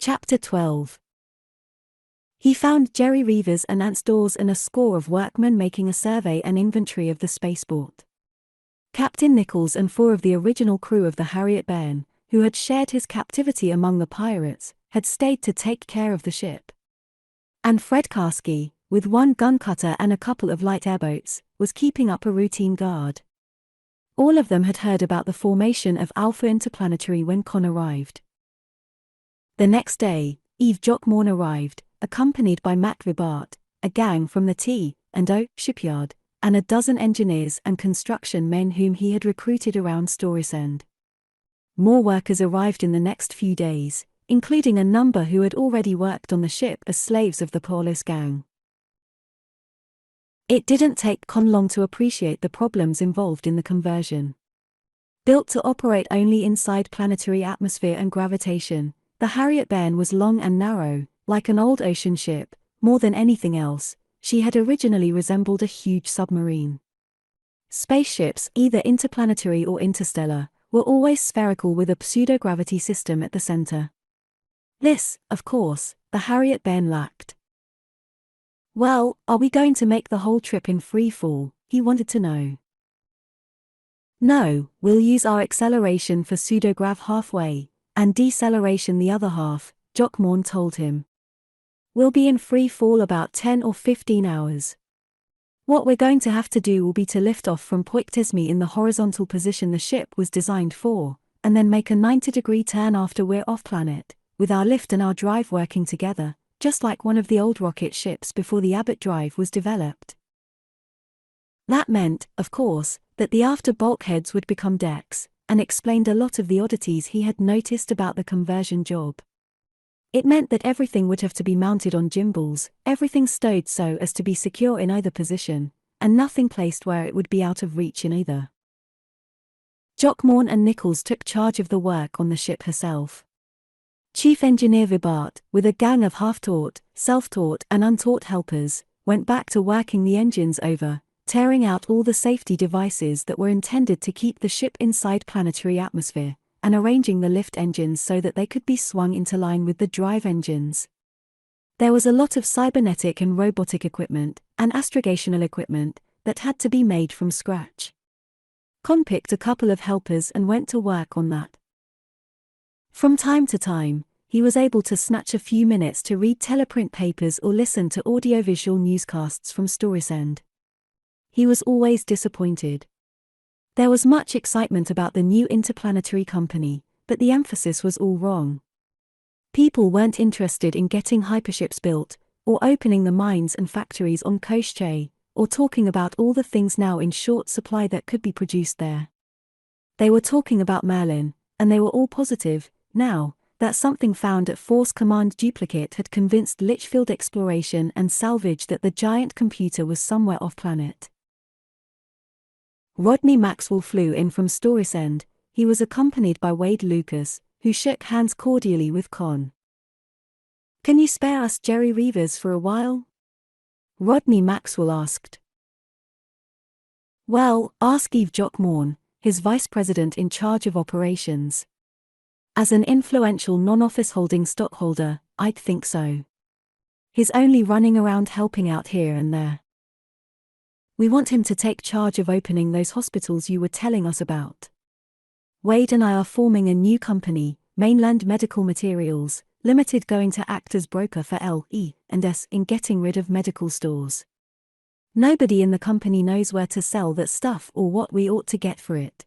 Chapter 12. He found jerry reevers and ant stores and a score of workmen making a survey and inventory of the spaceport. Captain Nichols and 4 of the original crew of the Harriet Bearn, who had shared his captivity among the pirates, had stayed to take care of the ship. And Fred Karski, with 1 gun cutter and a couple of light airboats, was keeping up a routine guard. All of them had heard about the formation of Alpha Interplanetary when Conn arrived. The next day, Eve Jockmorn arrived, accompanied by Matt Ribart, a gang from the T&O shipyard, and a dozen engineers and construction men whom he had recruited around Storysend. More workers arrived in the next few days, including a number who had already worked on the ship as slaves of the Paulus gang. It didn't take Conn long to appreciate the problems involved in the conversion. Built to operate only inside planetary atmosphere and gravitation, the Harriet Bearn was long and narrow, like an old ocean ship. More than anything else, she had originally resembled a huge submarine. Spaceships, either interplanetary or interstellar, were always spherical with a pseudo-gravity system at the center. This, of course, the Harriet Bearn lacked. "Well, are we going to make the whole trip in free fall?" he wanted to know. "No, we'll use our acceleration for pseudograv halfway, and deceleration the other half," Jockmorn told him. "We'll be in free fall about 10 or 15 hours. What we're going to have to do will be to lift off from Poictesme in the horizontal position the ship was designed for, and then make a 90-degree turn after we're off-planet, with our lift and our drive working together, just like one of the old rocket ships before the Abbott drive was developed." That meant, of course, that the after bulkheads would become decks, and explained a lot of the oddities he had noticed about the conversion job. It meant that everything would have to be mounted on gimbals, everything stowed so as to be secure in either position, and nothing placed where it would be out of reach in either. Jockmorn and Nichols took charge of the work on the ship herself. Chief Engineer Vibart, with a gang of half-taught, self-taught and untaught helpers, went back to working the engines over, tearing out all the safety devices that were intended to keep the ship inside planetary atmosphere, and arranging the lift engines so that they could be swung into line with the drive engines. There was a lot of cybernetic and robotic equipment, and astrogational equipment, that had to be made from scratch. Conn picked a couple of helpers and went to work on that. From time to time, he was able to snatch a few minutes to read teleprint papers or listen to audiovisual newscasts from Storysend. He was always disappointed. There was much excitement about the new interplanetary company, but the emphasis was all wrong. People weren't interested in getting hyperships built, or opening the mines and factories on Poictesme, or talking about all the things now in short supply that could be produced there. They were talking about Merlin, and they were all positive, now, that something found at Force Command Duplicate had convinced Litchfield Exploration and Salvage that the giant computer was somewhere off-planet. Rodney Maxwell flew in from Storysend. He was accompanied by Wade Lucas, who shook hands cordially with Conn. "Can you spare us jerry reevers for a while?" Rodney Maxwell asked. "Well, ask Eve Jockmorn, his vice president in charge of operations. As an influential non-office holding stockholder, I'd think so. He's only running around helping out here and there. We want him to take charge of opening those hospitals you were telling us about. Wade and I are forming a new company, Mainland Medical Materials, Limited, going to act as broker for L.E.&S. in getting rid of medical stores. Nobody in the company knows where to sell that stuff or what we ought to get for it."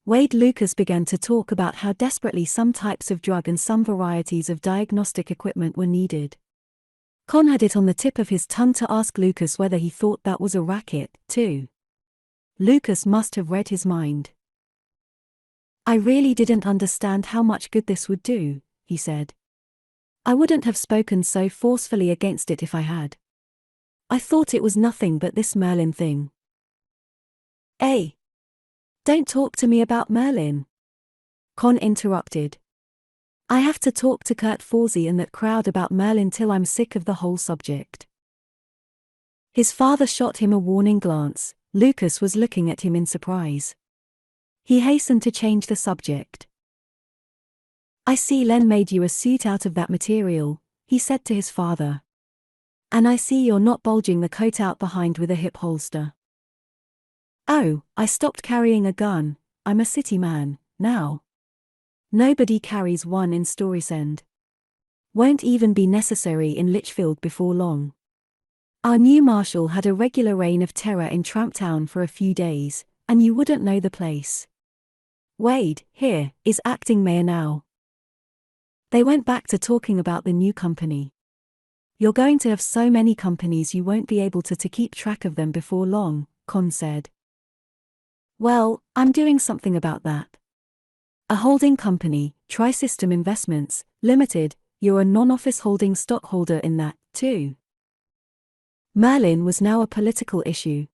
Wade Lucas began to talk about how desperately some types of drug and some varieties of diagnostic equipment were needed. Conn had it on the tip of his tongue to ask Lucas whether he thought that was a racket, too. Lucas must have read his mind. "I really didn't understand how much good this would do," he said. "I wouldn't have spoken so forcefully against it if I had. I thought it was nothing but this Merlin thing." "Eh? Don't talk to me about Merlin," Conn interrupted. "I have to talk to Kurt Forsey and that crowd about Merlin till I'm sick of the whole subject." His father shot him a warning glance. Lucas was looking at him in surprise. He hastened to change the subject. I see Len made you a suit out of that material, he said to his father. And I see you're not bulging the coat out behind with a hip holster. Oh, I stopped carrying a gun, I'm a city man, now. Nobody carries one in Storysend. Won't even be necessary in Lichfield before long. Our new marshal had a regular reign of terror in Tramptown for a few days, and you wouldn't know the place. Wade, here, is acting mayor now. They went back to talking about the new company. You're going to have so many companies you won't be able to keep track of them before long, Conn said. Well, I'm doing something about that. A holding company, Tri-System Investments, Limited, you're a non-office holding stockholder in that, too. Merlin was now a political issue.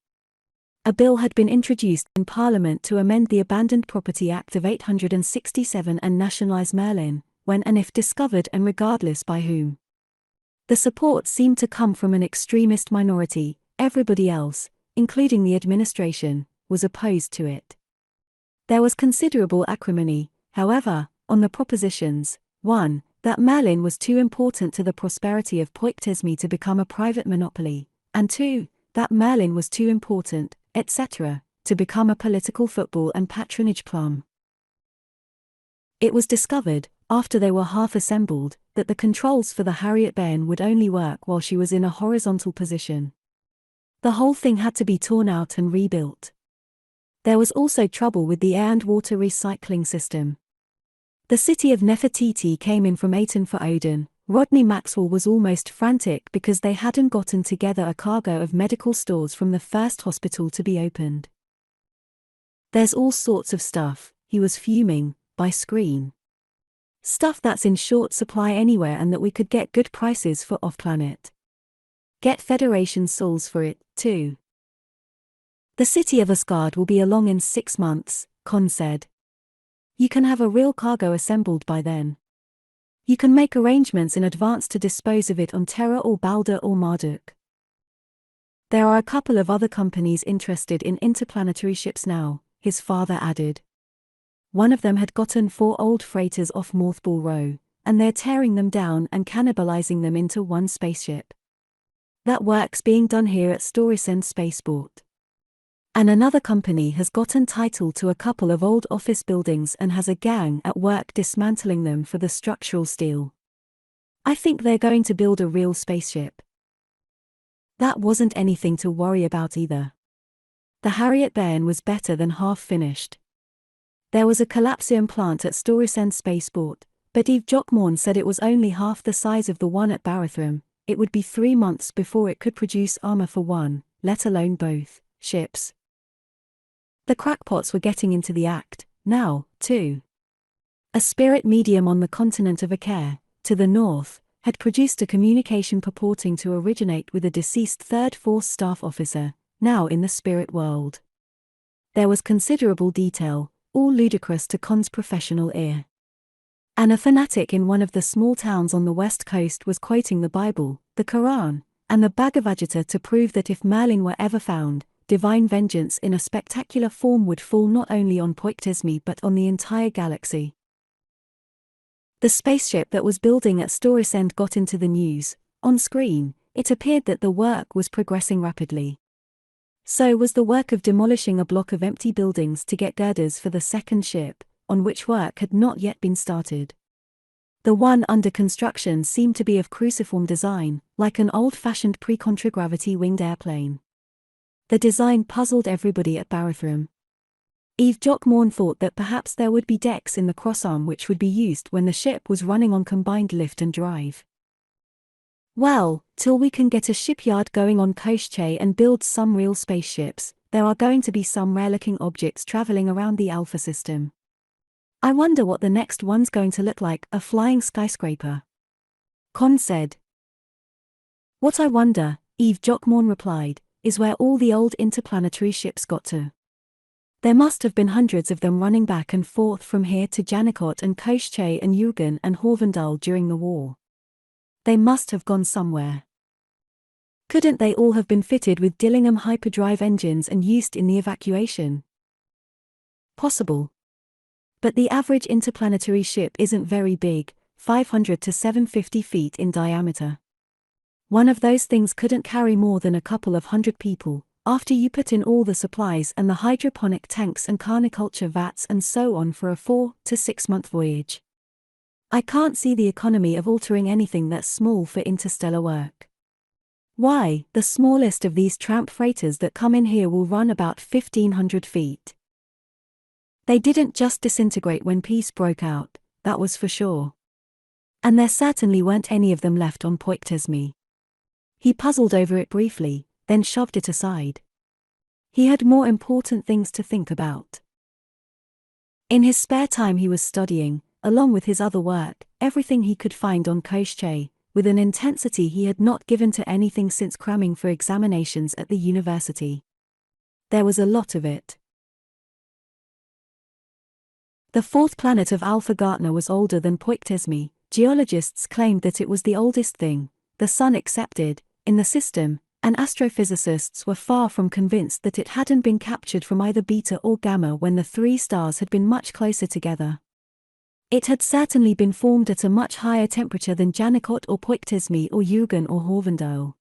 A bill had been introduced in Parliament to amend the Abandoned Property Act of 867 and nationalise Merlin, when and if discovered and regardless by whom. The support seemed to come from an extremist minority. Everybody else, including the administration, was opposed to it. There was considerable acrimony, however, on the propositions: 1. That Merlin was too important to the prosperity of Poictesme to become a private monopoly, and 2. That Merlin was too important, etc., to become a political football and patronage plum. It was discovered, after they were half assembled, that the controls for the Harriet Bairn would only work while she was in a horizontal position. The whole thing had to be torn out and rebuilt. There was also trouble with the air and water recycling system. The city of Nefertiti came in from Ayton for Odin. Rodney Maxwell was almost frantic because they hadn't gotten together a cargo of medical stores from the first hospital to be opened. There's all sorts of stuff, he was fuming, by screen. Stuff that's in short supply anywhere and that we could get good prices for off-planet. Get Federation souls for it, too. The city of Asgard will be along in 6 months, Conn said. You can have a real cargo assembled by then. You can make arrangements in advance to dispose of it on Terra or Balder or Marduk. There are a couple of other companies interested in interplanetary ships now, his father added. One of them had gotten 4 old freighters off Mothball Row, and they're tearing them down and cannibalizing them into one spaceship. That work's being done here at Storysend Spaceport. And another company has gotten title to a couple of old office buildings and has a gang at work dismantling them for the structural steel. I think they're going to build a real spaceship. That wasn't anything to worry about either. The Harriet Bairn was better than half finished. There was a collapsium plant at Storysend Spaceport, but Eve Jockmorn said it was only half the size of the one at Barrothram. It would be 3 months before it could produce armor for one, let alone both, ships. The crackpots were getting into the act, now, too. A spirit medium on the continent of Acare, to the north, had produced a communication purporting to originate with a deceased 3rd Force staff officer, now in the spirit world. There was considerable detail, all ludicrous to Conn's professional ear. And a fanatic in one of the small towns on the west coast was quoting the Bible, the Quran, and the Bhagavad Gita to prove that if Merlin were ever found, divine vengeance in a spectacular form would fall not only on Poictesme but on the entire galaxy. The spaceship that was building at Storysend got into the news. On screen, it appeared that the work was progressing rapidly. So was the work of demolishing a block of empty buildings to get girders for the second ship, on which work had not yet been started. The one under construction seemed to be of cruciform design, like an old-fashioned pre-contragravity winged airplane. The design puzzled everybody at Barrothram. Eve Jockmorn thought that perhaps there would be decks in the crossarm which would be used when the ship was running on combined lift and drive. Well, till we can get a shipyard going on Koshche and build some real spaceships, there are going to be some rare-looking objects traveling around the Alpha system. I wonder what the next one's going to look like, a flying skyscraper. Conn said. What I wonder, Eve Jockmorn replied, is where all the old interplanetary ships got to. There must have been hundreds of them running back and forth from here to Janikot and Koshche and Yugen and Horvendal during the war. They must have gone somewhere. Couldn't they all have been fitted with Dillingham hyperdrive engines and used in the evacuation? Possible. But the average interplanetary ship isn't very big, 500 to 750 feet in diameter. One of those things couldn't carry more than a couple of hundred people, after you put in all the supplies and the hydroponic tanks and carniculture vats and so on for a 4 to 6 month voyage. I can't see the economy of altering anything that's small for interstellar work. Why, the smallest of these tramp freighters that come in here will run about 1,500 feet. They didn't just disintegrate when peace broke out, that was for sure. And there certainly weren't any of them left on Poictesme. He puzzled over it briefly, then shoved it aside. He had more important things to think about. In his spare time he was studying, along with his other work, everything he could find on Poictesme, with an intensity he had not given to anything since cramming for examinations at the university. There was a lot of it. The fourth planet of Alpha Gartner was older than Poictesme. Geologists claimed that it was the oldest thing, the Sun excepted, in the system, and astrophysicists were far from convinced that it hadn't been captured from either Beta or Gamma when the three stars had been much closer together. It had certainly been formed at a much higher temperature than Janicot or Poictesme or Huygens or Horvendale.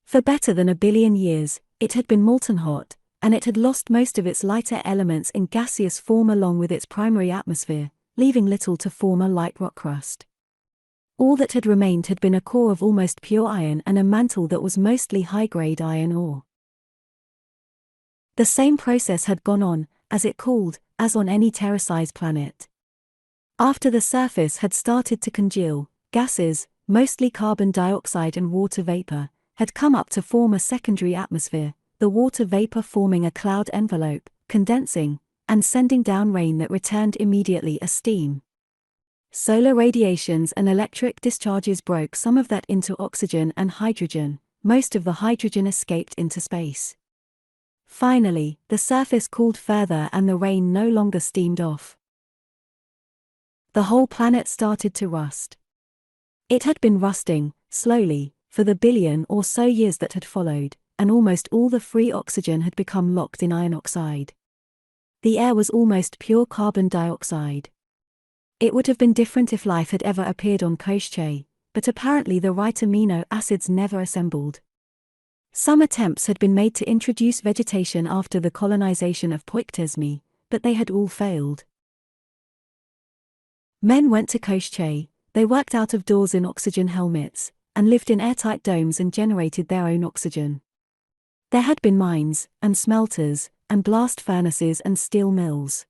For better than 1 billion years, it had been molten hot, and it had lost most of its lighter elements in gaseous form along with its primary atmosphere, leaving little to form a light rock crust. All that had remained had been a core of almost pure iron and a mantle that was mostly high-grade iron ore. The same process had gone on, as it cooled, as on any Terra-sized planet. After the surface had started to congeal, gases, mostly carbon dioxide and water vapor, had come up to form a secondary atmosphere, the water vapor forming a cloud envelope, condensing, and sending down rain that returned immediately as steam. Solar radiations and electric discharges broke some of that into oxygen and hydrogen. Most of the hydrogen escaped into space. Finally, the surface cooled further and the rain no longer steamed off. The whole planet started to rust. It had been rusting, slowly, for the billion or so years that had followed, and almost all the free oxygen had become locked in iron oxide. The air was almost pure carbon dioxide. It would have been different if life had ever appeared on Poictesme, but apparently the right amino acids never assembled. Some attempts had been made to introduce vegetation after the colonization of Poictesme, but they had all failed. Men went to Poictesme, they worked out of doors in oxygen helmets, and lived in airtight domes and generated their own oxygen. There had been mines, and smelters, and blast furnaces and steel mills.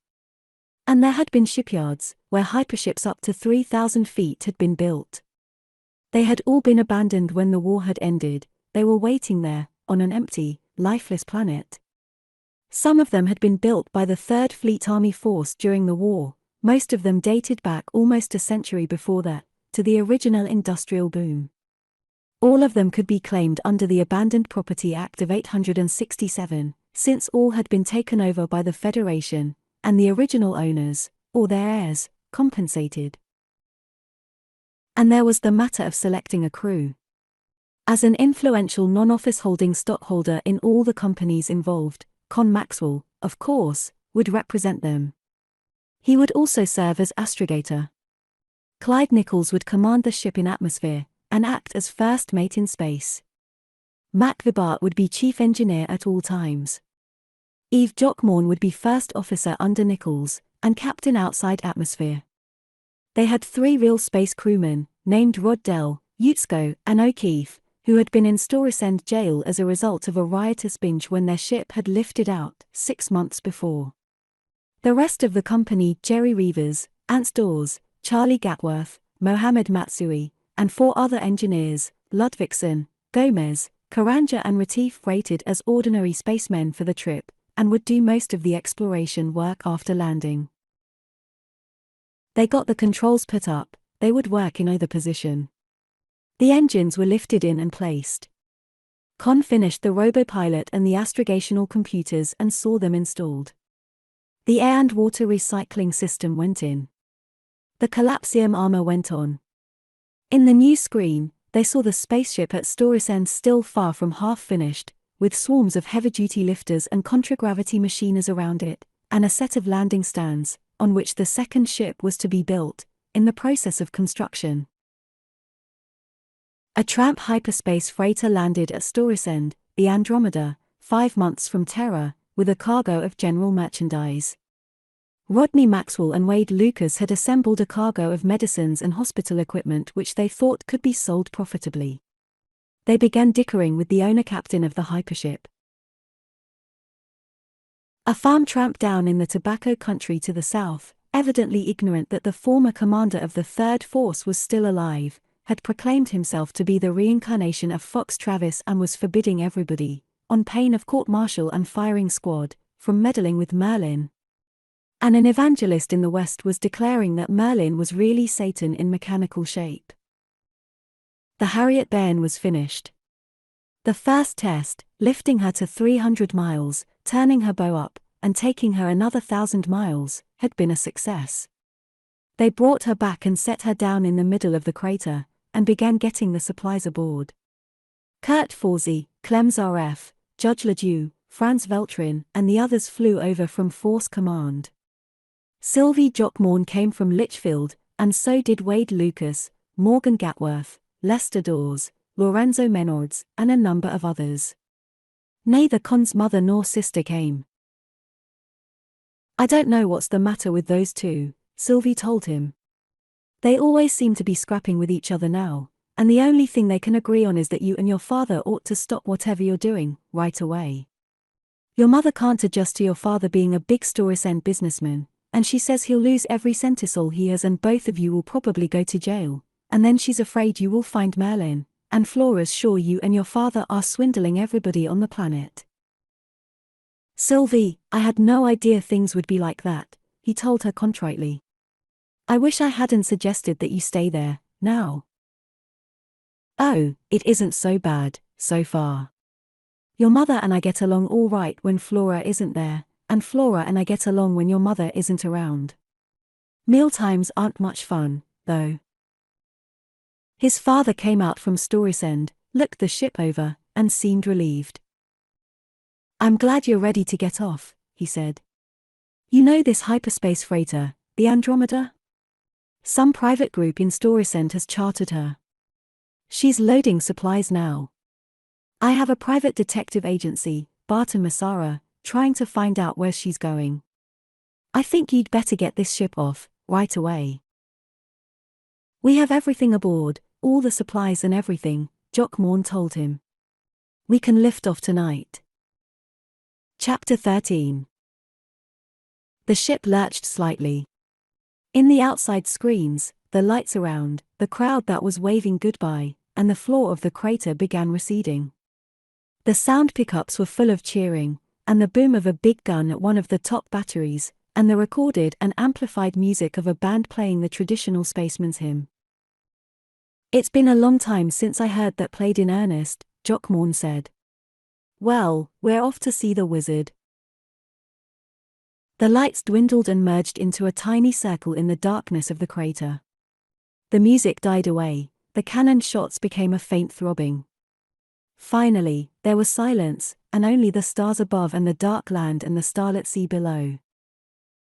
And there had been shipyards, where hyperships up to 3,000 feet had been built. They had all been abandoned when the war had ended. They were waiting there, on an empty, lifeless planet. Some of them had been built by the 3rd Fleet Army Force during the war, most of them dated back almost a century before that, to the original industrial boom. All of them could be claimed under the Abandoned Property Act of 867, since all had been taken over by the Federation, and the original owners, or their heirs, compensated. And there was the matter of selecting a crew. As an influential non-office holding stockholder in all the companies involved, Conn Maxwell, of course, would represent them. He would also serve as astrogator. Clyde Nichols would command the ship in atmosphere, and act as first mate in space. Mac Vibart would be chief engineer at all times. Yves Jockmorn would be first officer under Nichols, and captain outside atmosphere. They had 3 real space crewmen, named Roddell, Utzko, and O'Keefe, who had been in Storesend jail as a result of a riotous binge when their ship had lifted out 6 months before. The rest of the company, Jerry Reavers, Ants Dawes, Charlie Gatworth, Mohammed Matsui, and 4 other engineers, Ludvigsen, Gomez, Karanja and Retief, rated as ordinary spacemen for the trip, and would do most of the exploration work after landing. They got the controls put up, they would work in either position. The engines were lifted in and placed. Conn finished the robopilot and the astrogational computers and saw them installed. The air and water recycling system went in. The collapsium armor went on. In the new screen, they saw the spaceship at Storesend still far from half-finished, with swarms of heavy-duty lifters and contragravity machiners around it, and a set of landing stands, on which the second ship was to be built, in the process of construction. A tramp hyperspace freighter landed at Storesend, the Andromeda, 5 months from Terra, with a cargo of general merchandise. Rodney Maxwell and Wade Lucas had assembled a cargo of medicines and hospital equipment which they thought could be sold profitably. They began dickering with the owner-captain of the hypership. A farm tramp down in the tobacco country to the south, evidently ignorant that the former commander of the Third Force was still alive, had proclaimed himself to be the reincarnation of Fox Travis and was forbidding everybody, on pain of court-martial and firing squad, from meddling with Merlin. And an evangelist in the West was declaring that Merlin was really Satan in mechanical shape. The Harriet Bairn was finished. The first test, lifting her to 300 miles, turning her bow up, and taking her another 1,000 miles, had been a success. They brought her back and set her down in the middle of the crater, and began getting the supplies aboard. Kurt Forsey, Clems RF, Judge Ledoux, Franz Veltrin, and the others flew over from Force Command. Sylvie Jockmorn came from Litchfield, and so did Wade Lucas, Morgan Gatworth, Lester Dawes, Lorenzo Menards, and a number of others. Neither Conn's mother nor sister came. "I don't know what's the matter with those two," Sylvie told him. "They always seem to be scrapping with each other now, and the only thing they can agree on is that you and your father ought to stop whatever you're doing, right away. Your mother can't adjust to your father being a big Storesend businessman, and she says he'll lose every centisol he has and both of you will probably go to jail, and then she's afraid you will find Merlin, and Flora's sure you and your father are swindling everybody on the planet." "Sylvie, I had no idea things would be like that," he told her contritely. "I wish I hadn't suggested that you stay there, now." "Oh, it isn't so bad, so far. Your mother and I get along all right when Flora isn't there, and Flora and I get along when your mother isn't around. Mealtimes aren't much fun, though." His father came out from Storesend, looked the ship over, and seemed relieved. "I'm glad you're ready to get off," he said. "You know this hyperspace freighter, the Andromeda? Some private group in Storesend has chartered her. She's loading supplies now. I have a private detective agency, Barton Massara, trying to find out where she's going. I think you'd better get this ship off, right away." "We have everything aboard, all the supplies and everything," Jockmorn told him. "We can lift off tonight." Chapter 13. The ship lurched slightly. In the outside screens, the lights around, the crowd that was waving goodbye, and the floor of the crater began receding. The sound pickups were full of cheering, and the boom of a big gun at one of the top batteries, and the recorded and amplified music of a band playing the traditional spaceman's hymn. "It's been a long time since I heard that played in earnest," Jockmorn said. "Well, we're off to see the wizard." The lights dwindled and merged into a tiny circle in the darkness of the crater. The music died away, the cannon shots became a faint throbbing. Finally, there was silence, and only the stars above and the dark land and the starlit sea below.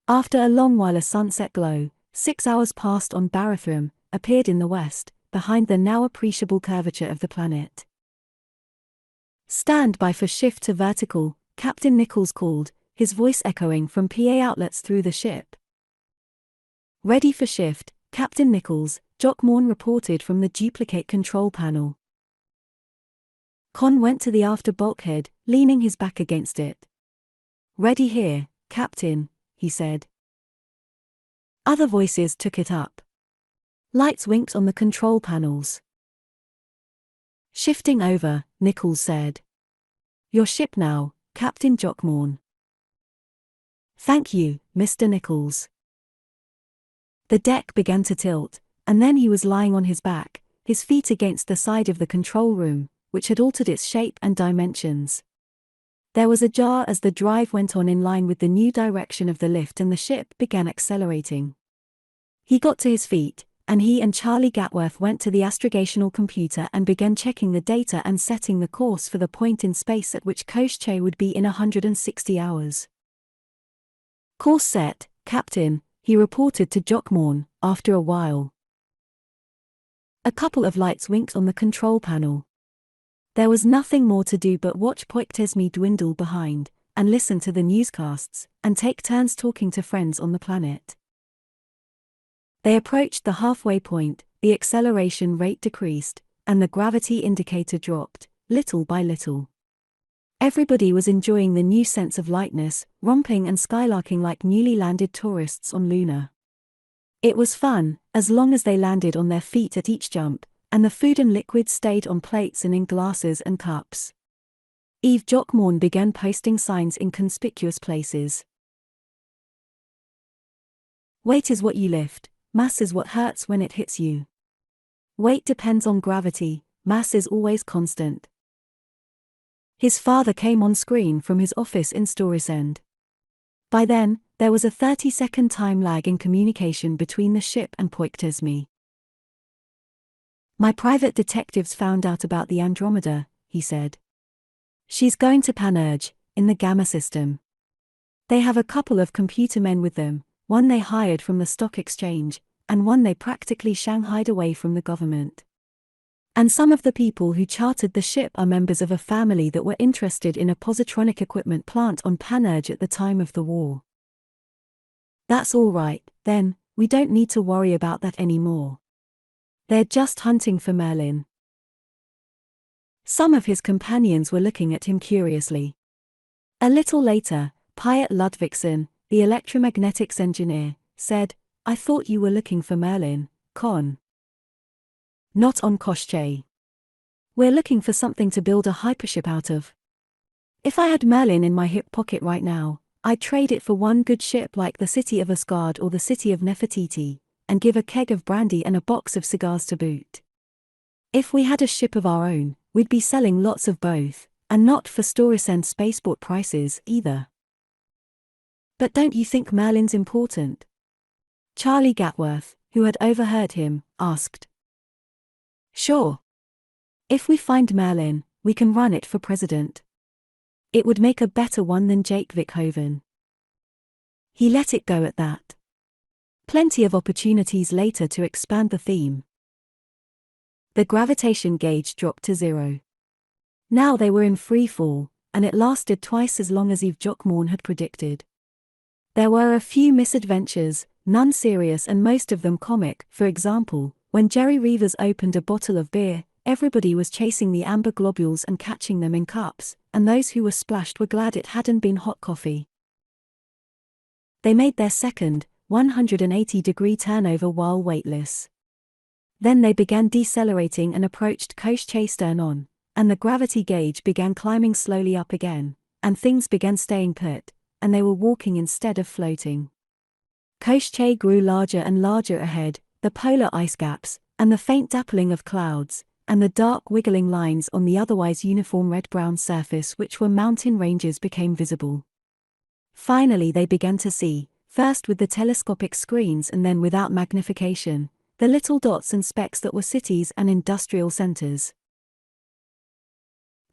After a long while a sunset glow, 6 hours past on Barathrum, appeared in the west, behind the now appreciable curvature of the planet. "Stand by for shift to vertical," Captain Nichols called, his voice echoing from PA outlets through the ship. "Ready for shift, Captain Nichols," Jockmorn reported from the duplicate control panel. Conn went to the after bulkhead, leaning his back against it. "Ready here, Captain," he said. Other voices took it up. Lights winked on the control panels. "Shifting over," Nichols said. "Your ship now, Captain Jockmorn." "Thank you, Mr. Nichols." The deck began to tilt, and then he was lying on his back, his feet against the side of the control room, which had altered its shape and dimensions. There was a jar as the drive went on in line with the new direction of the lift and the ship began accelerating. He got to his feet, and he and Charlie Gatworth went to the astrogational computer and began checking the data and setting the course for the point in space at which Koschei would be in 160 hours. "Course set, Captain," he reported to Jockmorn, after a while. A couple of lights winked on the control panel. There was nothing more to do but watch Poictesme dwindle behind, and listen to the newscasts, and take turns talking to friends on the planet. They approached the halfway point, the acceleration rate decreased, and the gravity indicator dropped, little by little. Everybody was enjoying the new sense of lightness, romping and skylarking like newly landed tourists on Luna. It was fun, as long as they landed on their feet at each jump, and the food and liquids stayed on plates and in glasses and cups. Eve Jockmorn began posting signs in conspicuous places. Weight is what you lift, mass is what hurts when it hits you. Weight depends on gravity, mass is always constant. His father came on screen from his office in Storesend. By then, there was a 30-second time lag in communication between the ship and Poictesme. My private detectives found out about the Andromeda, he said. She's going to Panurge, in the Gamma system. They have a couple of computer men with them, one they hired from the stock exchange, and one they practically shanghaied away from the government. And some of the people who chartered the ship are members of a family that were interested in a positronic equipment plant on Panurge at the time of the war. That's all right, then, we don't need to worry about that anymore. They're just hunting for Merlin. Some of his companions were looking at him curiously. A little later, Piet Ludvigsen, the electromagnetics engineer, said, I thought you were looking for Merlin, Conn. Not on Koschei. We're looking for something to build a hypership out of. If I had Merlin in my hip pocket right now, I'd trade it for one good ship like the city of Asgard or the city of Nefertiti, and give a keg of brandy and a box of cigars to boot. If we had a ship of our own, we'd be selling lots of both, and not for Storesend spaceport prices either. But don't you think Merlin's important? Charlie Gatworth, who had overheard him, asked. Sure. If we find Merlin, we can run it for president. It would make a better one than Jake Vickhoven. He let it go at that. Plenty of opportunities later to expand the theme. The gravitation gauge dropped to 0. Now they were in free fall, and it lasted twice as long as Eve Jockmorn had predicted. There were a few misadventures, none serious and most of them comic. For example, when Jerry Reavers opened a bottle of beer, everybody was chasing the amber globules and catching them in cups, and those who were splashed were glad it hadn't been hot coffee. They made their second, 180-degree turnover while weightless. Then they began decelerating and approached Koschei stern on, and the gravity gauge began climbing slowly up again, and things began staying put, and they were walking instead of floating. Koschei grew larger and larger ahead, the polar ice gaps, and the faint dappling of clouds, and the dark wiggling lines on the otherwise uniform red-brown surface which were mountain ranges became visible. Finally they began to see, first with the telescopic screens and then without magnification, the little dots and specks that were cities and industrial centers.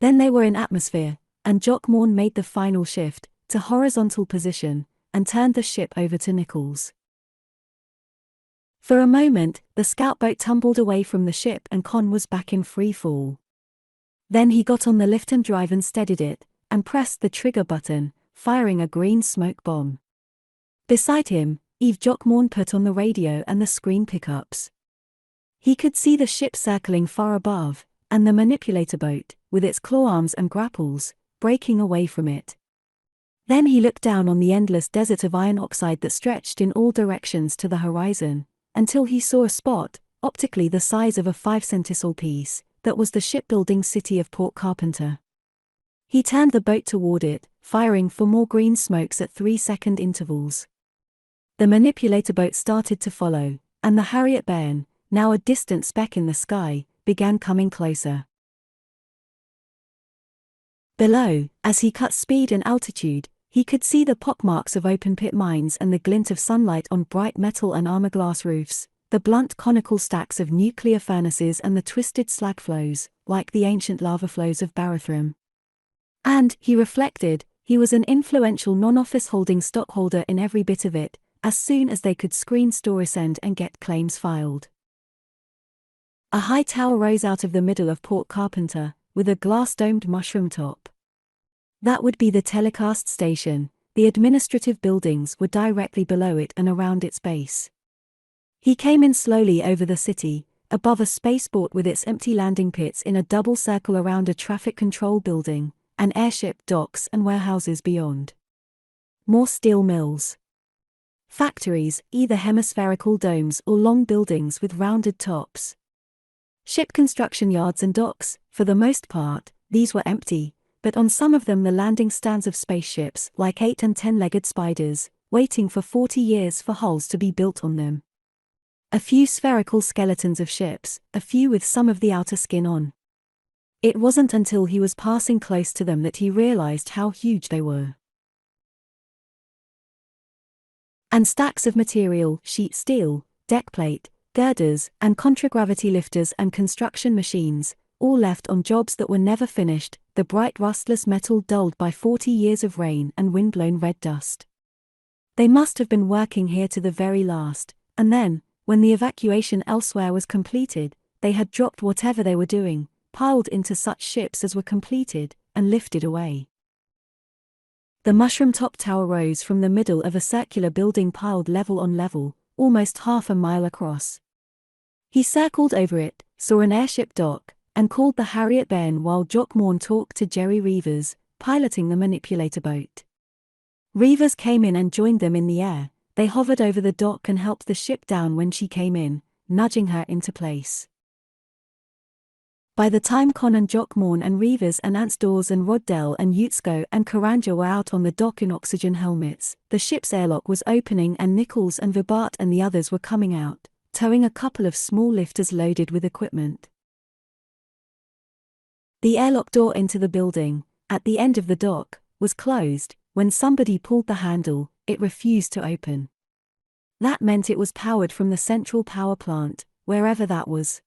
Then they were in atmosphere, and Jockmorn made the final shift, to horizontal position, and turned the ship over to Nichols. For a moment, the scout boat tumbled away from the ship and Conn was back in free fall. Then he got on the lift and drive and steadied it, and pressed the trigger button, firing a green smoke bomb. Beside him, Eve Jockmorn put on the radio and the screen pickups. He could see the ship circling far above, and the manipulator boat, with its claw arms and grapples, breaking away from it. Then he looked down on the endless desert of iron oxide that stretched in all directions to the horizon, until he saw a spot, optically the size of a 5-centisol piece, that was the shipbuilding city of Port Carpenter. He turned the boat toward it, firing for more green smokes at 3-second intervals. The manipulator boat started to follow, and the Harriet Bairn, now a distant speck in the sky, began coming closer. Below, as he cut speed and altitude, he could see the pockmarks of open-pit mines and the glint of sunlight on bright metal and armor-glass roofs, the blunt conical stacks of nuclear furnaces and the twisted slag flows, like the ancient lava flows of Barathrum. And, he reflected, he was an influential non-office holding stockholder in every bit of it, as soon as they could screen Storesend and get claims filed. A high tower rose out of the middle of Port Carpenter, with a glass-domed mushroom top. That would be the telecast station. The administrative buildings were directly below it and around its base. He came in slowly over the city, above a spaceport with its empty landing pits in a double circle around a traffic control building, an airship, docks and warehouses beyond. More steel mills. Factories, either hemispherical domes or long buildings with rounded tops. Ship construction yards and docks. For the most part, these were empty, but on some of them the landing stands of spaceships, like 8- and 10-legged spiders, waiting for 40 years for hulls to be built on them. A few spherical skeletons of ships, a few with some of the outer skin on. It wasn't until he was passing close to them that he realized how huge they were. And stacks of material, sheet steel, deck plate, girders, and contragravity lifters and construction machines, all left on jobs that were never finished, the bright rustless metal dulled by 40 years of rain and wind-blown red dust. They must have been working here to the very last, and then, when the evacuation elsewhere was completed, they had dropped whatever they were doing, piled into such ships as were completed, and lifted away. The mushroom-top tower rose from the middle of a circular building piled level on level, almost half a mile across. He circled over it, saw an airship dock, and called the Harriet Ben while Jock Morn talked to Jerry Reavers, piloting the manipulator boat. Reavers came in and joined them in the air. They hovered over the dock and helped the ship down when she came in, nudging her into place. By the time Conn and Jock Morn and Reavers and Ants Dawes and Roddell and Utsko and Karanja were out on the dock in oxygen helmets, the ship's airlock was opening and Nichols and Vibart and the others were coming out, towing a couple of small lifters loaded with equipment. The airlock door into the building, at the end of the dock, was closed. When somebody pulled the handle, it refused to open. That meant it was powered from the central power plant, wherever that was.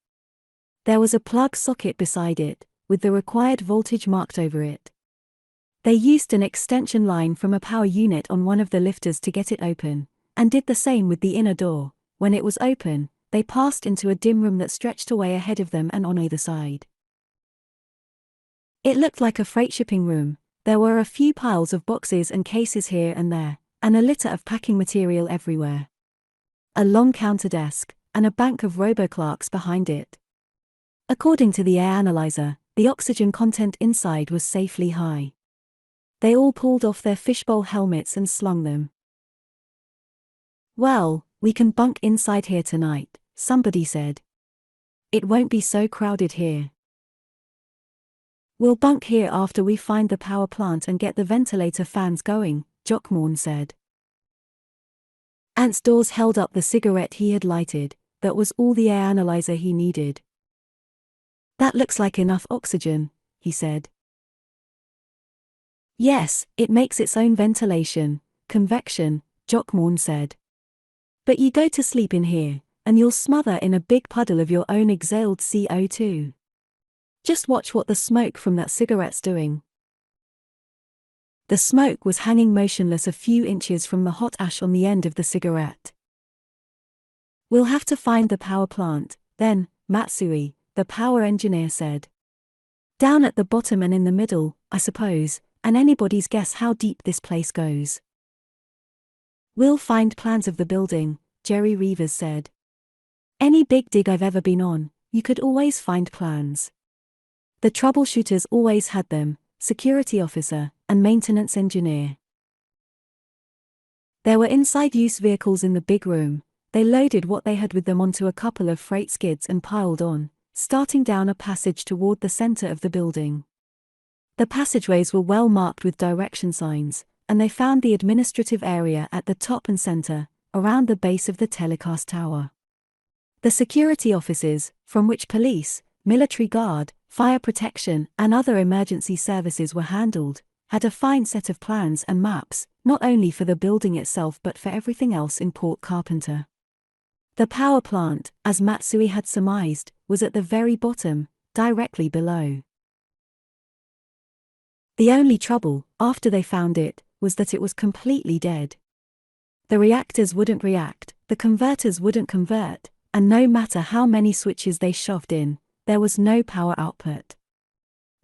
There was a plug socket beside it, with the required voltage marked over it. They used an extension line from a power unit on one of the lifters to get it open, and did the same with the inner door. When it was open, they passed into a dim room that stretched away ahead of them and on either side. It looked like a freight shipping room. There were a few piles of boxes and cases here and there, and a litter of packing material everywhere. A long counter desk, and a bank of robo-clerks behind it. According to the air analyzer, the oxygen content inside was safely high. They all pulled off their fishbowl helmets and slung them. "Well, we can bunk inside here tonight," somebody said. "It won't be so crowded here." "We'll bunk here after we find the power plant and get the ventilator fans going," Jock Morn said. Ants Dawes held up the cigarette he had lighted. That was all the air analyzer he needed. "That looks like enough oxygen," he said. "Yes, it makes its own ventilation, convection," Jock Morn said. "But you go to sleep in here, and you'll smother in a big puddle of your own exhaled CO2. Just watch what the smoke from that cigarette's doing." The smoke was hanging motionless a few inches from the hot ash on the end of the cigarette. "We'll have to find the power plant, then," Matsui, the power engineer, said. "Down at the bottom and in the middle, I suppose, and anybody's guess how deep this place goes." "We'll find plans of the building," Jerry Reavers said. "Any big dig I've ever been on, you could always find plans. The troubleshooters always had them, security officer, and maintenance engineer." There were inside-use vehicles in the big room. They loaded what they had with them onto a couple of freight skids and piled on, starting down a passage toward the center of the building. The passageways were well marked with direction signs, and they found the administrative area at the top and center, around the base of the telecast tower. The security offices, from which police, military guard, fire protection, and other emergency services were handled, had a fine set of plans and maps, not only for the building itself but for everything else in Port Carpenter. The power plant, as Matsui had surmised, was at the very bottom, directly below. The only trouble, after they found it, was that it was completely dead. The reactors wouldn't react, the converters wouldn't convert, and no matter how many switches they shoved in, there was no power output.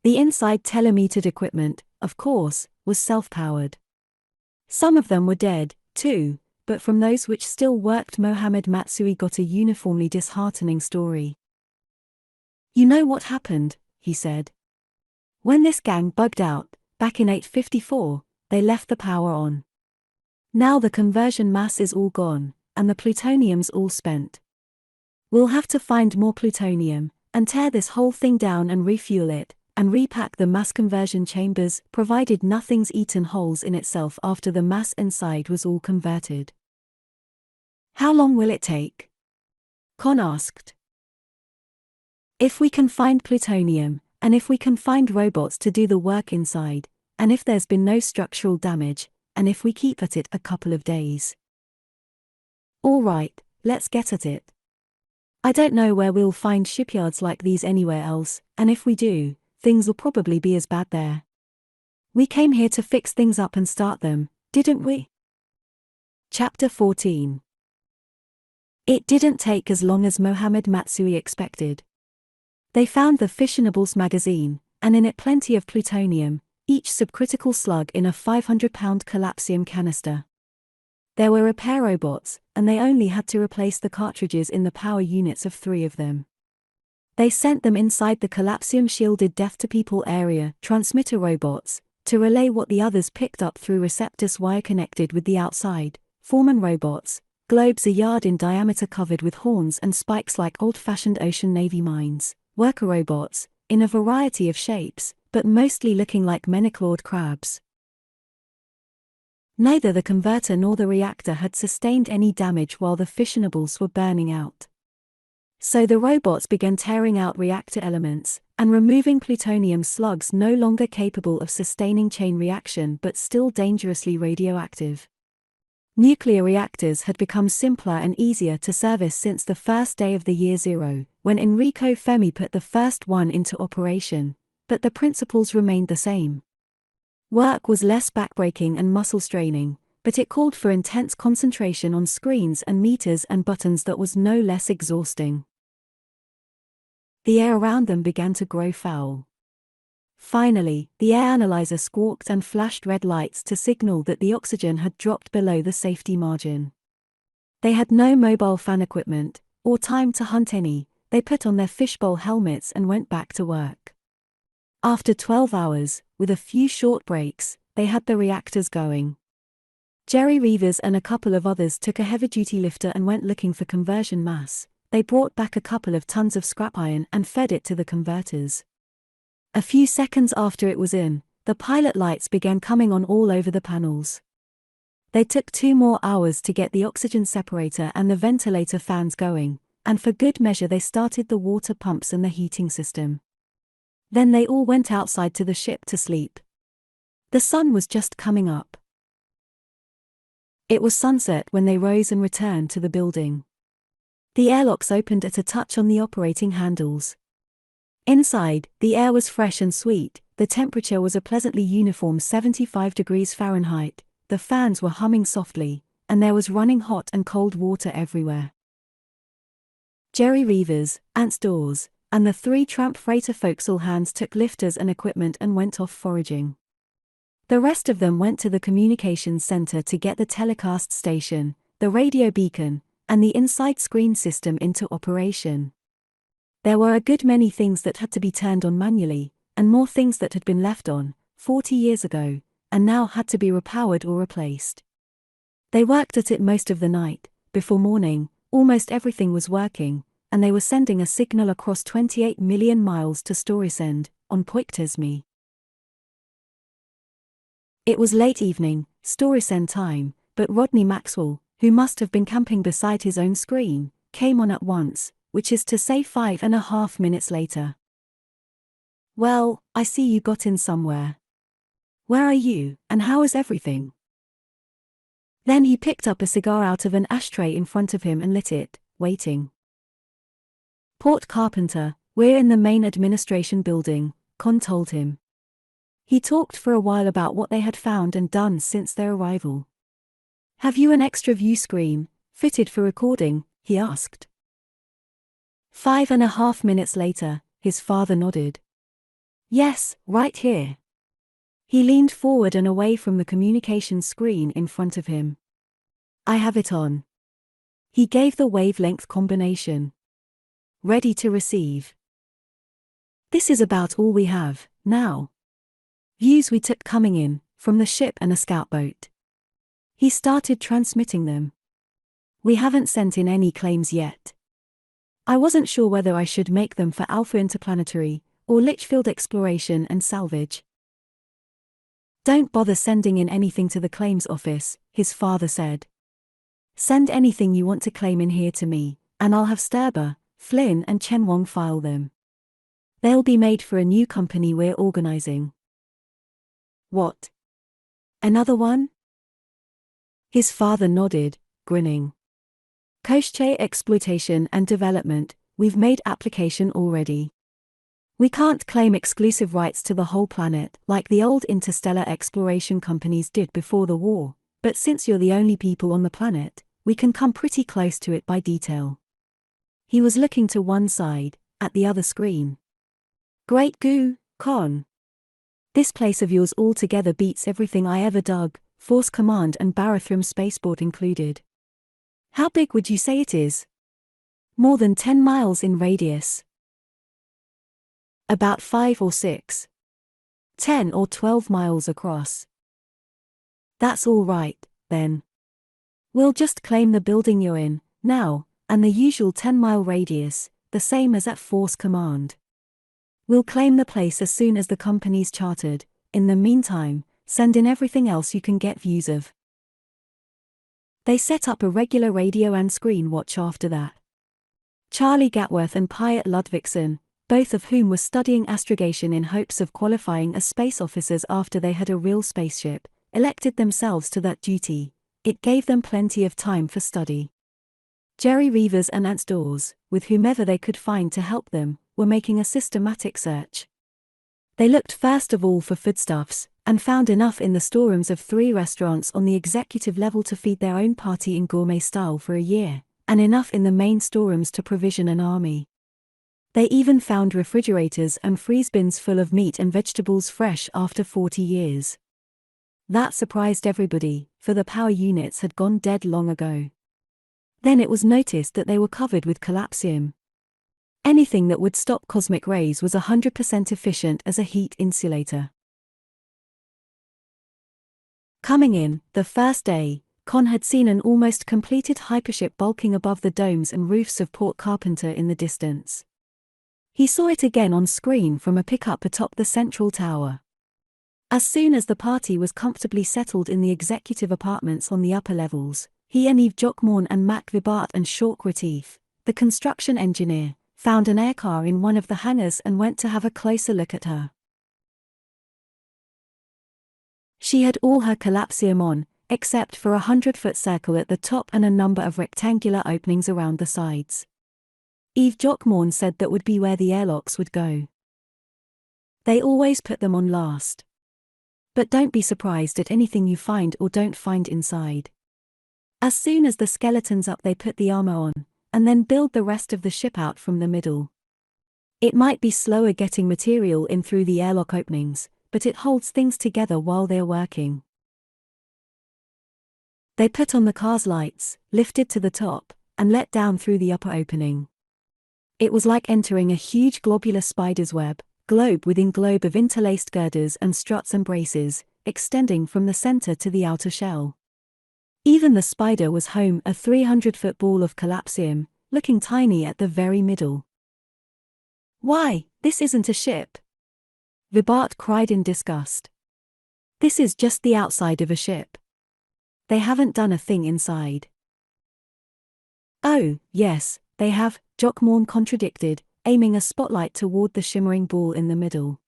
The inside telemetered equipment, of course, was self-powered. Some of them were dead, too, but from those which still worked Mohammed Matsui got a uniformly disheartening story. "You know what happened," he said. "When this gang bugged out, back in 854, they left the power on. Now the conversion mass is all gone, and the plutonium's all spent. We'll have to find more plutonium, and tear this whole thing down and refuel it, and repack the mass conversion chambers, provided nothing's eaten holes in itself after the mass inside was all converted." "How long will it take?" Conn asked. "If we can find plutonium, and if we can find robots to do the work inside, and if there's been no structural damage, and if we keep at it a couple of days." "All right, let's get at it. I don't know where we'll find shipyards like these anywhere else, and if we do, things'll probably be as bad there. We came here to fix things up and start them, didn't we?" Chapter 14. It didn't take as long as Mohammed Matsui expected. They found the fissionables magazine, and in it plenty of plutonium, each subcritical slug in a 500-pound collapsium canister. There were repair robots, and they only had to replace the cartridges in the power units of 3 of them. They sent them inside the collapsium-shielded death-to-people area transmitter robots, to relay what the others picked up through receptors wire connected with the outside. Foreman robots, globes a yard in diameter covered with horns and spikes like old-fashioned ocean navy mines. Worker robots, in a variety of shapes, but mostly looking like many-clawed crabs. Neither the converter nor the reactor had sustained any damage while the fissionables were burning out. So the robots began tearing out reactor elements, and removing plutonium slugs no longer capable of sustaining chain reaction but still dangerously radioactive. Nuclear reactors had become simpler and easier to service since the first day of the year zero, when Enrico Fermi put the first one into operation, but the principles remained the same. Work was less backbreaking and muscle straining, but it called for intense concentration on screens and meters and buttons that was no less exhausting. The air around them began to grow foul. Finally, the air analyzer squawked and flashed red lights to signal that the oxygen had dropped below the safety margin. They had no mobile fan equipment, or time to hunt any. They put on their fishbowl helmets and went back to work. After 12 hours, with a few short breaks, they had the reactors going. Jerry Reavers and a couple of others took a heavy-duty lifter and went looking for conversion mass. They brought back a couple of tons of scrap iron and fed it to the converters. A few seconds after it was in, the pilot lights began coming on all over the panels. They took 2 more hours to get the oxygen separator and the ventilator fans going, and for good measure they started the water pumps and the heating system. Then they all went outside to the ship to sleep. The sun was just coming up. It was sunset when they rose and returned to the building. The airlocks opened at a touch on the operating handles. Inside, the air was fresh and sweet, the temperature was a pleasantly uniform 75 degrees Fahrenheit, the fans were humming softly, and there was running hot and cold water everywhere. Jerry Reavers, Ants Dawes, and the 3 tramp freighter forecastle hands took lifters and equipment and went off foraging. The rest of them went to the communications center to get the telecast station, the radio beacon, and the inside screen system into operation. There were a good many things that had to be turned on manually, and more things that had been left on, 40 years ago, and now had to be repowered or replaced. They worked at it most of the night. Before morning, almost everything was working, and they were sending a signal across 28 million miles to Storysend, on Poictesme. It was late evening, Storysend time, but Rodney Maxwell, who must have been camping beside his own screen, came on at once, which is to say 5.5 minutes later. "Well, I see you got in somewhere. Where are you, and how is everything?" Then he picked up a cigar out of an ashtray in front of him and lit it, waiting. "Port Carpenter, we're in the main administration building," Conn told him. He talked for a while about what they had found and done since their arrival. Have you an extra view screen, fitted for recording? He asked. 5.5 minutes later, his father nodded. Yes, right here. He leaned forward and away from the communication screen in front of him. I have it on. He gave the wavelength combination. Ready to receive. This is about all we have, now. Views we took coming in, from the ship and a scout boat. He started transmitting them. We haven't sent in any claims yet. I wasn't sure whether I should make them for Alpha Interplanetary, or Litchfield Exploration and Salvage. Don't bother sending in anything to the claims office, his father said. Send anything you want to claim in here to me, and I'll have Sterber, Flynn and Chen Wong file them. They'll be made for a new company we're organizing. What? Another one? His father nodded, grinning. Koshche Exploitation and Development, we've made application already. We can't claim exclusive rights to the whole planet like the old interstellar exploration companies did before the war, but since you're the only people on the planet, we can come pretty close to it by detail. He was looking to one side, at the other screen. Great goo, Conn. This place of yours altogether beats everything I ever dug, Force Command and Barathrum Spaceport included. How big would you say it is? More than 10 miles in radius. About 5 or 6. 10 or 12 miles across. That's all right, then. We'll just claim the building you're in, now, and the usual 10-mile radius, the same as at Force Command. We'll claim the place as soon as the company's chartered. In the meantime, send in everything else you can get views of. They set up a regular radio and screen watch after that. Charlie Gatworth and Piet Ludvigsen, both of whom were studying astrogation in hopes of qualifying as space officers after they had a real spaceship, elected themselves to that duty. It gave them plenty of time for study. Jerry Reavers and Ants Dawes, with whomever they could find to help them, were making a systematic search. They looked first of all for foodstuffs, and found enough in the storerooms of 3 restaurants on the executive level to feed their own party in gourmet style for a year, and enough in the main storerooms to provision an army. They even found refrigerators and freeze bins full of meat and vegetables fresh after 40 years. That surprised everybody, for the power units had gone dead long ago. Then it was noticed that they were covered with collapsium. Anything that would stop cosmic rays was 100% efficient as a heat insulator. Coming in, the first day, Conn had seen an almost completed hypership bulking above the domes and roofs of Port Carpenter in the distance. He saw it again on screen from a pickup atop the central tower. As soon as the party was comfortably settled in the executive apartments on the upper levels, he and Eve Jockmorn and Mac Vibart and Shork Retief, the construction engineer, found an aircar in one of the hangars and went to have a closer look at her. She had all her collapsium on, except for a 100-foot circle at the top and a number of rectangular openings around the sides. Eve Jockmorn said that would be where the airlocks would go. They always put them on last. But don't be surprised at anything you find or don't find inside. As soon as the skeleton's up, they put the armor on, and then build the rest of the ship out from the middle. It might be slower getting material in through the airlock openings, but it holds things together while they're working. They put on the car's lights, lifted to the top, and let down through the upper opening. It was like entering a huge globular spider's web, globe within globe of interlaced girders and struts and braces, extending from the center to the outer shell. Even the spider was home, a 300-foot ball of collapsium, looking tiny at the very middle. Why, this isn't a ship! Vibart cried in disgust. This is just the outside of a ship. They haven't done a thing inside. Oh, yes, they have, Jockmorn contradicted, aiming a spotlight toward the shimmering ball in the middle.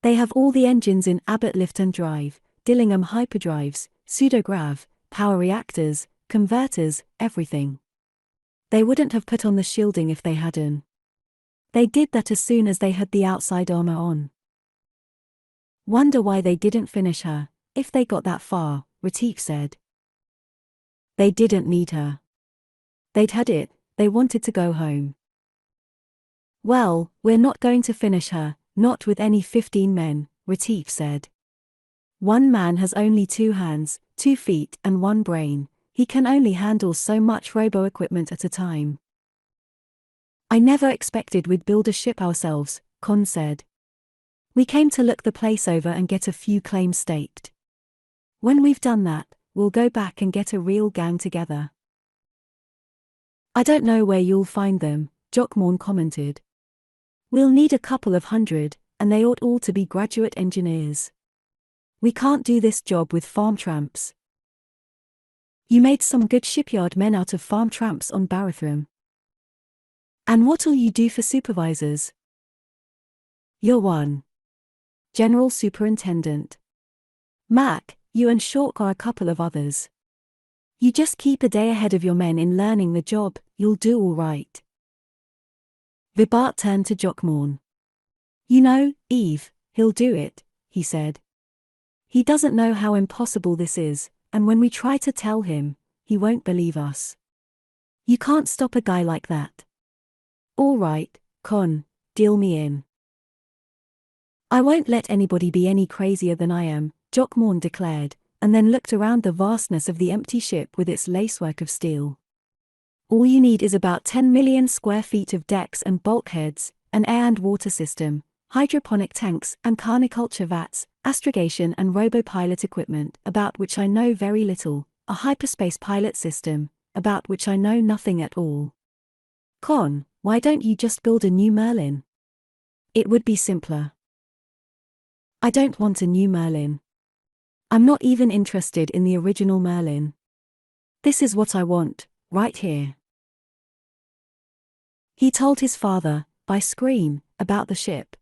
They have all the engines in Abbott lift and drive, Dillingham hyperdrives, pseudograv, power reactors, converters, everything. They wouldn't have put on the shielding if they hadn't. They did that as soon as they had the outside armor on. Wonder why they didn't finish her, if they got that far, Retief said. They didn't need her. They'd had it, they wanted to go home. Well, we're not going to finish her, not with any 15 men, Retief said. One man has only 2 hands, 2 feet and 1 brain. He can only handle so much robo-equipment at a time. I never expected we'd build a ship ourselves, Conn said. We came to look the place over and get a few claims staked. When we've done that, we'll go back and get a real gang together. I don't know where you'll find them, Jockmorn commented. We'll need a couple of hundred, and they ought all to be graduate engineers. We can't do this job with farm tramps. You made some good shipyard men out of farm tramps on Barathrum. And what'll you do for supervisors? You're one. General Superintendent. Mac, you and Shork are a couple of others. You just keep a day ahead of your men in learning the job, you'll do all right. Vibart turned to Jockmorn. You know, Eve, he'll do it, he said. He doesn't know how impossible this is, and when we try to tell him, he won't believe us. You can't stop a guy like that. All right, Conn, deal me in. I won't let anybody be any crazier than I am, Jockmorn declared, and then looked around the vastness of the empty ship with its lacework of steel. All you need is about 10 million square feet of decks and bulkheads, an air and water system, hydroponic tanks and carniculture vats, astrogation and robo-pilot equipment, about which I know very little, a hyperspace pilot system, about which I know nothing at all. Conn, why don't you just build a new Merlin? It would be simpler. I don't want a new Merlin. I'm not even interested in the original Merlin. This is what I want, right here. He told his father, by scream, about the ship.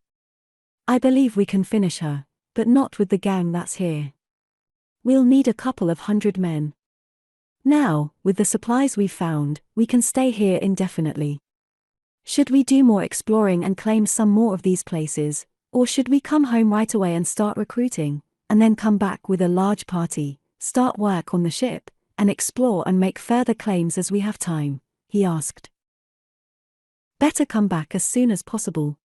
I believe we can finish her, but not with the gang that's here. We'll need a couple of hundred men. Now, with the supplies we've found, we can stay here indefinitely. Should we do more exploring and claim some more of these places, or should we come home right away and start recruiting, and then come back with a large party, start work on the ship, and explore and make further claims as we have time? He asked. Better come back as soon as possible.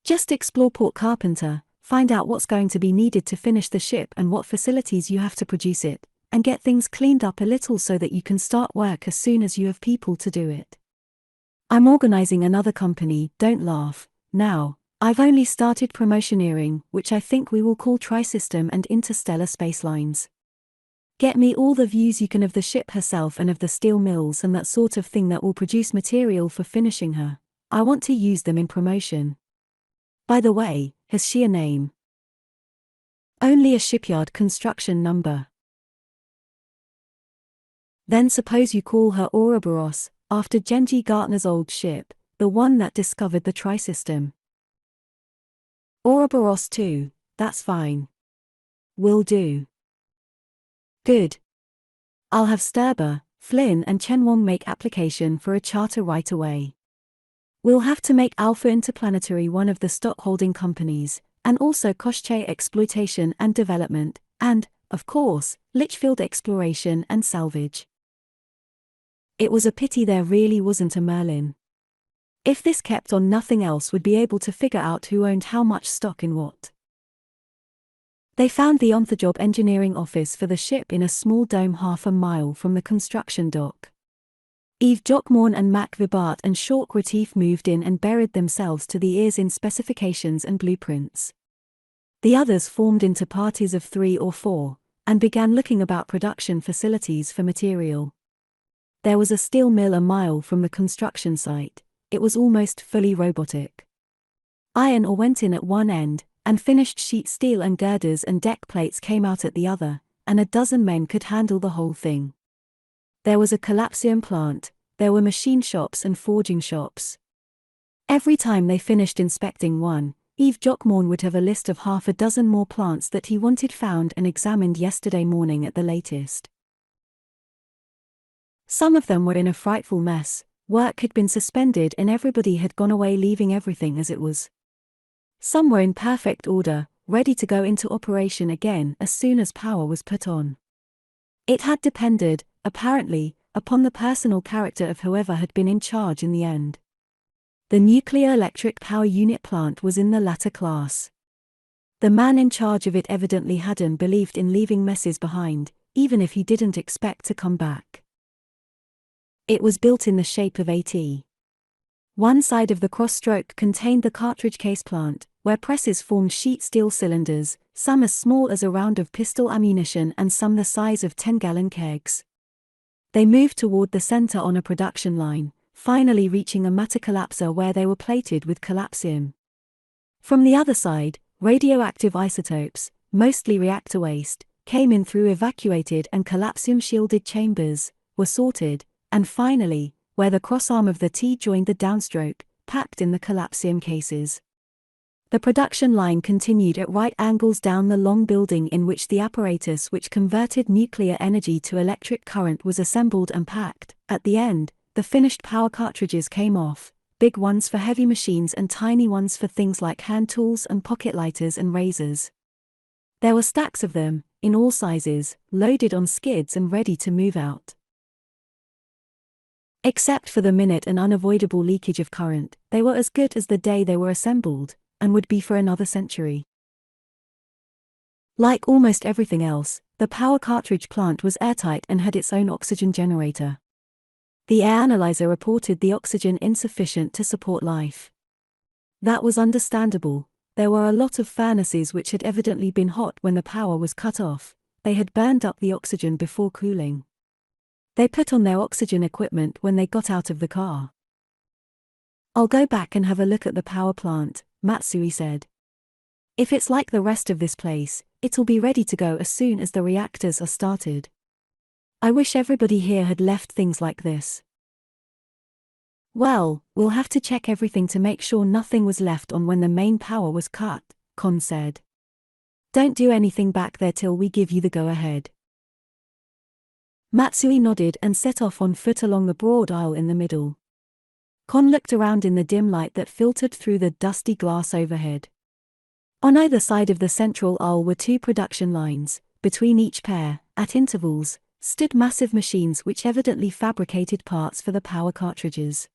Just explore Port Carpenter, find out what's going to be needed to finish the ship and what facilities you have to produce it, and get things cleaned up a little so that you can start work as soon as you have people to do it. I'm organizing another company, don't laugh, now. I've only started promotioneering, which I think we will call Tri-System and Interstellar Spacelines. Get me all the views you can of the ship herself and of the steel mills and that sort of thing that will produce material for finishing her. I want to use them in promotion. By the way, has she a name? Only a shipyard construction number. Then suppose you call her Ouroboros, after Genji Gartner's old ship, the one that discovered the Tri-System. Ouroboros 2, that's fine. Will do. Good. I'll have Sturber, Flynn and Chenwong make application for a charter right away. We'll have to make Alpha Interplanetary one of the stockholding companies, and also Koshche Exploitation and Development, and, of course, Litchfield Exploration and Salvage. It was a pity there really wasn't a Merlin. If this kept on, nothing else would be able to figure out who owned how much stock in what. They found the on-the-job engineering office for the ship in a small dome half a mile from the construction dock. Eve Jockmorn and Mac Vibart and Shork Retief moved in and buried themselves to the ears in specifications and blueprints. The others formed into parties of 3 or 4, and began looking about production facilities for material. There was a steel mill a mile from the construction site. It was almost fully robotic. Iron ore went in at one end, and finished sheet steel and girders and deck plates came out at the other, and a dozen men could handle the whole thing. There was a collapsium plant, there were machine shops and forging shops. Every time they finished inspecting one, Eve Jockmorn would have a list of half a dozen more plants that he wanted found and examined yesterday morning at the latest. Some of them were in a frightful mess. Work had been suspended and everybody had gone away, leaving everything as it was. Some were in perfect order, ready to go into operation again as soon as power was put on. It had depended, apparently, upon the personal character of whoever had been in charge in the end. The nuclear electric power unit plant was in the latter class. The man in charge of it evidently hadn't believed in leaving messes behind, even if he didn't expect to come back. It was built in the shape of a T. One side of the cross-stroke contained the cartridge case plant, where presses formed sheet steel cylinders, some as small as a round of pistol ammunition and some the size of 10-gallon kegs. They moved toward the center on a production line, finally reaching a matter collapser where they were plated with collapsium. From the other side, radioactive isotopes, mostly reactor waste, came in through evacuated and collapsium-shielded chambers, were sorted, and finally, where the crossarm of the T joined the downstroke, packed in the collapsium cases. The production line continued at right angles down the long building in which the apparatus which converted nuclear energy to electric current was assembled and packed. At the end, the finished power cartridges came off, big ones for heavy machines and tiny ones for things like hand tools and pocket lighters and razors. There were stacks of them, in all sizes, loaded on skids and ready to move out. Except for the minute and unavoidable leakage of current, they were as good as the day they were assembled, and would be for another century. Like almost everything else, the power cartridge plant was airtight and had its own oxygen generator. The air analyzer reported the oxygen insufficient to support life. That was understandable. There were a lot of furnaces which had evidently been hot when the power was cut off. They had burned up the oxygen before cooling. They put on their oxygen equipment when they got out of the car. "I'll go back and have a look at the power plant," Matsui said. "If it's like the rest of this place, it'll be ready to go as soon as the reactors are started. I wish everybody here had left things like this." "Well, we'll have to check everything to make sure nothing was left on when the main power was cut," Conn said. "Don't do anything back there till we give you the go-ahead." Matsui nodded and set off on foot along the broad aisle in the middle. Conn looked around in the dim light that filtered through the dusty glass overhead. On either side of the central aisle were two production lines. Between each pair, at intervals, stood massive machines which evidently fabricated parts for the power cartridges.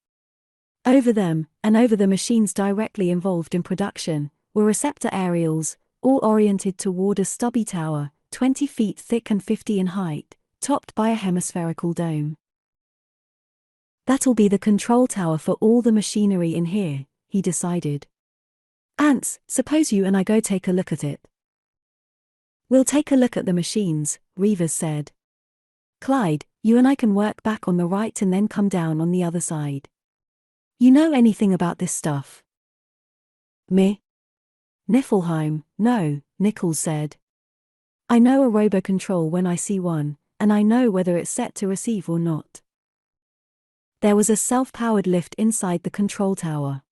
Over them, and over the machines directly involved in production, were receptor aerials, all oriented toward a stubby tower, 20 feet thick and 50 in height, topped by a hemispherical dome. "That'll be the control tower for all the machinery in here," he decided. "Ants, suppose you and I go take a look at it." "We'll take a look at the machines," Reavers said. "Clyde, you and I can work back on the right and then come down on the other side. You know anything about this stuff?" "Me? Niflheim, no," Nichols said. "I know a robo-control when I see one, and I know whether it's set to receive or not." There was a self-powered lift inside the control tower.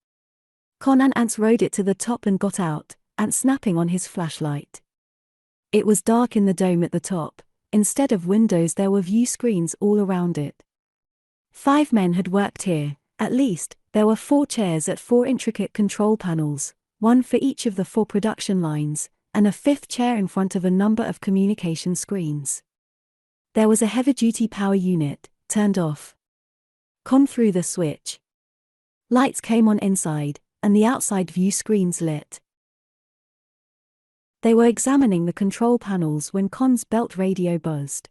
Conn and Ants rode it to the top and got out, Ants snapping on his flashlight. It was dark in the dome at the top. Instead of windows there were view screens all around it. 5 men had worked here, at least. There were 4 chairs at 4 intricate control panels, one for each of the 4 production lines, and a 5th chair in front of a number of communication screens. There was a heavy-duty power unit, turned off. Conn threw the switch. Lights came on inside, and the outside view screens lit. They were examining the control panels when Conn's belt radio buzzed.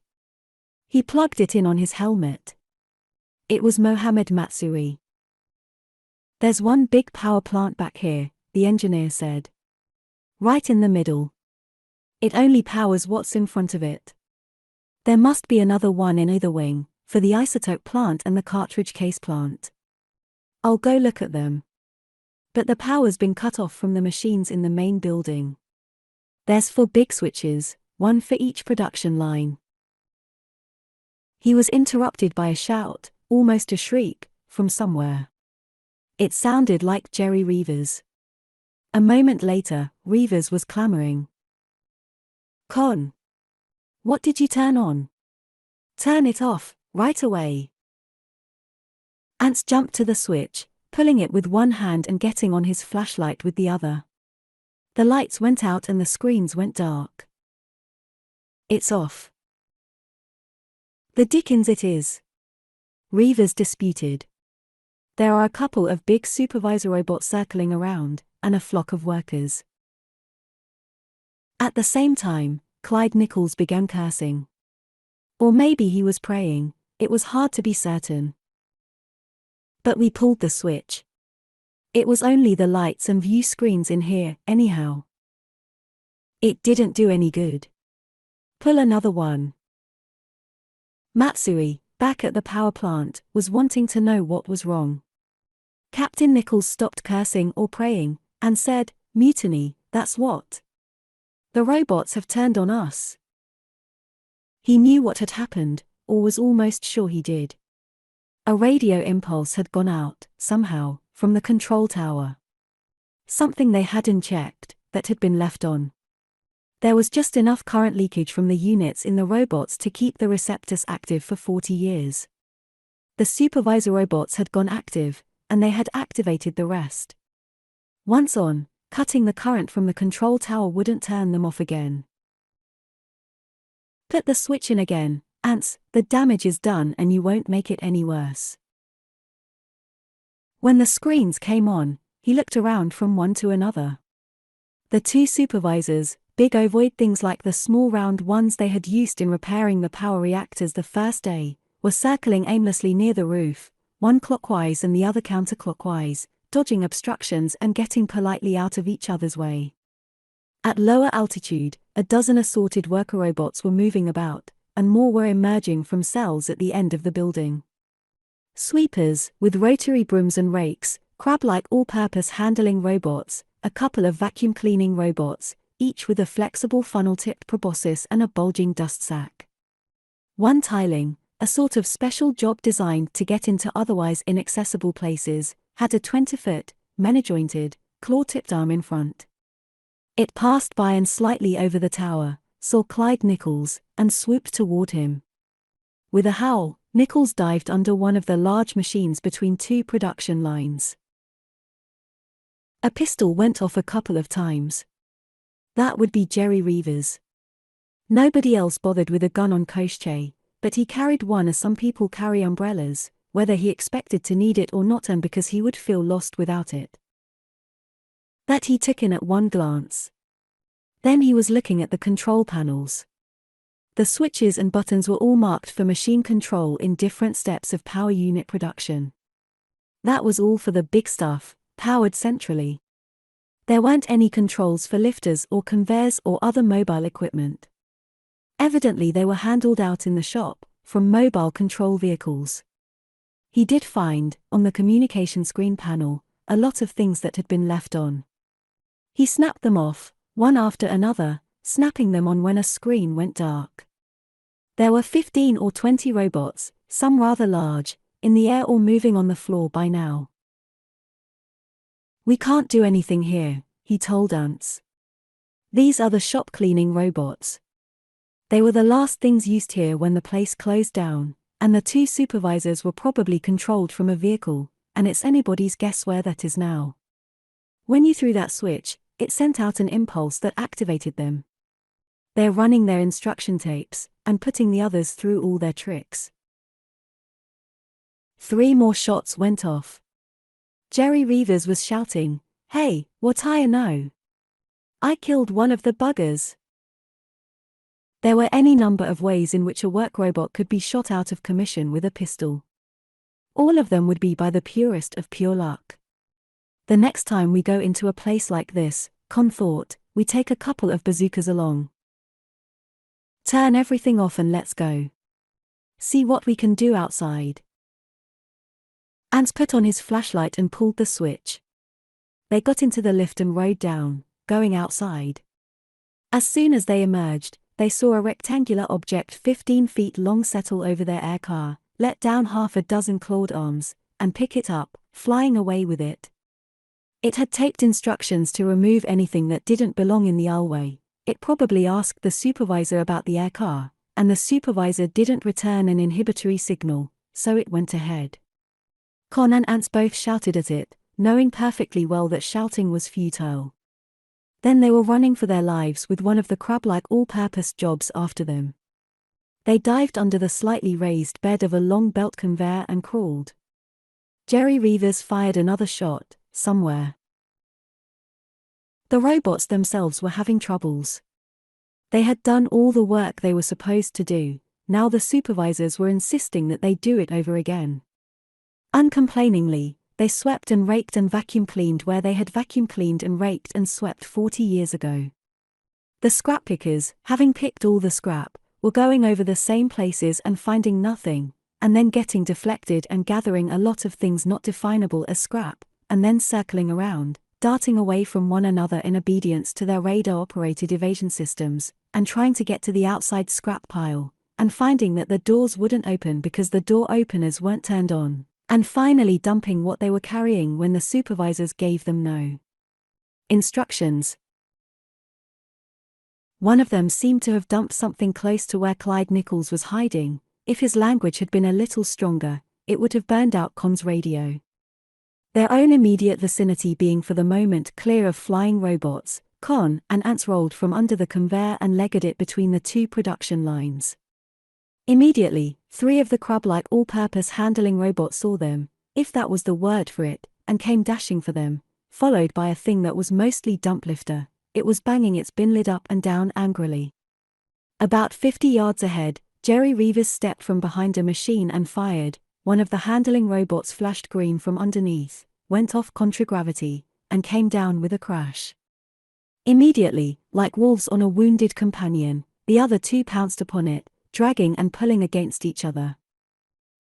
He plugged it in on his helmet. It was Mohammed Matsui. "There's one big power plant back here," the engineer said. "Right in the middle. It only powers what's in front of it. There must be another one in either wing, for the isotope plant and the cartridge case plant. I'll go look at them. But the power's been cut off from the machines in the main building. There's 4 big switches, one for each production line." He was interrupted by a shout, almost a shriek, from somewhere. It sounded like Jerry Reavers. A moment later, Reavers was clamoring. "Conn! What did you turn on? Turn it off, right away." Ants jumped to the switch, pulling it with one hand and getting on his flashlight with the other. The lights went out and the screens went dark. "It's off." The dickens it is, Reavers disputed. There are a couple of big supervisor robots circling around, and a flock of workers. At the same time, Clyde Nichols began cursing. Or maybe he was praying, it was hard to be certain. But we pulled the switch. It was only the lights and view screens in here, anyhow. It didn't do any good. Pull another one. Matsui, back at the power plant, was wanting to know what was wrong. Captain Nichols stopped cursing or praying, and said, "Mutiny, that's what. The robots have turned on us." He knew what had happened, or was almost sure he did. A radio impulse had gone out, somehow, from the control tower. Something they hadn't checked, that had been left on. There was just enough current leakage from the units in the robots to keep the receptors active for 40 years. The supervisor robots had gone active, and they had activated the rest. Once on, cutting the current from the control tower wouldn't turn them off again. Put the switch in again, Ants, the damage is done and you won't make it any worse. When the screens came on, he looked around from one to another. The two supervisors, big ovoid things like the small round ones they had used in repairing the power reactors the first day, were circling aimlessly near the roof, one clockwise and the other counterclockwise, dodging obstructions and getting politely out of each other's way. At lower altitude, a dozen assorted worker robots were moving about, and more were emerging from cells at the end of the building. Sweepers, with rotary brooms and rakes, crab-like all-purpose handling robots, a couple of vacuum-cleaning robots, each with a flexible funnel-tipped proboscis and a bulging dust sack. One tiling, a sort of special job designed to get into otherwise inaccessible places, had a 20-foot, many-jointed, claw-tipped arm in front. It passed by and slightly over the tower, saw Clyde Nichols, and swooped toward him. With a howl, Nichols dived under one of the large machines between two production lines. A pistol went off a couple of times. That would be Jerry Reavers. Nobody else bothered with a gun on Poictesme, but he carried one as some people carry umbrellas, whether he expected to need it or not and because he would feel lost without it. That he took in at one glance. Then he was looking at the control panels. The switches and buttons were all marked for machine control in different steps of power unit production. That was all for the big stuff, powered centrally. There weren't any controls for lifters or conveyors or other mobile equipment. Evidently they were handled out in the shop, from mobile control vehicles. He did find, on the communication screen panel, a lot of things that had been left on. He snapped them off, one after another, snapping them on when a screen went dark. There were 15 or 20 robots, some rather large, in the air or moving on the floor by now. "We can't do anything here," he told Ants. "These are the shop cleaning robots. They were the last things used here when the place closed down, and the two supervisors were probably controlled from a vehicle, and it's anybody's guess where that is now. When you threw that switch, it sent out an impulse that activated them. They're running their instruction tapes, and putting the others through all their tricks." 3 more shots went off. Jerry Reavers was shouting, "Hey, what I know? I killed one of the buggers." There were any number of ways in which a work robot could be shot out of commission with a pistol. All of them would be by the purest of pure luck. The next time we go into a place like this, Conn thought, we take a couple of bazookas along. Turn everything off and let's go. See what we can do outside. Ants put on his flashlight and pulled the switch. They got into the lift and rode down, going outside. As soon as they emerged, they saw a rectangular object 15 feet long settle over their air car, let down half a dozen clawed arms, and pick it up, flying away with it. It had taped instructions to remove anything that didn't belong in the aisleway. It probably asked the supervisor about the air car, and the supervisor didn't return an inhibitory signal, so it went ahead. Conn and Ants both shouted at it, knowing perfectly well that shouting was futile. Then they were running for their lives with one of the crab-like all-purpose jobs after them. They dived under the slightly raised bed of a long belt conveyor and crawled. Jerry Rivers fired another shot, somewhere. The robots themselves were having troubles. They had done all the work they were supposed to do, now the supervisors were insisting that they do it over again. Uncomplainingly, they swept and raked and vacuum cleaned where they had vacuum cleaned and raked and swept 40 years ago. The scrap pickers, having picked all the scrap, were going over the same places and finding nothing, and then getting deflected and gathering a lot of things not definable as scrap, and then circling around, darting away from one another in obedience to their radar-operated evasion systems, and trying to get to the outside scrap pile, and finding that the doors wouldn't open because the door openers weren't turned on, and finally dumping what they were carrying when the supervisors gave them no instructions. One of them seemed to have dumped something close to where Clyde Nichols was hiding. If his language had been a little stronger, it would have burned out Conn's radio. Their own immediate vicinity being for the moment clear of flying robots, Conn and ants rolled from under the conveyor and legged it between the two production lines. Immediately, 3 of the crab-like all-purpose handling robots saw them, if that was the word for it, and came dashing for them, followed by a thing that was mostly dump-lifter. It was banging its bin lid up and down angrily. About 50 yards ahead, Jerry Rivers stepped from behind a machine and fired. One of the handling robots flashed green from underneath, went off contragravity, and came down with a crash. Immediately, like wolves on a wounded companion, the other 2 pounced upon it, dragging and pulling against each other.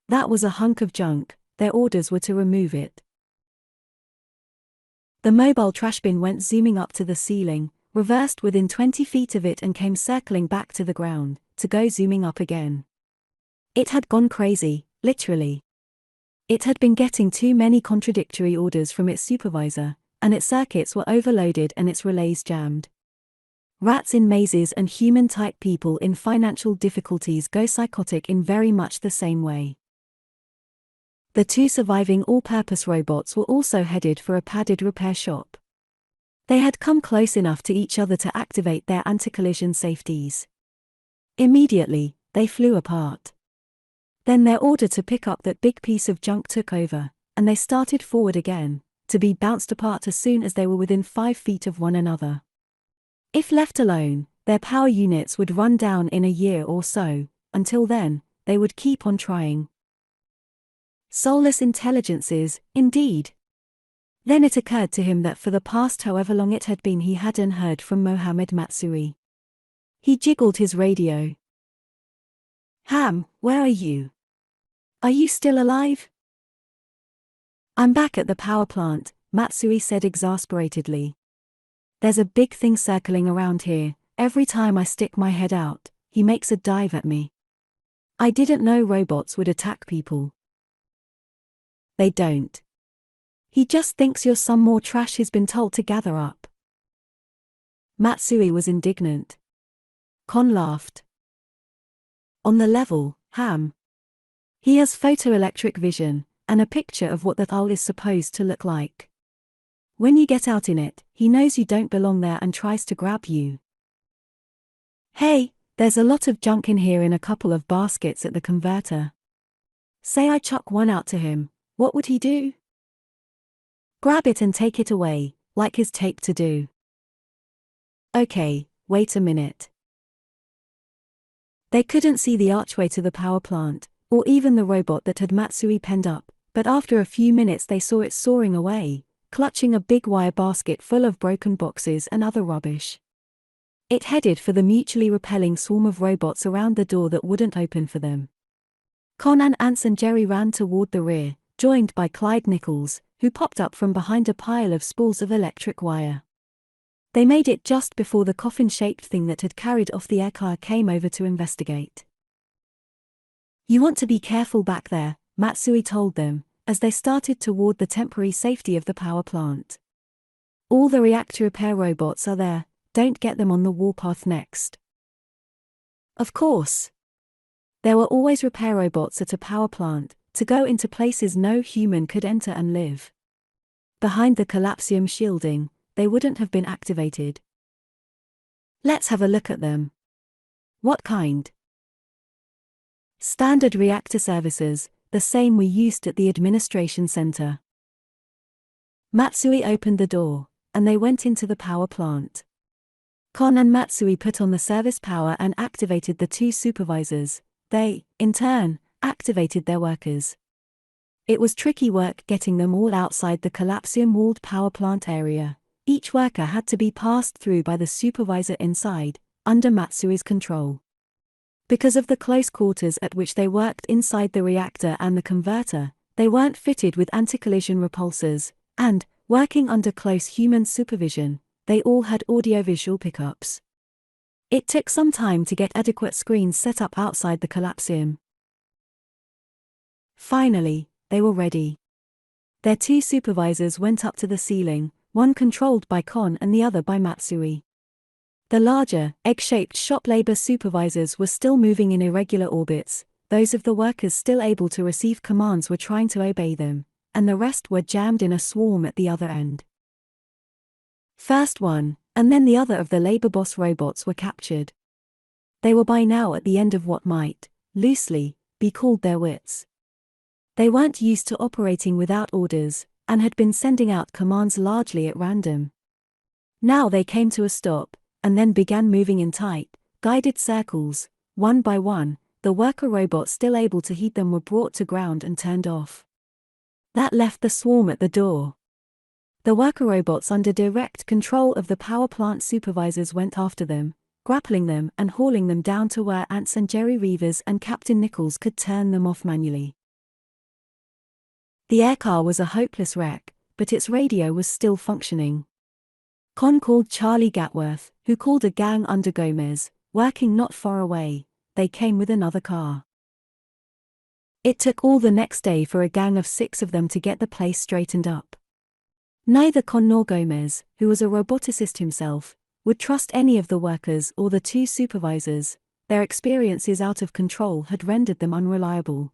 That was a hunk of junk. Their orders were to remove it. The mobile trash bin went zooming up to the ceiling, reversed within 20 feet of it and came circling back to the ground, to go zooming up again. It had gone crazy, literally. It had been getting too many contradictory orders from its supervisor, and its circuits were overloaded and its relays jammed. Rats in mazes and human-type people in financial difficulties go psychotic in very much the same way. The 2 surviving all-purpose robots were also headed for a padded repair shop. They had come close enough to each other to activate their anti-collision safeties. Immediately, they flew apart. Then their order to pick up that big piece of junk took over, and they started forward again, to be bounced apart as soon as they were within 5 feet of one another. If left alone, their power units would run down in a year or so. Until then, they would keep on trying. Soulless intelligences, indeed. Then it occurred to him that for the past however long it had been he hadn't heard from Mohammed Matsui. He jiggled his radio. "Ham, where are you? Are you still alive?" "I'm back at the power plant," Matsui said exasperatedly. "There's a big thing circling around here. Every time I stick my head out, he makes a dive at me. I didn't know robots would attack people." "They don't. He just thinks you're some more trash he's been told to gather up." Matsui was indignant. Conn laughed. "On the level, Ham. He has photoelectric vision, and a picture of what that owl is supposed to look like. When you get out in it, he knows you don't belong there and tries to grab you." "Hey, there's a lot of junk in here in a couple of baskets at the converter. Say I chuck one out to him, what would he do?" "Grab it and take it away, like his tape to do." "Okay, wait a minute." They couldn't see the archway to the power plant, or even the robot that had Matsui penned up, but after a few minutes they saw it soaring away, clutching a big wire basket full of broken boxes and other rubbish. It headed for the mutually repelling swarm of robots around the door that wouldn't open for them. Conn and Ants and Jerry ran toward the rear, joined by Clyde Nichols, who popped up from behind a pile of spools of electric wire. They made it just before the coffin-shaped thing that had carried off the air car came over to investigate. "You want to be careful back there," Matsui told them, as they started toward the temporary safety of the power plant. "All the reactor repair robots are there, don't get them on the warpath next." Of course. There were always repair robots at a power plant, to go into places no human could enter and live. Behind the collapsium shielding, they wouldn't have been activated. "Let's have a look at them." "What kind?" Standard reactor services, the same we used at the administration center. Matsui opened the door, and they went into the power plant. Conn and Matsui put on the service power and activated the two supervisors. They, in turn, activated their workers. It was tricky work getting them all outside the collapsium-walled power plant area. Each worker had to be passed through by the supervisor inside, under Matsui's control. Because of the close quarters at which they worked inside the reactor and the converter, they weren't fitted with anti-collision repulsors, and, working under close human supervision, they all had audiovisual pickups. It took some time to get adequate screens set up outside the collapsium. Finally, they were ready. Their two supervisors went up to the ceiling, one controlled by Conn and the other by Matsui. The larger, egg-shaped shop labor supervisors were still moving in irregular orbits, those of the workers still able to receive commands were trying to obey them, and the rest were jammed in a swarm at the other end. First one, and then the other of the labor boss robots were captured. They were by now at the end of what might, loosely, be called their wits. They weren't used to operating without orders, and had been sending out commands largely at random. Now they came to a stop, and then began moving in tight, guided circles. One by one, the worker robots still able to heed them were brought to ground and turned off. That left the swarm at the door. The worker robots under direct control of the power plant supervisors went after them, grappling them and hauling them down to where Ants and Jerry Reavers and Captain Nichols could turn them off manually. The aircar was a hopeless wreck, but its radio was still functioning. Conn called Charlie Gatworth, who called a gang under Gomez, working not far away. They came with another car. It took all the next day for a gang of 6 of them to get the place straightened up. Neither Conn nor Gomez, who was a roboticist himself, would trust any of the workers or the two supervisors. Their experiences out of control had rendered them unreliable.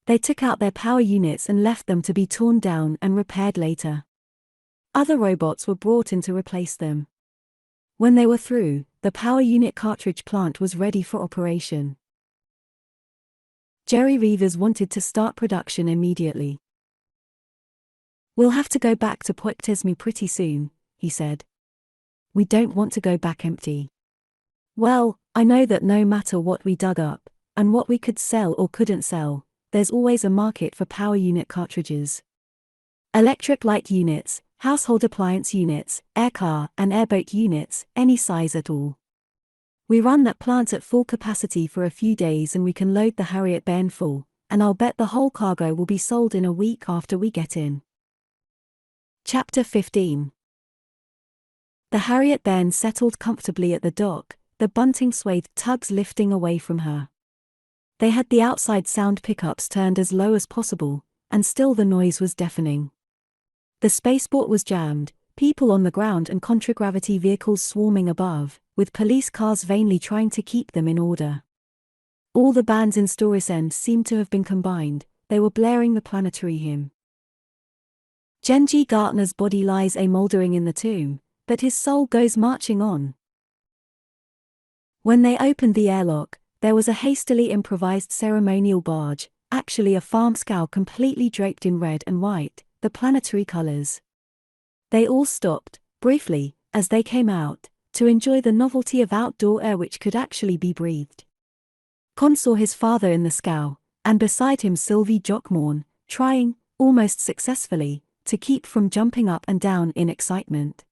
They took out their power units and left them to be torn down and repaired later. Other robots were brought in to replace them. When they were through, the power unit cartridge plant was ready for operation. Jerry Reavers wanted to start production immediately. "We'll have to go back to Poictesme pretty soon," he said. "We don't want to go back empty." "Well, I know that no matter what we dug up, and what we could sell or couldn't sell, there's always a market for power unit cartridges. Electric light units, household appliance units, aircar and airboat units, any size at all. We run that plant at full capacity for a few days and we can load the Harriet Bairn full, and I'll bet the whole cargo will be sold in a week after we get in." Chapter 15. The Harriet Bairn settled comfortably at the dock, the bunting-swathed tugs lifting away from her. They had the outside sound pickups turned as low as possible, and still the noise was deafening. The spaceport was jammed, people on the ground and contragravity vehicles swarming above, with police cars vainly trying to keep them in order. All the bands in Storisend seemed to have been combined, they were blaring the planetary hymn. Genji Gartner's body lies a-mouldering in the tomb, but his soul goes marching on. When they opened the airlock, there was a hastily improvised ceremonial barge, actually a farm scow completely draped in red and white, the planetary colors. They all stopped, briefly, as they came out, to enjoy the novelty of outdoor air which could actually be breathed. Conn saw his father in the scow, and beside him Sylvie Jockmorn, trying, almost successfully, to keep from jumping up and down in excitement.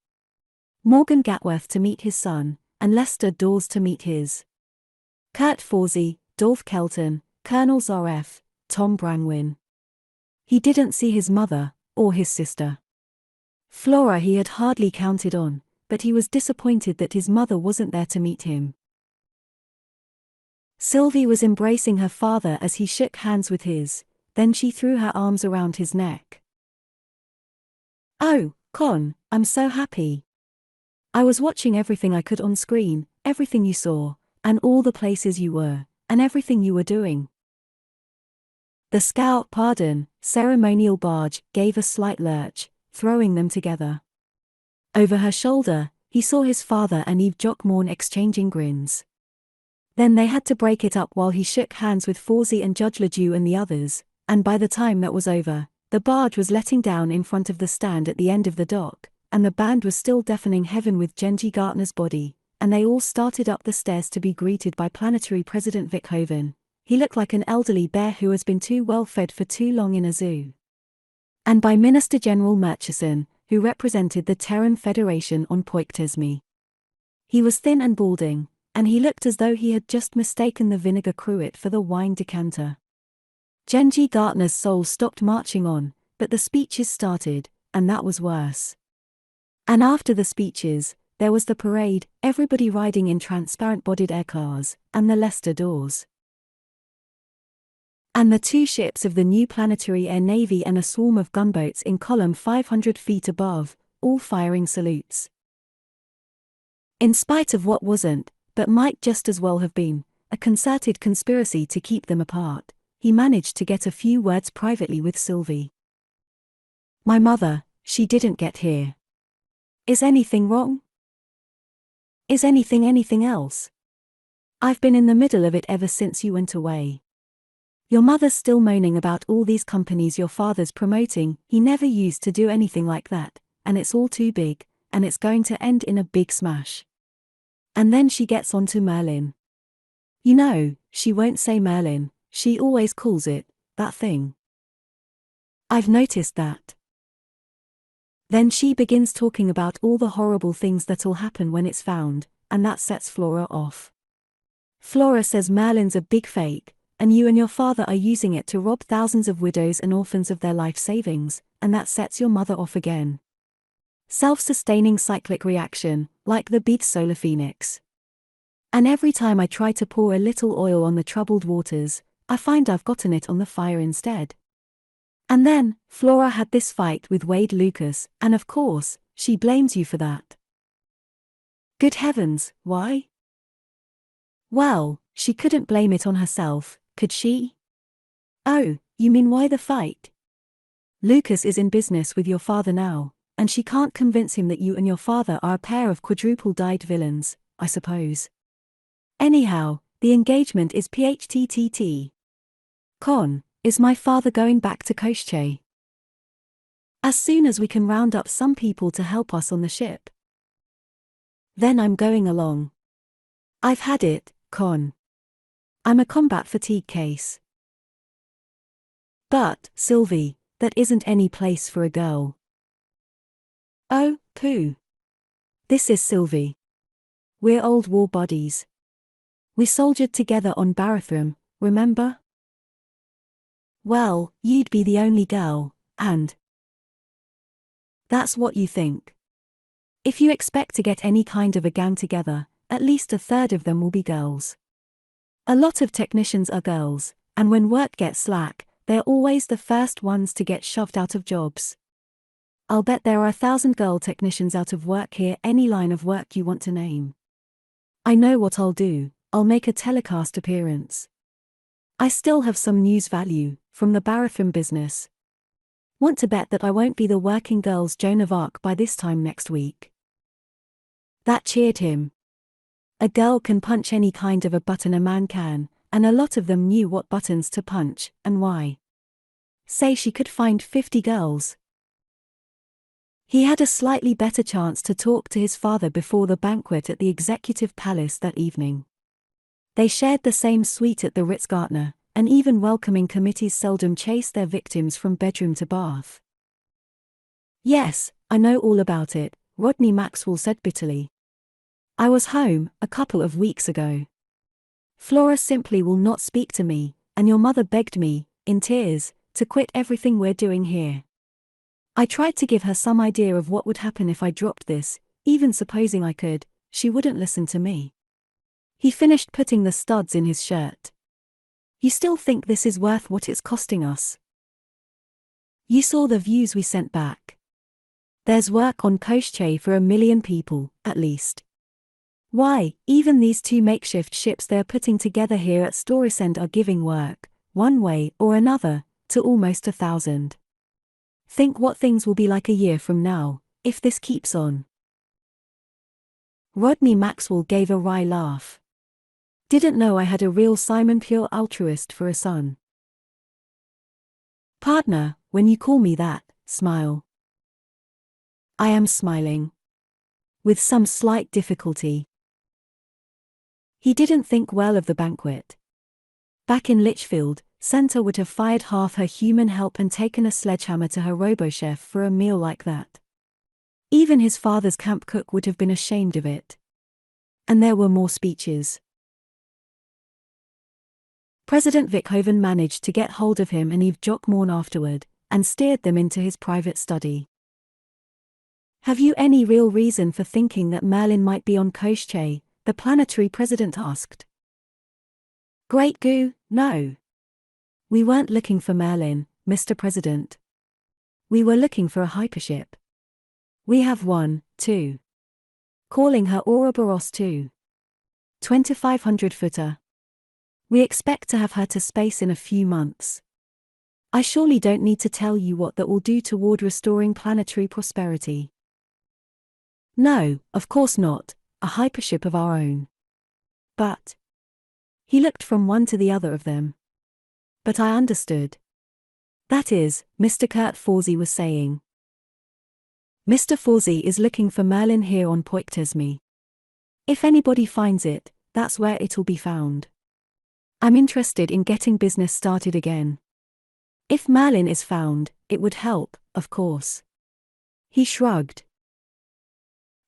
Morgan Gatworth to meet his son, and Lester Dawes to meet his. Kurt Forsey, Dolph Kelton, Colonel Zoref, Tom Brangwyn. He didn't see his mother, or his sister. Flora he had hardly counted on, but he was disappointed that his mother wasn't there to meet him. Sylvie was embracing her father as he shook hands with his, then she threw her arms around his neck. "Oh, Conn, I'm so happy. I was watching everything I could on screen, everything you saw, and all the places you were, and everything you were doing." The ceremonial barge, gave a slight lurch, throwing them together. Over her shoulder, he saw his father and Eve Jockmorn exchanging grins. Then they had to break it up while he shook hands with Fawzi and Judge Ledoux and the others, and by the time that was over, the barge was letting down in front of the stand at the end of the dock, and the band was still deafening heaven with Genji Gartner's body, and they all started up the stairs to be greeted by Planetary President Vickhoven. He looked like an elderly bear who has been too well fed for too long in a zoo. And by Minister General Murchison, who represented the Terran Federation on Poictesme. He was thin and balding, and he looked as though he had just mistaken the vinegar cruet for the wine decanter. Genji Gartner's soul stopped marching on, but the speeches started, and that was worse. And after the speeches, there was the parade, everybody riding in transparent-bodied air cars, and the Leicester doors. And the two ships of the new Planetary Air Navy and a swarm of gunboats in column 500 feet above, all firing salutes. In spite of what wasn't, but might just as well have been, a concerted conspiracy to keep them apart, he managed to get a few words privately with Sylvie. "My mother, she didn't get here. Is anything wrong? Is anything else? I've been in the middle of it ever since you went away. Your mother's still moaning about all these companies your father's promoting. He never used to do anything like that, and it's all too big, and it's going to end in a big smash." And then she gets on to Merlin. You know, she won't say Merlin, she always calls it, that thing. I've noticed that. Then she begins talking about all the horrible things that'll happen when it's found, and that sets Flora off. Flora says Merlin's a big fake, and you and your father are using it to rob thousands of widows and orphans of their life savings, and that sets your mother off again. Self-sustaining cyclic reaction, like the beat solar phoenix. And every time I try to pour a little oil on the troubled waters, I find I've gotten it on the fire instead. And then, Flora had this fight with Wade Lucas, and of course, she blames you for that. Good heavens, why? Well, she couldn't blame it on herself, could she? Oh, you mean why the fight? Lucas is in business with your father now, and she can't convince him that you and your father are a pair of quadruple-dyed villains, I suppose. Anyhow, the engagement is PHTTT. Conn, is my father going back to Koschei? As soon as we can round up some people to help us on the ship. Then I'm going along. I've had it, Conn. I'm a combat fatigue case. But, Sylvie, that isn't any place for a girl. Oh, pooh. This is Sylvie. We're old war buddies. We soldiered together on Barathrum, remember? Well, you'd be the only girl, and that's what you think. If you expect to get any kind of a gang together, at least a third of them will be girls. A lot of technicians are girls, and when work gets slack, they're always the first ones to get shoved out of jobs. I'll bet there are 1,000 girl technicians out of work here, any line of work you want to name. I know what I'll do, I'll make a telecast appearance. I still have some news value, from the Barathrum business. Want to bet that I won't be the working girl's Joan of Arc by this time next week? That cheered him. A girl can punch any kind of a button a man can, and a lot of them knew what buttons to punch, and why. Say she could find 50 girls. He had a slightly better chance to talk to his father before the banquet at the Executive Palace that evening. They shared the same suite at the Ritz-Carlton, and even welcoming committees seldom chased their victims from bedroom to bath. Yes, I know all about it, Rodney Maxwell said bitterly. I was home, a couple of weeks ago. Flora simply will not speak to me, and your mother begged me, in tears, to quit everything we're doing here. I tried to give her some idea of what would happen if I dropped this, even supposing I could, she wouldn't listen to me. He finished putting the studs in his shirt. You still think this is worth what it's costing us? You saw the views we sent back. There's work on Koschei for 1 million people, at least. Why, even these 2 makeshift ships they're putting together here at Storisend are giving work, one way or another, to almost 1,000. Think what things will be like a year from now, if this keeps on. Rodney Maxwell gave a wry laugh. Didn't know I had a real Simon Pure altruist for a son. Partner, when you call me that, smile. I am smiling. With some slight difficulty. He didn't think well of the banquet. Back in Litchfield, Santa would have fired half her human help and taken a sledgehammer to her robo-chef for a meal like that. Even his father's camp cook would have been ashamed of it. And there were more speeches. President Wickhoven managed to get hold of him and Eve Jockmorn afterward, and steered them into his private study. Have you any real reason for thinking that Merlin might be on Poictesme? The planetary president asked. Great goo, no. We weren't looking for Merlin, Mr. President. We were looking for a hypership. We have one, too. Calling her Ouroboros 2. 2,500-footer. We expect to have her to space in a few months. I surely don't need to tell you what that will do toward restoring planetary prosperity. No, of course not, a hypership of our own. But. He looked from one to the other of them. But I understood. That is, Mr. Kurt Forsey was saying. Mr. Forsey is looking for Merlin here on Poictesme. If anybody finds it, that's where it'll be found. I'm interested in getting business started again. If Merlin is found, it would help, of course. He shrugged.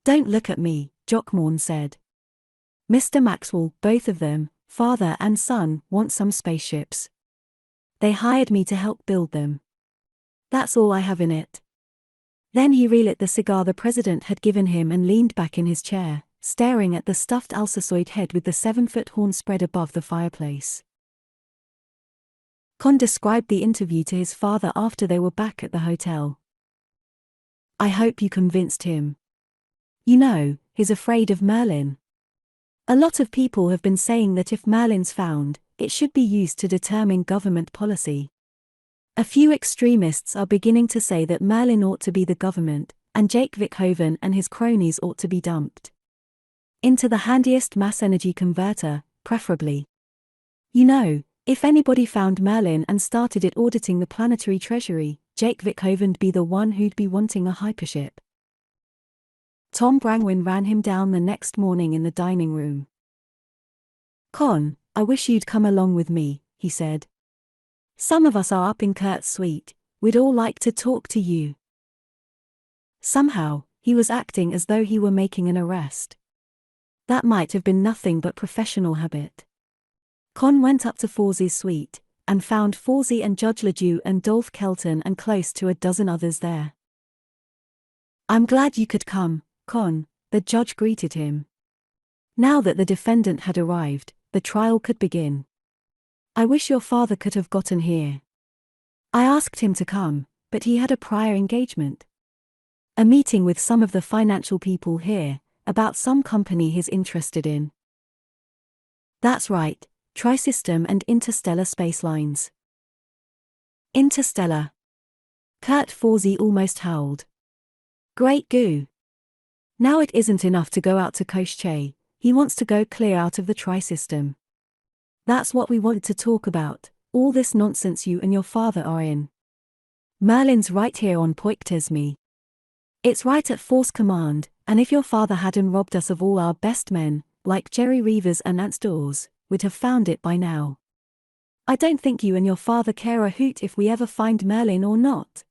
Don't look at me, Jockmorn said. Mr. Maxwell, both of them, father and son, want some spaceships. They hired me to help build them. That's all I have in it. Then he relit the cigar the president had given him and leaned back in his chair, staring at the stuffed Alsacoid head with the 7-foot horn spread above the fireplace. Conn described the interview to his father after they were back at the hotel. I hope you convinced him. You know, he's afraid of Merlin. A lot of people have been saying that if Merlin's found, it should be used to determine government policy. A few extremists are beginning to say that Merlin ought to be the government, and Jake Wickhoven and his cronies ought to be dumped into the handiest mass energy converter, preferably. You know, if anybody found Merlin and started it auditing the planetary treasury, Jake Wickhoven'd be the one who'd be wanting a hypership. Tom Brangwyn ran him down the next morning in the dining room. Conn, I wish you'd come along with me, he said. Some of us are up in Kurt's suite, we'd all like to talk to you. Somehow, he was acting as though he were making an arrest. That might have been nothing but professional habit. Conn went up to Forsey's suite, and found Forsey and Judge Ledoux and Dolph Kelton and close to a dozen others there. I'm glad you could come, Conn, the judge greeted him. Now that the defendant had arrived, the trial could begin. I wish your father could have gotten here. I asked him to come, but he had a prior engagement. A meeting with some of the financial people here, about some company he's interested in. That's right, Trisystem and Interstellar Space Lines. Interstellar. Kurt Forsey almost howled. Great goo. Now it isn't enough to go out to Poictesme, he wants to go clear out of the Trisystem. That's what we want to talk about, all this nonsense you and your father are in. Merlin's right here on Poictesme. It's right at Force Command, and if your father hadn't robbed us of all our best men, like Jerry Reavers and Ants Dawes, we'd have found it by now. I don't think you and your father care a hoot if we ever find Merlin or not.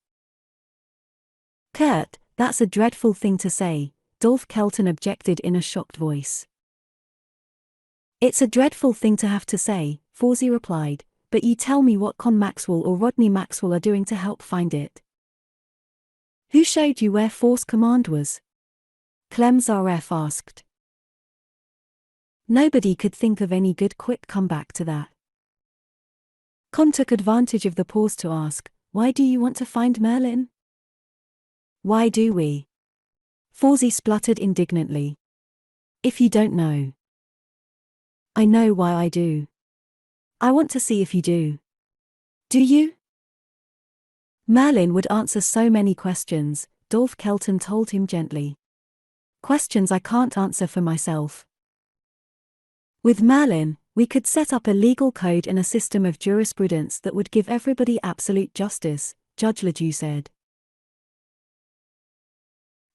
Kurt, that's a dreadful thing to say, Dolph Kelton objected in a shocked voice. It's a dreadful thing to have to say, Forsey replied, but you tell me what Conn Maxwell or Rodney Maxwell are doing to help find it. Who showed you where Force Command was? Clem Zaref asked. Nobody could think of any good quick comeback to that. Conn took advantage of the pause to ask, why do you want to find Merlin? Why do we? Forsey spluttered indignantly. If you don't know. I know why I do. I want to see if you do. Do you? Merlin would answer so many questions, Dolph Kelton told him gently. Questions I can't answer for myself. With Merlin, We could set up a legal code and a system of jurisprudence that would give everybody absolute justice, Judge LeDoux said.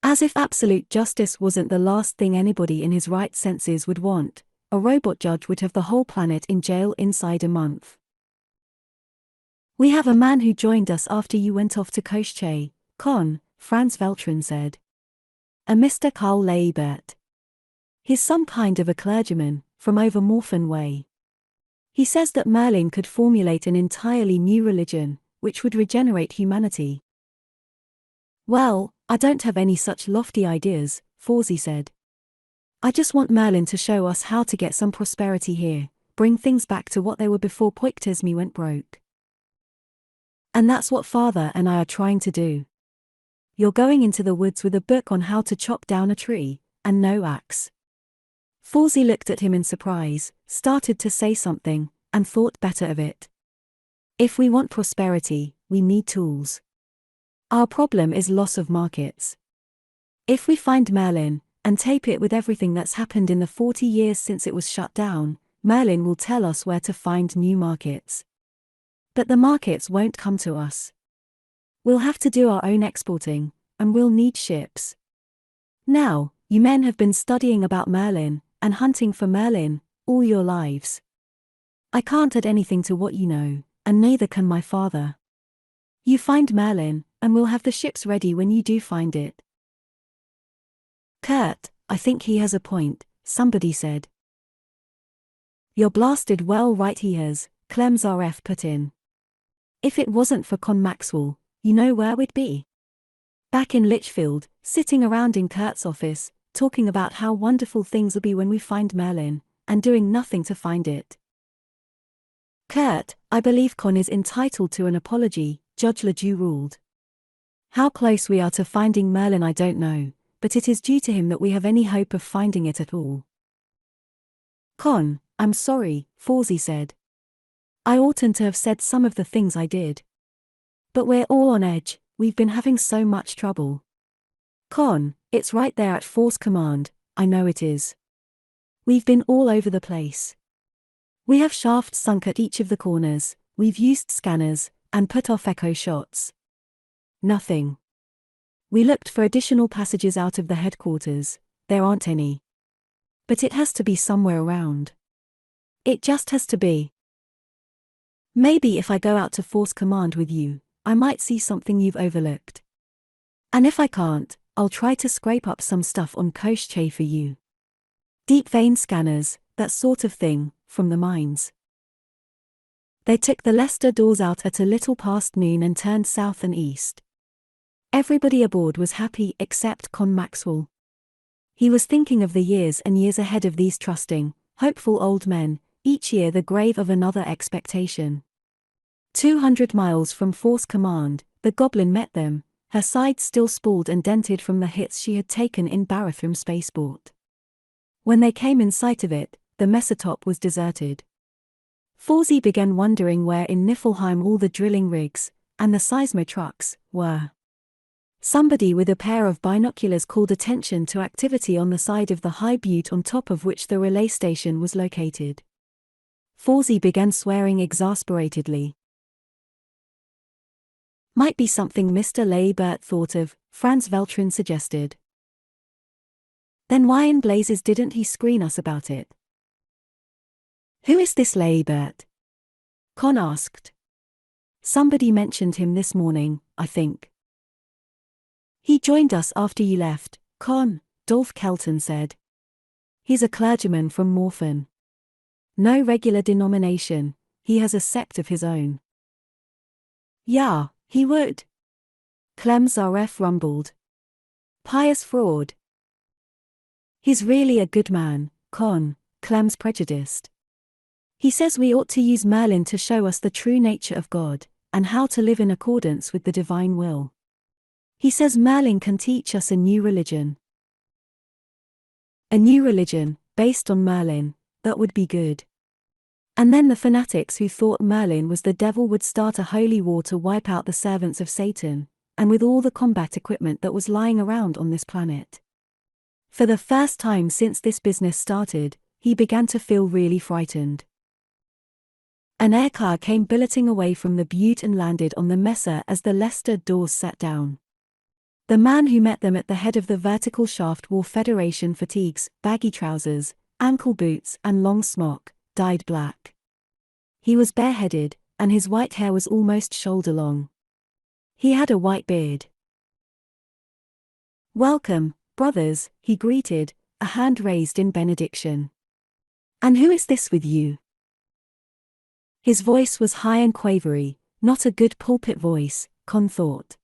As if absolute justice wasn't the last thing anybody in his right senses would want, a robot judge would have the whole planet in jail inside a month. We have a man who joined us after you went off to Poictesme, Conn, Franz Veltrin said. A Mr. Karl Leibert. He's some kind of a clergyman, from over Morphin Way. He says that Merlin could formulate an entirely new religion, which would regenerate humanity. Well, I don't have any such lofty ideas, Fawzi said. I just want Merlin to show us how to get some prosperity here, bring things back to what they were before Poictesme went broke. And that's what Father and I are trying to do. You're going into the woods with a book on how to chop down a tree, and no axe. Fawzi looked at him in surprise, started to say something, and thought better of it. If we want prosperity, we need tools. Our problem is loss of markets. If we find Merlin, and tape it with everything that's happened in the 40 years since it was shut down, Merlin will tell us where to find new markets. But the markets won't come to us. We'll have to do our own exporting, and we'll need ships. Now, you men have been studying about Merlin, and hunting for Merlin, all your lives. I can't add anything to what you know, and neither can my father. You find Merlin, and we'll have the ships ready when you do find it. Kurt, I think he has a point, somebody said. You're blasted well right he has, Clems RF put in. If it wasn't for Conn Maxwell, you know where we'd be? Back in Litchfield, sitting around in Kurt's office, talking about how wonderful things will be when we find Merlin, and doing nothing to find it. Kurt, I believe Conn is entitled to an apology, Judge LeDoux ruled. How close we are to finding Merlin I don't know, but it is due to him that we have any hope of finding it at all. Conn, I'm sorry, Fawzi said. I oughtn't to have said some of the things I did. But we're all on edge, we've been having so much trouble. Conn, it's right there at Force Command, I know it is. We've been all over the place. We have shafts sunk at each of the corners, we've used scanners, and put off echo shots. Nothing. We looked for additional passages out of the headquarters, there aren't any. But it has to be somewhere around. It just has to be. Maybe if I go out to Force Command with you, I might see something you've overlooked. And if I can't, I'll try to scrape up some stuff on Poictesme for you. Deep vein scanners, that sort of thing, from the mines. They took the Leicester doors out at a little past noon and turned south and east. Everybody aboard was happy except Conn Maxwell. He was thinking of the years and years ahead of these trusting, hopeful old men, each year the grave of another expectation. 200 miles from Force Command, the Goblin met them, her sides still spalled and dented from the hits she had taken in Barathrum spaceport. When they came in sight of it, the mesotop was deserted. Fawzi began wondering where in Niflheim all the drilling rigs, and the seismo trucks, were. Somebody with a pair of binoculars called attention to activity on the side of the high butte on top of which the relay station was located. Fawzi began swearing exasperatedly. Might be something Mr. Leibert thought of, Franz Veltrin suggested. Then why in blazes didn't he screen us about it? Who is this Leibert? Conn asked. Somebody mentioned him this morning, I think. He joined us after you left, Conn, Dolph Kelton said. He's a clergyman from Morphin. No regular denomination, he has a sect of his own. Yeah, he would. Clems RF rumbled. Pious fraud. He's really a good man, Conn, Clems prejudiced. He says we ought to use Merlin to show us the true nature of God, and how to live in accordance with the divine will. He says Merlin can teach us a new religion. A new religion, based on Merlin, that would be good. And then the fanatics who thought Merlin was the devil would start a holy war to wipe out the servants of Satan, and with all the combat equipment that was lying around on this planet. For the first time since this business started, he began to feel really frightened. An aircar came billeting away from the butte and landed on the Messer as the Leicester doors sat down. The man who met them at the head of the vertical shaft wore Federation fatigues, baggy trousers, ankle boots and long smock, dyed black. He was bareheaded, and his white hair was almost shoulder-long. He had a white beard. "Welcome, brothers," he greeted, a hand raised in benediction. "And who is this with you?" His voice was high and quavery, not a good pulpit voice, Conn thought.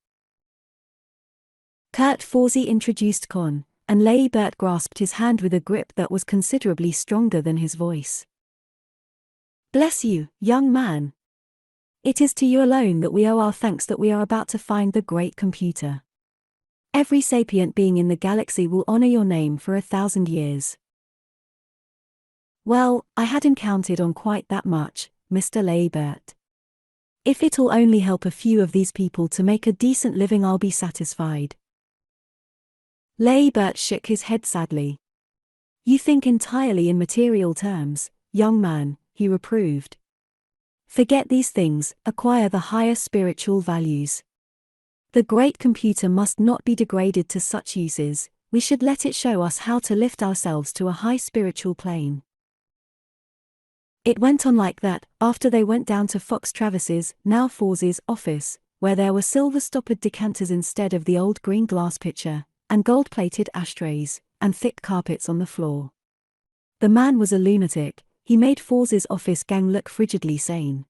Kurt Forsey introduced Conn, and Leibert grasped his hand with a grip that was considerably stronger than his voice. "Bless you, young man. It is to you alone that we owe our thanks that we are about to find the great computer. Every sapient being in the galaxy will honor your name for 1,000 years." "Well, I hadn't counted on quite that much, Mr. Leibert. If it'll only help a few of these people to make a decent living, I'll be satisfied." Leibert shook his head sadly. "You think entirely in material terms, young man," he reproved. "Forget these things, acquire the higher spiritual values. The great computer must not be degraded to such uses, we should let it show us how to lift ourselves to a high spiritual plane." It went on like that, after they went down to Fox Travis's, now Forsey's, office, where there were silver-stoppered decanters instead of the old green glass pitcher, and gold-plated ashtrays, and thick carpets on the floor. The man was a lunatic. He made Forsey's office gang look frigidly sane.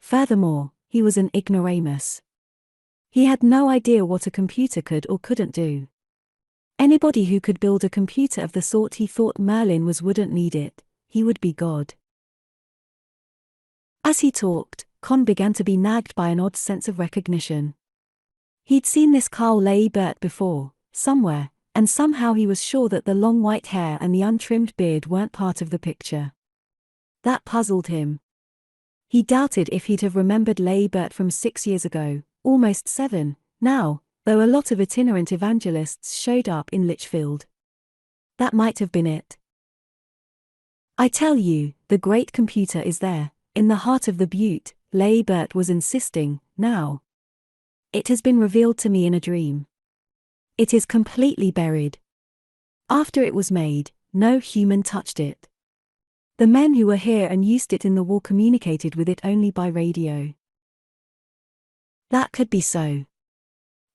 Furthermore, he was an ignoramus. He had no idea what a computer could or couldn't do. Anybody who could build a computer of the sort he thought Merlin wouldn't need it. He would be God. As he talked, Conn began to be nagged by an odd sense of recognition. He'd seen this Carl Leibert before, somewhere, and somehow he was sure that the long white hair and the untrimmed beard weren't part of the picture. That puzzled him. He doubted if he'd have remembered Leibert from 6 years ago, almost 7, now, though a lot of itinerant evangelists showed up in Litchfield. That might have been it. "I tell you, the great computer is there, in the heart of the butte," Leibert was insisting, now. "It has been revealed to me in a dream. It is completely buried. After it was made, no human touched it. The men who were here and used it in the war communicated with it only by radio." That could be so.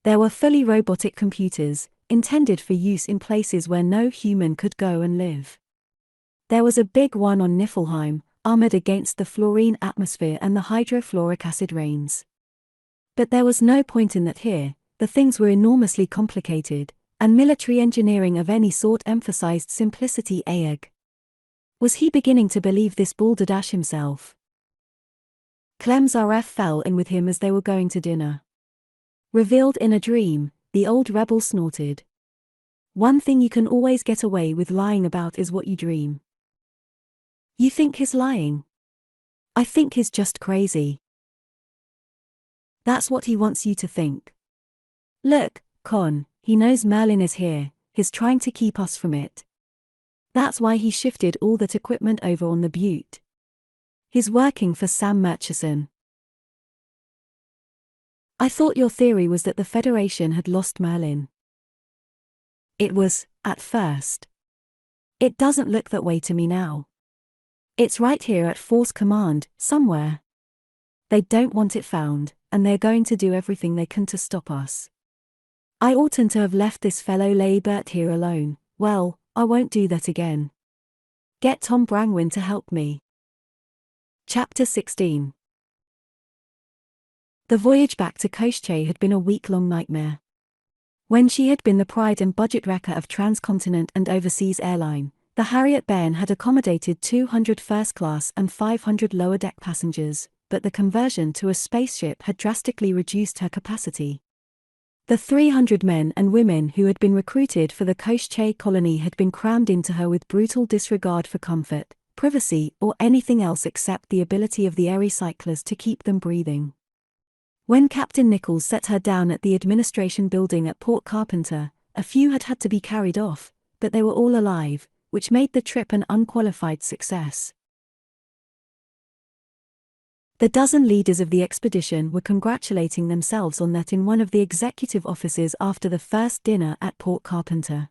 There were fully robotic computers, intended for use in places where no human could go and live. There was a big one on Niflheim, armored against the fluorine atmosphere and the hydrofluoric acid rains. But there was no point in that here. The things were enormously complicated, and military engineering of any sort emphasized simplicity. Was he beginning to believe this balderdash himself? Clem's RF fell in with him as they were going to dinner. "Revealed in a dream," the old rebel snorted. "One thing you can always get away with lying about is what you dream." "You think he's lying?" "I think he's just crazy." "That's what he wants you to think. Look, Conn, he knows Merlin is here, he's trying to keep us from it. That's why he shifted all that equipment over on the butte. He's working for Sam Murchison." "I thought your theory was that the Federation had lost Merlin." "It was, at first. It doesn't look that way to me now. It's right here at Force Command, somewhere. They don't want it found, and they're going to do everything they can to stop us. I oughtn't to have left this fellow Leibert here alone. Well, I won't do that again. Get Tom Brangwyn to help me." Chapter 16. The voyage back to Poictesme had been a week-long nightmare. When she had been the pride and budget wrecker of transcontinent and overseas airline, the Harriet Bairn had accommodated 200 first-class and 500 lower-deck passengers, but the conversion to a spaceship had drastically reduced her capacity. The 300 men and women who had been recruited for the Poictesme colony had been crammed into her with brutal disregard for comfort, privacy, or anything else except the ability of the airy cyclers to keep them breathing. When Captain Nichols set her down at the administration building at Port Carpenter, a few had to be carried off, but they were all alive, which made the trip an unqualified success. The dozen leaders of the expedition were congratulating themselves on that in one of the executive offices after the first dinner at Port Carpenter.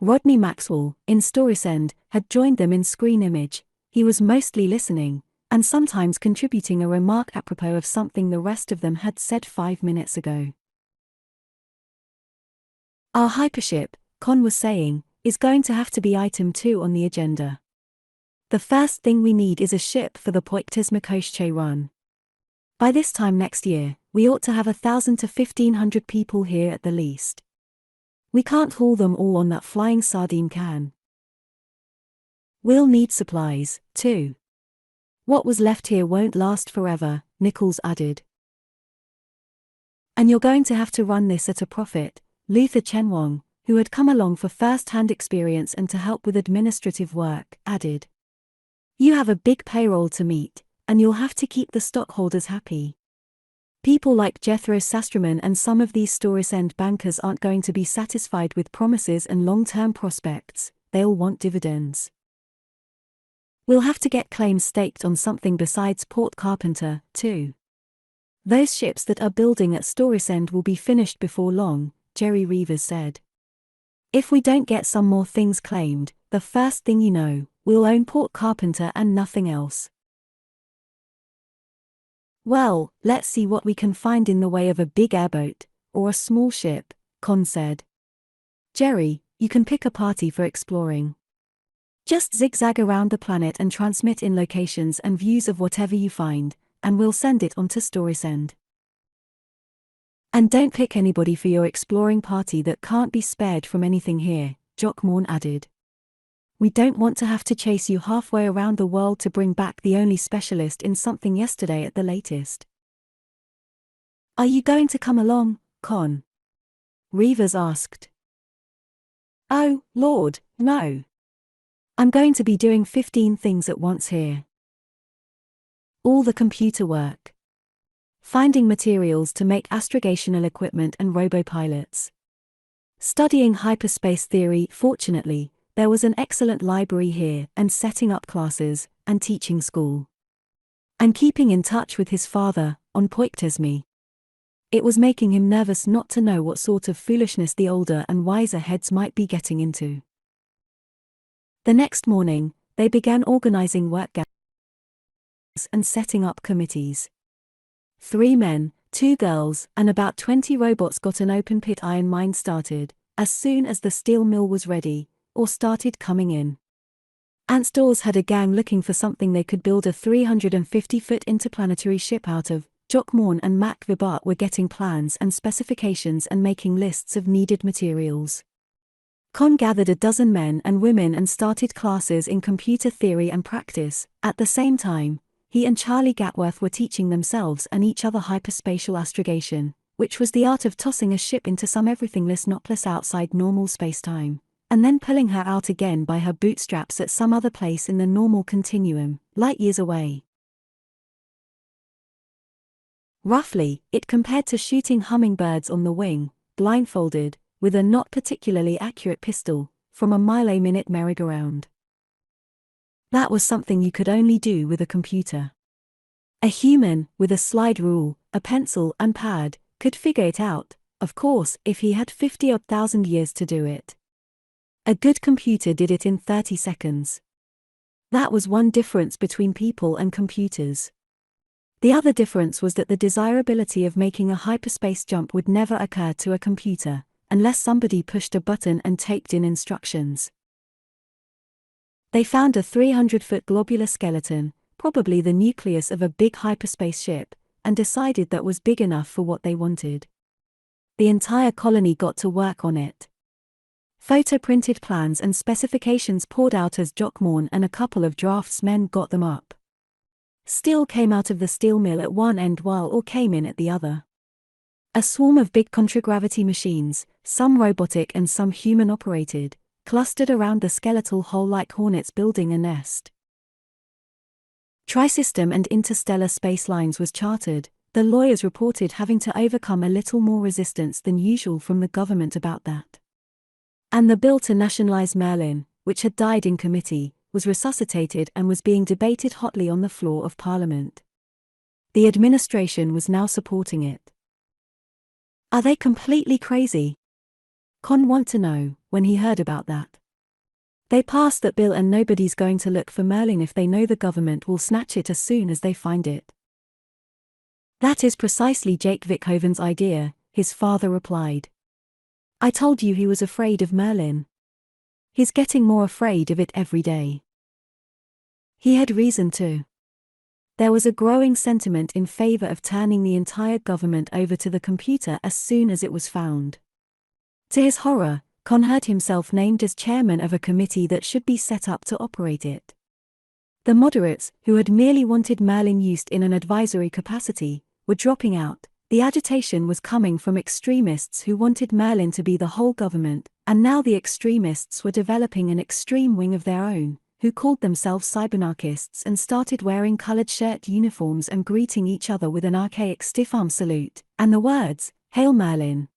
Rodney Maxwell, in Storesend, had joined them in screen image. He was mostly listening, and sometimes contributing a remark apropos of something the rest of them had said 5 minutes ago. Our hypership, Conn was saying, is going to have to be item 2 on the agenda. The first thing we need is a ship for the Poictesme Coche run. By this time next year, we ought to have 1,000 to 1,500 people here at the least. We can't haul them all on that flying sardine can. We'll need supplies, too. What was left here won't last forever, Nichols added. And you're going to have to run this at a profit, Luther Chenwang, who had come along for first-hand experience and to help with administrative work, added. You have a big payroll to meet, and you'll have to keep the stockholders happy. People like Jethro Sasterman and some of these Storesend bankers aren't going to be satisfied with promises and long-term prospects, they'll want dividends. We'll have to get claims staked on something besides Port Carpenter, too. Those ships that are building at Storesend will be finished before long, Jerry Reevers said. If we don't get some more things claimed, the first thing you know, we'll own Port Carpenter and nothing else. Well, let's see what we can find in the way of a big airboat, or a small ship, Conn said. Jerry, you can pick a party for exploring. Just zigzag around the planet and transmit in locations and views of whatever you find, and we'll send it on to Storesend. And don't pick anybody for your exploring party that can't be spared from anything here, Jock Morn added. We don't want to have to chase you halfway around the world to bring back the only specialist in something yesterday at the latest. Are you going to come along, Conn? Reevers asked. Oh, Lord, no. I'm going to be doing 15 things at once here. All the computer work. Finding materials to make astrogational equipment and robopilots. Studying hyperspace theory. Fortunately, there was an excellent library here, and setting up classes, and teaching school. And keeping in touch with his father, on Poictesme. It was making him nervous not to know what sort of foolishness the older and wiser heads might be getting into. The next morning, they began organizing work gangs and setting up committees. 3 men, 2 girls, and about 20 robots got an open-pit iron mine started, as soon as the steel mill was ready, or started coming in. Anstors had a gang looking for something they could build a 350-foot interplanetary ship out of. Jock Morn and Mac Vibart were getting plans and specifications and making lists of needed materials. Conn gathered a dozen men and women and started classes in computer theory and practice. At the same time, he and Charlie Gatworth were teaching themselves and each other hyperspatial astrogation, which was the art of tossing a ship into some everythingless knotless outside normal spacetime, and then pulling her out again by her bootstraps at some other place in the normal continuum, light years away. Roughly, it compared to shooting hummingbirds on the wing, blindfolded, with a not particularly accurate pistol, from a mile-a-minute merry-go-round. That was something you could only do with a computer. A human, with a slide rule, a pencil and pad, could figure it out, of course, if he had 50-odd thousand years to do it. A good computer did it in 30 seconds. That was one difference between people and computers. The other difference was that the desirability of making a hyperspace jump would never occur to a computer, unless somebody pushed a button and typed in instructions. They found a 300-foot globular skeleton, probably the nucleus of a big hyperspace ship, and decided that was big enough for what they wanted. The entire colony got to work on it. Photo-printed plans and specifications poured out as Jock Morn and a couple of draftsmen got them up. Steel came out of the steel mill at one end while ore came in at the other. A swarm of big contragravity machines, some robotic and some human-operated, clustered around the skeletal hull like hornets building a nest. Tri-system and interstellar space lines was chartered. The lawyers reported having to overcome a little more resistance than usual from the government about that. And the bill to nationalize Merlin, which had died in committee, was resuscitated and was being debated hotly on the floor of Parliament. The administration was now supporting it. Are they completely crazy? Conn wanted to know when he heard about that. They passed that bill and nobody's going to look for Merlin if they know the government will snatch it as soon as they find it. That is precisely Jake Vickhoven's idea, his father replied. I told you he was afraid of Merlin. He's getting more afraid of it every day. He had reason to. There was a growing sentiment in favor of turning the entire government over to the computer as soon as it was found. To his horror, Conn heard himself named as chairman of a committee that should be set up to operate it. The moderates, who had merely wanted Merlin used in an advisory capacity, were dropping out. The agitation was coming from extremists who wanted Merlin to be the whole government, and now the extremists were developing an extreme wing of their own, who called themselves cybernarchists and started wearing colored shirt uniforms and greeting each other with an archaic stiff-arm salute, and the words, "Hail Merlin."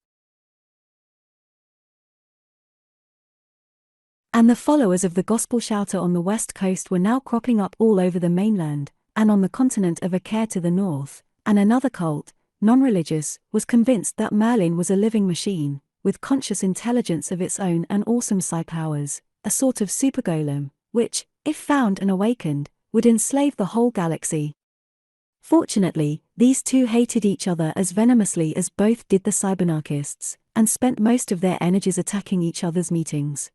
And the followers of the gospel shouter on the west coast were now cropping up all over the mainland, and on the continent of Acre to the north, and another cult, non-religious, was convinced that Merlin was a living machine, with conscious intelligence of its own and awesome psi powers, a sort of supergolem, which, if found and awakened, would enslave the whole galaxy. Fortunately, these two hated each other as venomously as both did the cybernarchists, and spent most of their energies attacking each other's meetings.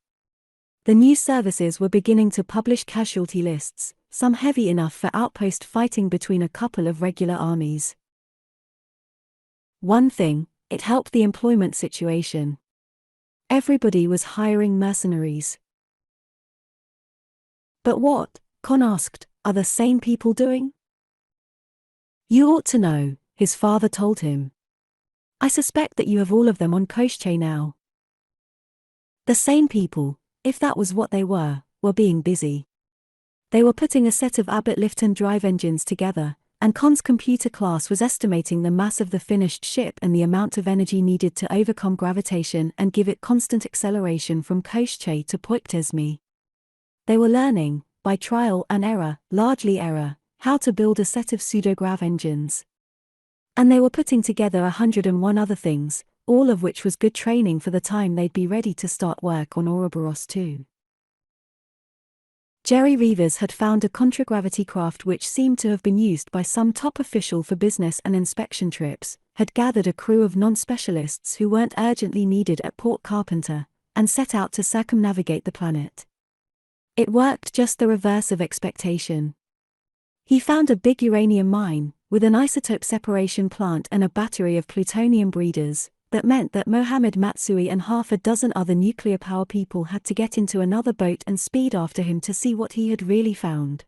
The news services were beginning to publish casualty lists, some heavy enough for outpost fighting between a couple of regular armies. One thing, it helped the employment situation. Everybody was hiring mercenaries. But what, Conn asked, are the sane people doing? You ought to know, his father told him. I suspect that you have all of them on Poictesme now. The sane people, if that was what they were being busy. They were putting a set of Abbott Lifton drive engines together, and Conn's computer class was estimating the mass of the finished ship and the amount of energy needed to overcome gravitation and give it constant acceleration from Poictesme to Poictesme. They were learning, by trial and error, largely error, how to build a set of pseudograv engines. And they were putting together 101 other things, all of which was good training for the time they'd be ready to start work on Vol.2. Jerry Reavers had found a contragravity craft which seemed to have been used by some top official for business and inspection trips, had gathered a crew of non-specialists who weren't urgently needed at Port Carpenter, and set out to circumnavigate the planet. It worked just the reverse of expectation. He found a big uranium mine, with an isotope separation plant and a battery of plutonium breeders. That meant that Mohammed Matsui and half a dozen other nuclear power people had to get into another boat and speed after him to see what he had really found.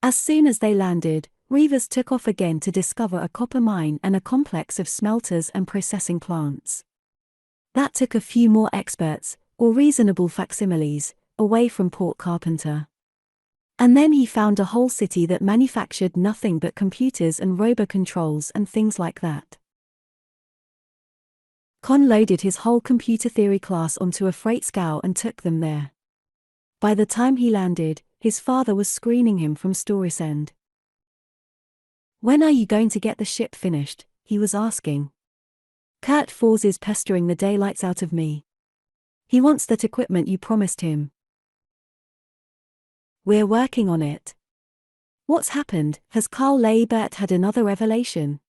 As soon as they landed, Reavers took off again to discover a copper mine and a complex of smelters and processing plants. That took a few more experts, or reasonable facsimiles, away from Port Carpenter. And then he found a whole city that manufactured nothing but computers and robo-controls and things like that. Conn loaded his whole computer theory class onto a freight scow and took them there. By the time he landed, his father was screening him from Storesend. When are you going to get the ship finished? He was asking. Kurt Fors is pestering the daylights out of me. He wants that equipment you promised him. We're working on it. What's happened? Has Carl Leibert had another revelation?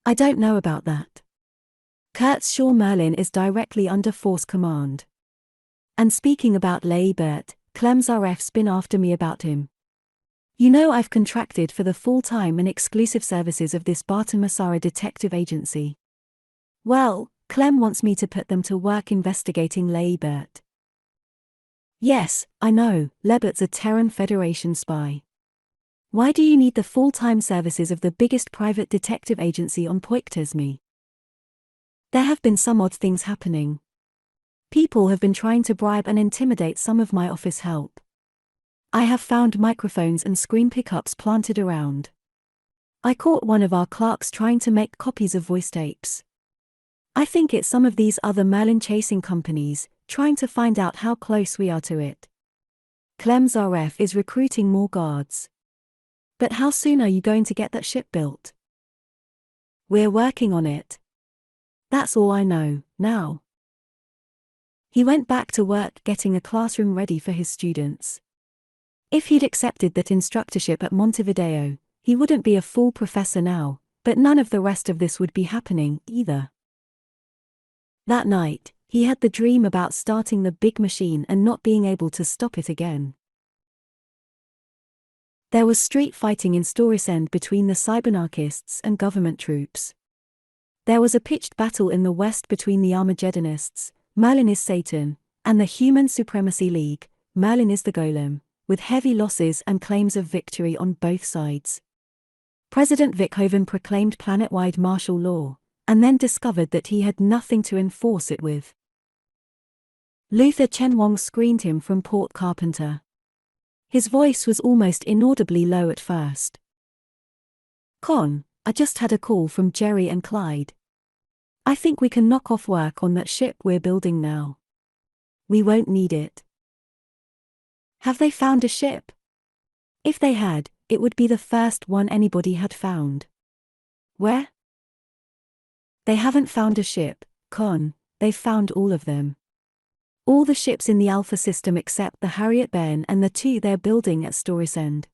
I don't know about that. Kurt's sure Merlin is directly under Force command. And speaking about Leibert, Clem's RF's been after me about him. You know I've contracted for the full-time and exclusive services of this Barton Massara detective agency. Well, Clem wants me to put them to work investigating Leibert. Yes, I know, Leibert's a Terran Federation spy. Why do you need the full-time services of the biggest private detective agency on Poictesme? There have been some odd things happening. People have been trying to bribe and intimidate some of my office help. I have found microphones and screen pickups planted around. I caught one of our clerks trying to make copies of voice tapes. I think it's some of these other Merlin chasing companies, trying to find out how close we are to it. Clem's RF is recruiting more guards. But how soon are you going to get that ship built? We're working on it. That's all I know, now. He went back to work getting a classroom ready for his students. If he'd accepted that instructorship at Montevideo, he wouldn't be a full professor now, but none of the rest of this would be happening, either. That night, he had the dream about starting the big machine and not being able to stop it again. There was street fighting in Storisend between the cybernarchists and government troops. There was a pitched battle in the west between the Armageddonists, Merlin is Satan, and the Human Supremacy League, Merlin is the Golem, with heavy losses and claims of victory on both sides. President Vikhoven proclaimed planet-wide martial law, and then discovered that he had nothing to enforce it with. Luther Chenwang screened him from Port Carpenter. His voice was almost inaudibly low at first. Conn, I just had a call from Jerry and Clyde. I think we can knock off work on that ship we're building now. We won't need it. Have they found a ship? If they had, it would be the first one anybody had found. Where? They haven't found a ship, Conn, they've found all of them. All the ships in the Alpha system except the Harriet Bairn and the two they're building at Storisend.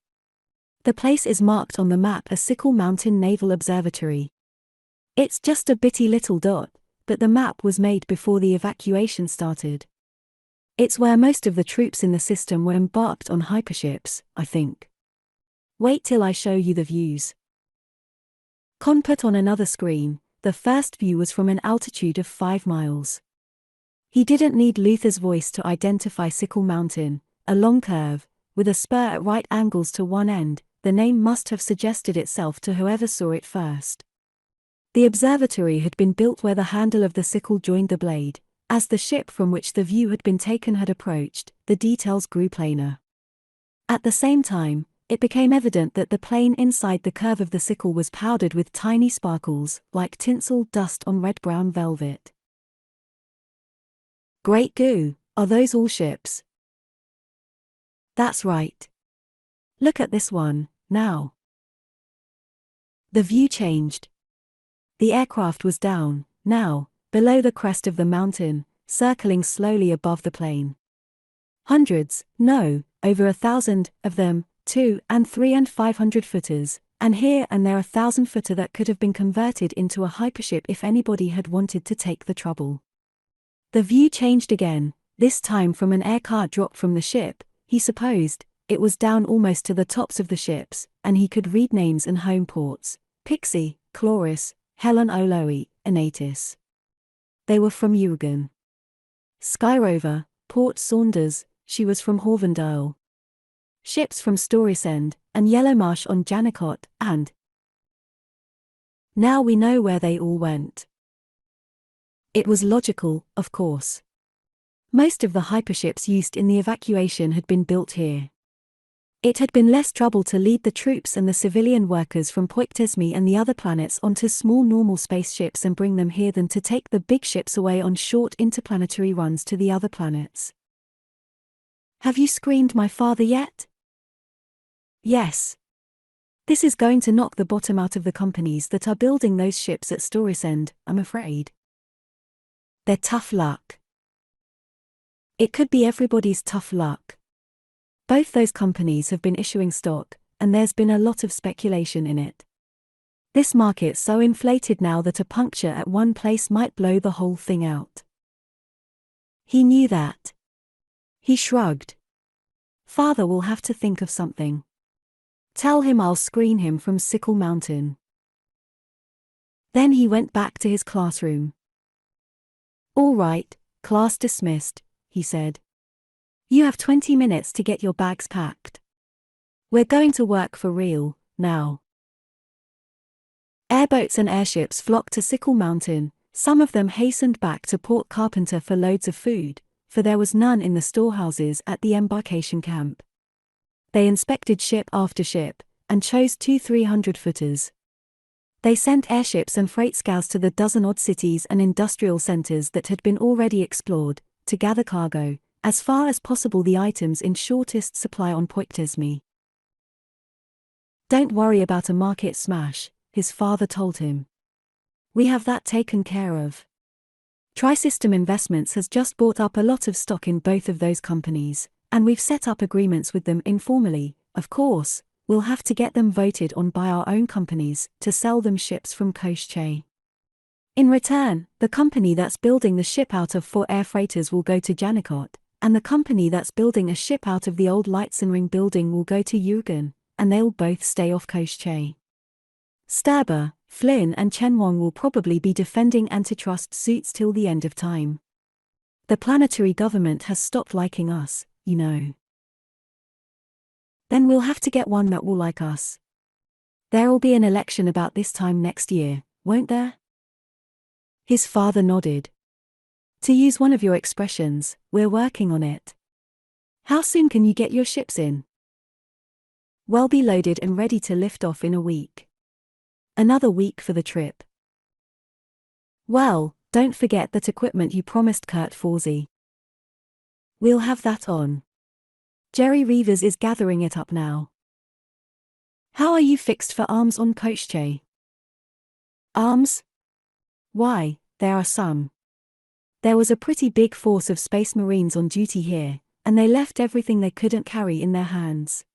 The place is marked on the map as Sickle Mountain Naval Observatory. It's just a bitty little dot, but the map was made before the evacuation started. It's where most of the troops in the system were embarked on hyperships, I think. Wait till I show you the views. Conn put on another screen. The first view was from an altitude of 5 miles. He didn't need Luther's voice to identify Sickle Mountain, a long curve, with a spur at right angles to one end. The name must have suggested itself to whoever saw it first. The observatory had been built where the handle of the sickle joined the blade. As the ship from which the view had been taken had approached, the details grew plainer. At the same time, it became evident that the plane inside the curve of the sickle was powdered with tiny sparkles, like tinsel dust on red-brown velvet. Great goo, are those all ships? That's right. Look at this one, now. The view changed. The aircraft was down, now, below the crest of the mountain, circling slowly above the plane. Hundreds, no, over 1,000, of them, 2 and 3 and 500 footers, and here and there 1,000-footer that could have been converted into a hypership if anybody had wanted to take the trouble. The view changed again, this time from an aircar drop from the ship. He supposed it was down almost to the tops of the ships, and he could read names and home ports: Pixie, Chloris, Helen Oloe, Anatis. They were from Urugan. Skyrover, Port Saunders, she was from Horvendale. Ships from Storisend, and Yellowmarsh on Janicot, and now we know where they all went. It was logical, of course. Most of the hyperships used in the evacuation had been built here. It had been less trouble to lead the troops and the civilian workers from Poictesme and the other planets onto small normal spaceships and bring them here than to take the big ships away on short interplanetary runs to the other planets. Have you screened my father yet? Yes. This is going to knock the bottom out of the companies that are building those ships at Storisend, I'm afraid. They're tough luck. It could be everybody's tough luck. Both those companies have been issuing stock, and there's been a lot of speculation in it. This market's so inflated now that a puncture at one place might blow the whole thing out. He knew that. He shrugged. Father will have to think of something. Tell him I'll screen him from Sickle Mountain. Then he went back to his classroom. All right, class dismissed, he said. You have 20 minutes to get your bags packed. We're going to work for real, now. Airboats and airships flocked to Sickle Mountain. Some of them hastened back to Port Carpenter for loads of food, for there was none in the storehouses at the embarkation camp. They inspected ship after ship, and chose 2 300-footers. They sent airships and freight scows to the dozen-odd cities and industrial centers that had been already explored, to gather cargo, as far as possible the items in shortest supply on Poictesme. Don't worry about a market smash, his father told him. We have that taken care of. Trisystem Investments has just bought up a lot of stock in both of those companies, and we've set up agreements with them informally. Of course, we'll have to get them voted on by our own companies to sell them ships from Poictesme. In return, the company that's building the ship out of 4 air freighters will go to Janicot, and the company that's building a ship out of the old Lightsenring building will go to Yugen, and they'll both stay off Poictesme. Sturber, Flynn and Chenwang will probably be defending antitrust suits till the end of time. The planetary government has stopped liking us, you know. Then we'll have to get one that will like us. There'll be an election about this time next year, won't there? His father nodded. To use one of your expressions, we're working on it. How soon can you get your ships in? Well, be loaded and ready to lift off in a week. Another week for the trip. Well, don't forget that equipment you promised Kurt Forsey. We'll have that on. Jerry Reavers is gathering it up now. How are you fixed for arms on Poictesme? Arms? Why, there are some. There was a pretty big force of Space Marines on duty here, and they left everything they couldn't carry in their hands.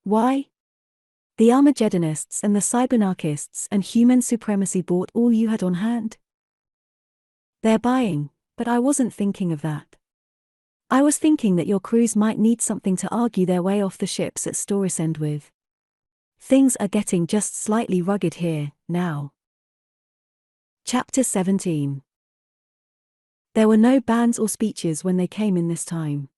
Why? The Armageddonists and the Cybernarchists and Human Supremacy bought all you had on hand? They're buying, but I wasn't thinking of that. I was thinking that your crews might need something to argue their way off the ships at Storesend with. Things are getting just slightly rugged here, now. Chapter 17. There were no bands or speeches when they came in this time.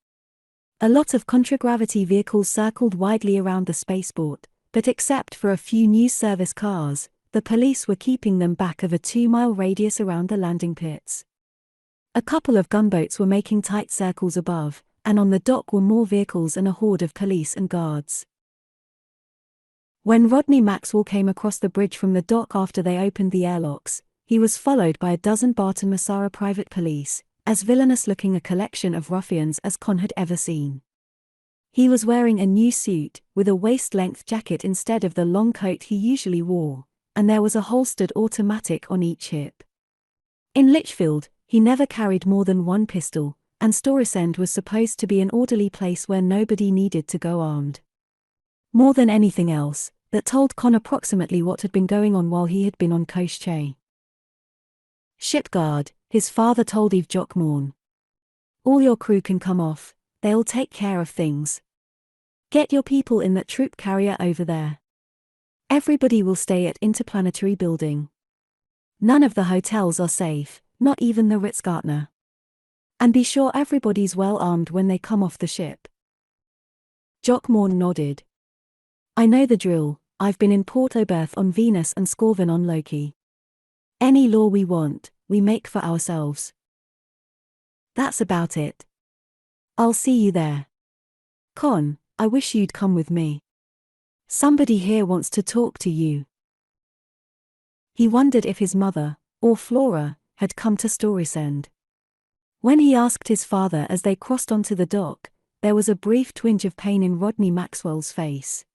A lot of contragravity vehicles circled widely around the spaceport, but except for a few news service cars, the police were keeping them back of a 2-mile radius around the landing pits. A couple of gunboats were making tight circles above, and on the dock were more vehicles and a horde of police and guards. When Rodney Maxwell came across the bridge from the dock after they opened the airlocks, he was followed by a dozen Barton Massara private police, as villainous-looking a collection of ruffians as Conn had ever seen. He was wearing a new suit, with a waist-length jacket instead of the long coat he usually wore, and there was a holstered automatic on each hip. In Litchfield, he never carried more than one pistol, and Storesend was supposed to be an orderly place where nobody needed to go armed. More than anything else, that told Conn approximately what had been going on while he had been on Poictesme. Shipguard, his father told Eve Jock Morn. All your crew can come off, they'll take care of things. Get your people in that troop carrier over there. Everybody will stay at Interplanetary Building. None of the hotels are safe, not even the Ritz-Carlton. And be sure everybody's well armed when they come off the ship. Jock Morn nodded. I know the drill, I've been in Port Oberth on Venus and Scorven on Loki. Any law we want, we make for ourselves. That's about it. I'll see you there. Conn, I wish you'd come with me. Somebody here wants to talk to you. He wondered if his mother, or Flora, had come to Storesend. When he asked his father as they crossed onto the dock, there was a brief twinge of pain in Rodney Maxwell's face.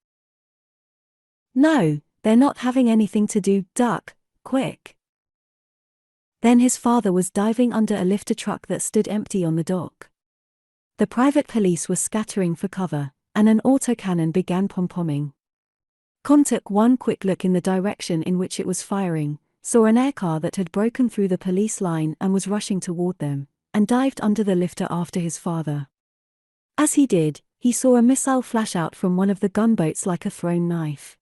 No, they're not having anything to do, duck, quick. Then his father was diving under a lifter truck that stood empty on the dock. The private police were scattering for cover, and an autocannon began pom-pomming. Conn took one quick look in the direction in which it was firing, saw an aircar that had broken through the police line and was rushing toward them, and dived under the lifter after his father. As he did, he saw a missile flash out from one of the gunboats like a thrown knife.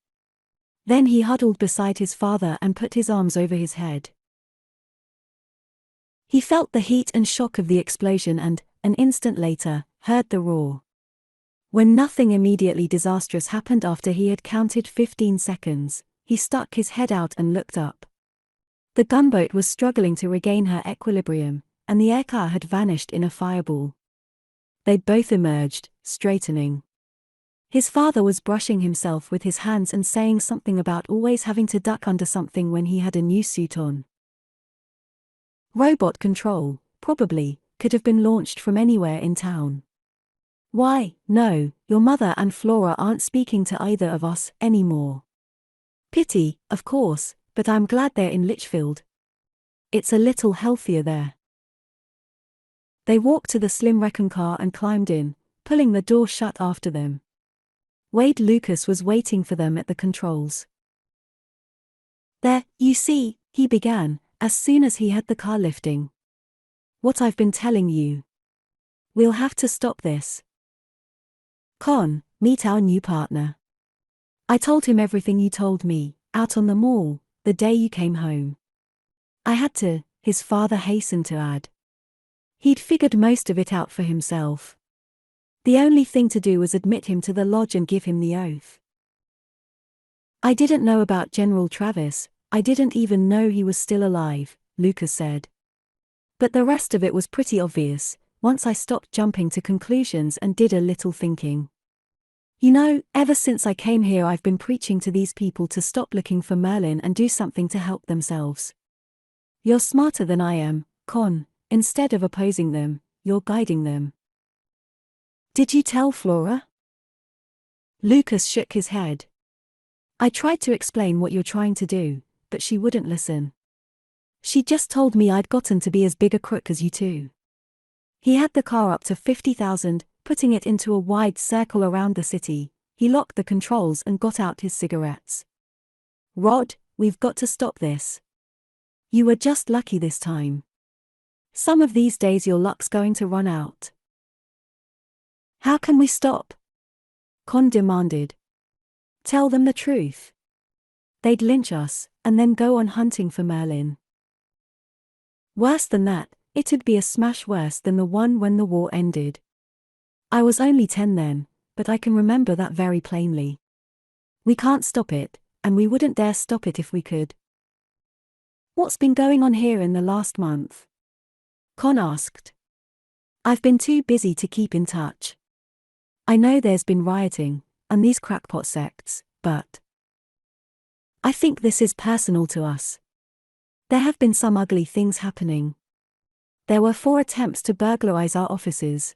Then he huddled beside his father and put his arms over his head. He felt the heat and shock of the explosion and, an instant later, heard the roar. When nothing immediately disastrous happened after he had counted 15 seconds, he stuck his head out and looked up. The gunboat was struggling to regain her equilibrium, and the aircar had vanished in a fireball. They both emerged, straightening. His father was brushing himself with his hands and saying something about always having to duck under something when he had a new suit on. Robot control, probably, could have been launched from anywhere in town. Why, no, your mother and Flora aren't speaking to either of us anymore. Pity, of course, but I'm glad they're in Litchfield. It's a little healthier there. They walked to the slim wrecking car and climbed in, pulling the door shut after them. Wade Lucas was waiting for them at the controls. There, you see, he began, as soon as he had the car lifting. What I've been telling you. We'll have to stop this. Conn, meet our new partner. I told him everything you told me, out on the mall, the day you came home. I had to, his father hastened to add. He'd figured most of it out for himself. The only thing to do was admit him to the lodge and give him the oath. I didn't know about General Travis, I didn't even know he was still alive, Lucas said. But the rest of it was pretty obvious, once I stopped jumping to conclusions and did a little thinking. You know, ever since I came here I've been preaching to these people to stop looking for Merlin and do something to help themselves. You're smarter than I am, Conn. Instead of opposing them, you're guiding them. Did you tell Flora? Lucas shook his head. I tried to explain what you're trying to do, but she wouldn't listen. She just told me I'd gotten to be as big a crook as you two. He had the car up to 50,000, putting it into a wide circle around the city. He locked the controls and got out his cigarettes. Rod, we've got to stop this. You were just lucky this time. Some of these days your luck's going to run out. How can we stop? Conn demanded. Tell them the truth. They'd lynch us, and then go on hunting for Merlin. Worse than that, it'd be a smash worse than the one when the war ended. I was only 10 then, but I can remember that very plainly. We can't stop it, and we wouldn't dare stop it if we could. What's been going on here in the last month? Conn asked. I've been too busy to keep in touch. I know there's been rioting, and these crackpot sects, but I think this is personal to us. There have been some ugly things happening. There were 4 attempts to burglarize our offices.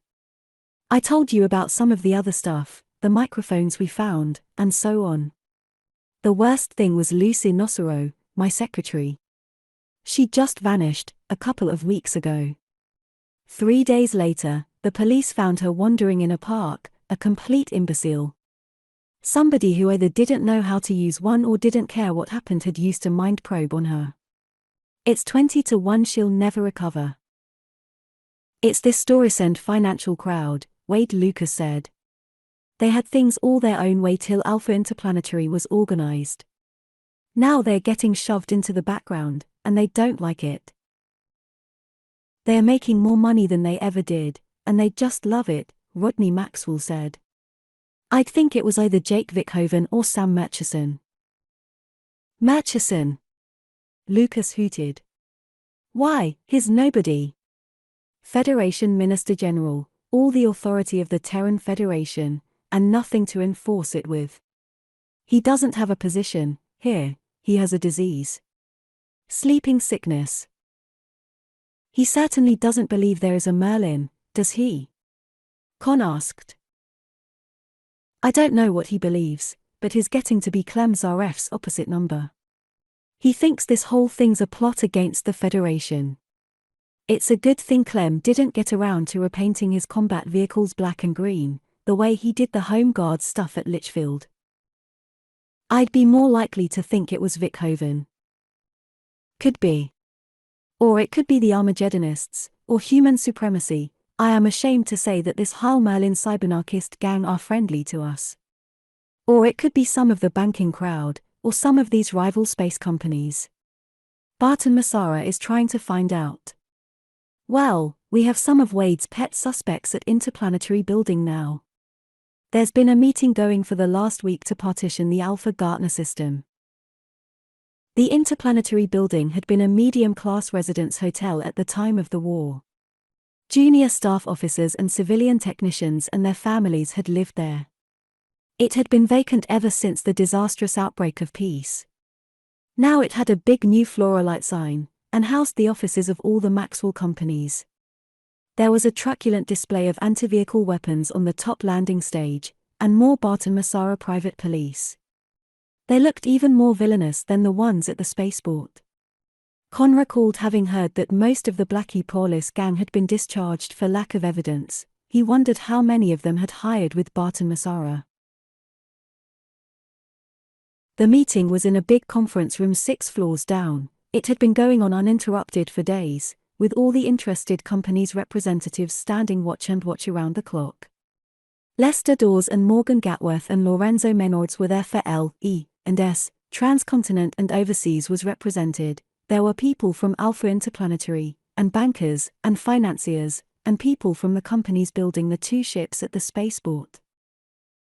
I told you about some of the other stuff, the microphones we found, and so on. The worst thing was Lucy Nosero, my secretary. She just vanished, a couple of weeks ago. 3 days later, the police found her wandering in a park, a complete imbecile. Somebody who either didn't know how to use one or didn't care what happened had used a mind probe on her. It's 20 to 1 she'll never recover. It's this Storysend financial crowd, Wade Lucas said. They had things all their own way till Alpha Interplanetary was organized. Now they're getting shoved into the background, and they don't like it. They're making more money than they ever did, and they just love it, Conn Maxwell said. I'd think it was either Jake Vickhoven or Sam Murchison. Murchison! Lucas hooted. Why, he's nobody. Federation Minister General, all the authority of the Terran Federation, and nothing to enforce it with. He doesn't have a position, here, he has a disease. Sleeping sickness. He certainly doesn't believe there is a Merlin, does he? Conn asked. I don't know what he believes, but he's getting to be Clem Zaref's opposite number. He thinks this whole thing's a plot against the Federation. It's a good thing Clem didn't get around to repainting his combat vehicles black and green, the way he did the Home Guard stuff at Litchfield. I'd be more likely to think it was Vickhoven. Could be. Or it could be the Armageddonists, or human supremacy. I am ashamed to say that this Heil Merlin cybernarchist gang are friendly to us. Or it could be some of the banking crowd, or some of these rival space companies. Barton Massara is trying to find out. Well, we have some of Wade's pet suspects at Interplanetary Building now. There's been a meeting going for the last week to partition the Alpha Gartner system. The Interplanetary Building had been a medium-class residence hotel at the time of the war. Junior staff officers and civilian technicians and their families had lived there. It had been vacant ever since the disastrous outbreak of peace. Now it had a big new fluorolight sign, and housed the offices of all the Maxwell companies. There was a truculent display of anti-vehicle weapons on the top landing stage, and more Barton Massara private police. They looked even more villainous than the ones at the spaceport. Conn recalled having heard that most of the Blackie Police gang had been discharged for lack of evidence. He wondered how many of them had hired with Barton Massara. The meeting was in a big conference room 6 floors down. It had been going on uninterrupted for days, with all the interested companies' representatives standing watch around the clock. Lester Dawes and Morgan Gatworth and Lorenzo Menards were there for L.E.&S. Transcontinent and Overseas was represented. There were people from Alpha Interplanetary, and bankers, and financiers, and people from the companies building the 2 ships at the spaceport.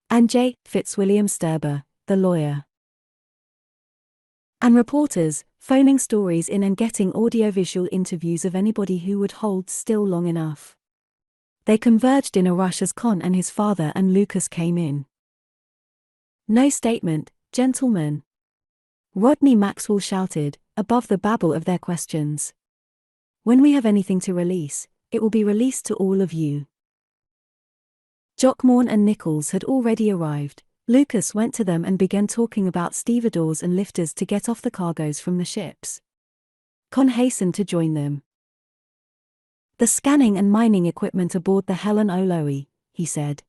And J. Fitzwilliam Sturber, the lawyer. And reporters, phoning stories in and getting audiovisual interviews of anybody who would hold still long enough. They converged in a rush as Conn and his father and Lucas came in. "No statement, gentlemen," Rodney Maxwell shouted, above the babble of their questions. "When we have anything to release, it will be released to all of you." Jockmorn and Nichols had already arrived. Lucas went to them and began talking about stevedores and lifters to get off the cargoes from the ships. Conn hastened to join them. "The scanning and mining equipment aboard the Helen Oloe," he said.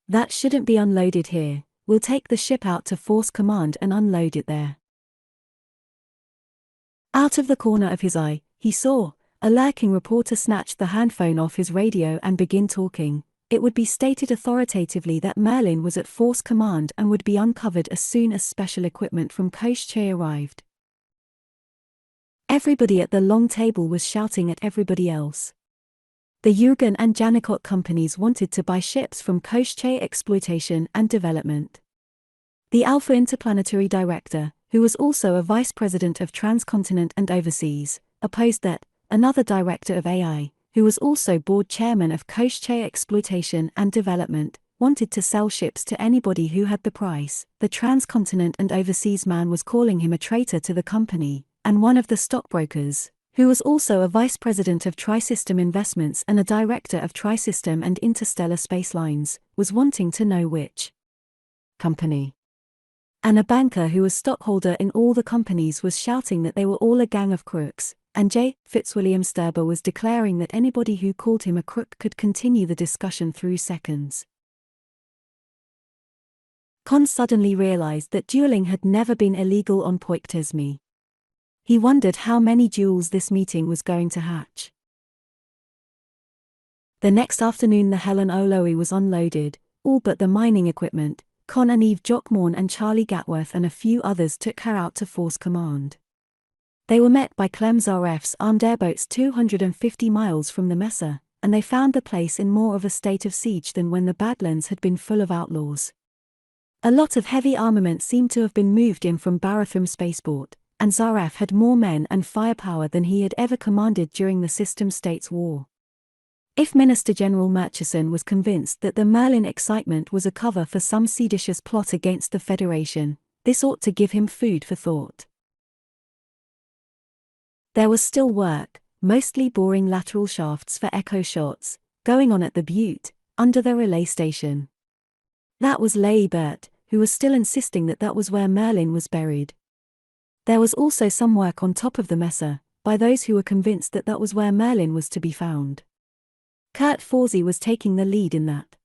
"That shouldn't be unloaded here. We'll take the ship out to Force Command and unload it there." Out of the corner of his eye, he saw a lurking reporter snatch the handphone off his radio and begin talking. It would be stated authoritatively that Merlin was at Force Command and would be uncovered as soon as special equipment from Poictesme arrived. Everybody at the long table was shouting at everybody else. The Jurgen and Janicot companies wanted to buy ships from Poictesme Exploitation and Development. The Alpha Interplanetary director, who was also a vice president of Transcontinent and Overseas, opposed that. Another director of AI, who was also board chairman of Poictesme Exploitation and Development, wanted to sell ships to anybody who had the price. The Transcontinent and Overseas man was calling him a traitor to the company, and one of the stockbrokers, who was also a vice president of Trisystem Investments and a director of Trisystem and Interstellar Space Lines, was wanting to know which company. And a banker who was stockholder in all the companies was shouting that they were all a gang of crooks. And J. Fitzwilliam Sturber was declaring that anybody who called him a crook could continue the discussion through seconds. Conn suddenly realized that dueling had never been illegal on Poictesme. He wondered how many duels this meeting was going to hatch. The next afternoon the Helen Oloe was unloaded, all but the mining equipment. Conn and Eve Jockmorn and Charlie Gatworth and a few others took her out to Force Command. They were met by Clem Zareff's armed airboats 250 miles from the Mesa, and they found the place in more of a state of siege than when the Badlands had been full of outlaws. A lot of heavy armament seemed to have been moved in from Barathrum Spaceport, and Zareff had more men and firepower than he had ever commanded during the System States War. If Minister General Murchison was convinced that the Merlin excitement was a cover for some seditious plot against the Federation, this ought to give him food for thought. There was still work, mostly boring lateral shafts for echo shots, going on at the Butte, under the relay station. That was Leigh Burt, who was still insisting that that was where Merlin was buried. There was also some work on top of the Mesa, by those who were convinced that that was where Merlin was to be found. Kurt Forsey was taking the lead in that.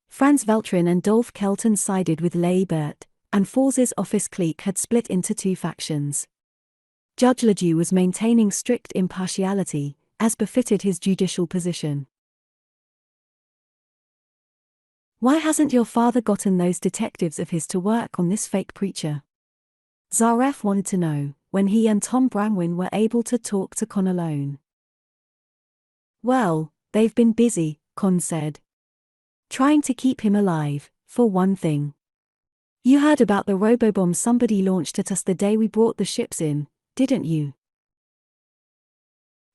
Franz Veltrin and Dolph Kelton sided with Leigh Burt, and Forsey's office clique had split into 2 factions. Judge Ledoux was maintaining strict impartiality, as befitted his judicial position. "Why hasn't your father gotten those detectives of his to work on this fake preacher?" Zareff wanted to know, when he and Tom Brangwyn were able to talk to Conn alone. "Well, they've been busy," Conn said. "Trying to keep him alive, for one thing. You heard about the robobomb somebody launched at us the day we brought the ships in, didn't you?"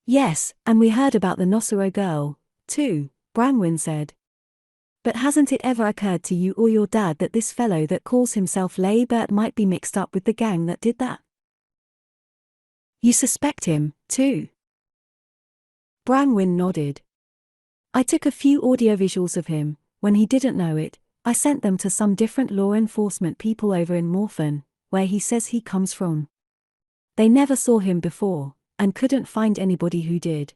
"Yes, and we heard about the Nosero girl, too," Brangwyn said. "But hasn't it ever occurred to you or your dad that this fellow that calls himself Leigh Burt might be mixed up with the gang that did that?" "You suspect him, too?" Brangwyn nodded. I took a few audiovisuals of him. When he didn't know it, I sent them to some different law enforcement people over in Morphin, where he says he comes from. They never saw him before, and couldn't find anybody who did.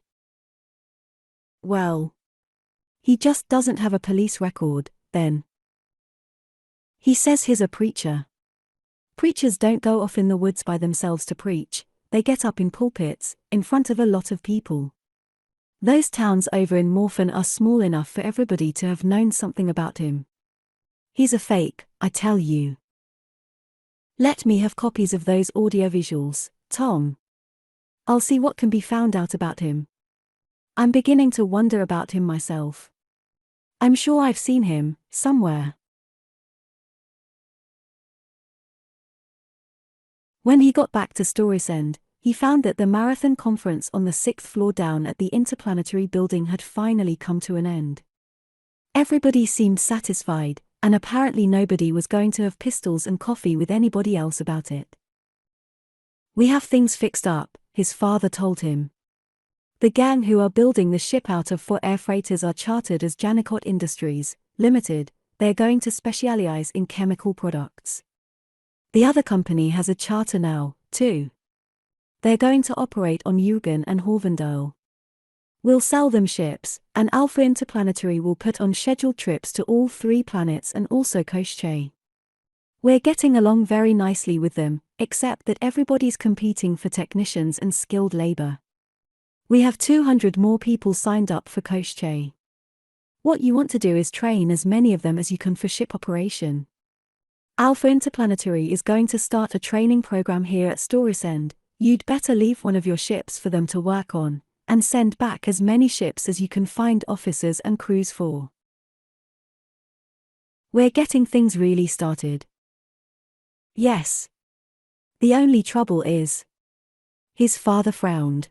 Well, he just doesn't have a police record, then. He says he's a preacher. Preachers don't go off in the woods by themselves to preach, they get up in pulpits, in front of a lot of people. Those towns over in Morphin are small enough for everybody to have known something about him. He's a fake, I tell you. Let me have copies of those audiovisuals, Tom. I'll see what can be found out about him. I'm beginning to wonder about him myself. I'm sure I've seen him, somewhere. When he got back to Storysend, he found that the marathon conference on the 6th floor down at the Interplanetary building had finally come to an end. Everybody seemed satisfied, and apparently nobody was going to have pistols and coffee with anybody else about it. We have things fixed up, his father told him. The gang who are building the ship out of 4 air freighters are chartered as Janicotte Industries, Limited. They're going to specialize in chemical products. The other company has a charter now, too. They're going to operate on Eugen and Horvendale. We'll sell them ships, and Alpha Interplanetary will put on scheduled trips to all 3 planets and also Poictesme. We're getting along very nicely with them, except that everybody's competing for technicians and skilled labor. We have 200 more people signed up for Poictesme. What you want to do is train as many of them as you can for ship operation. Alpha Interplanetary is going to start a training program here at Storysend. You'd better leave one of your ships for them to work on, and send back as many ships as you can find officers and crews for. We're getting things really started. Yes. The only trouble is. His father frowned.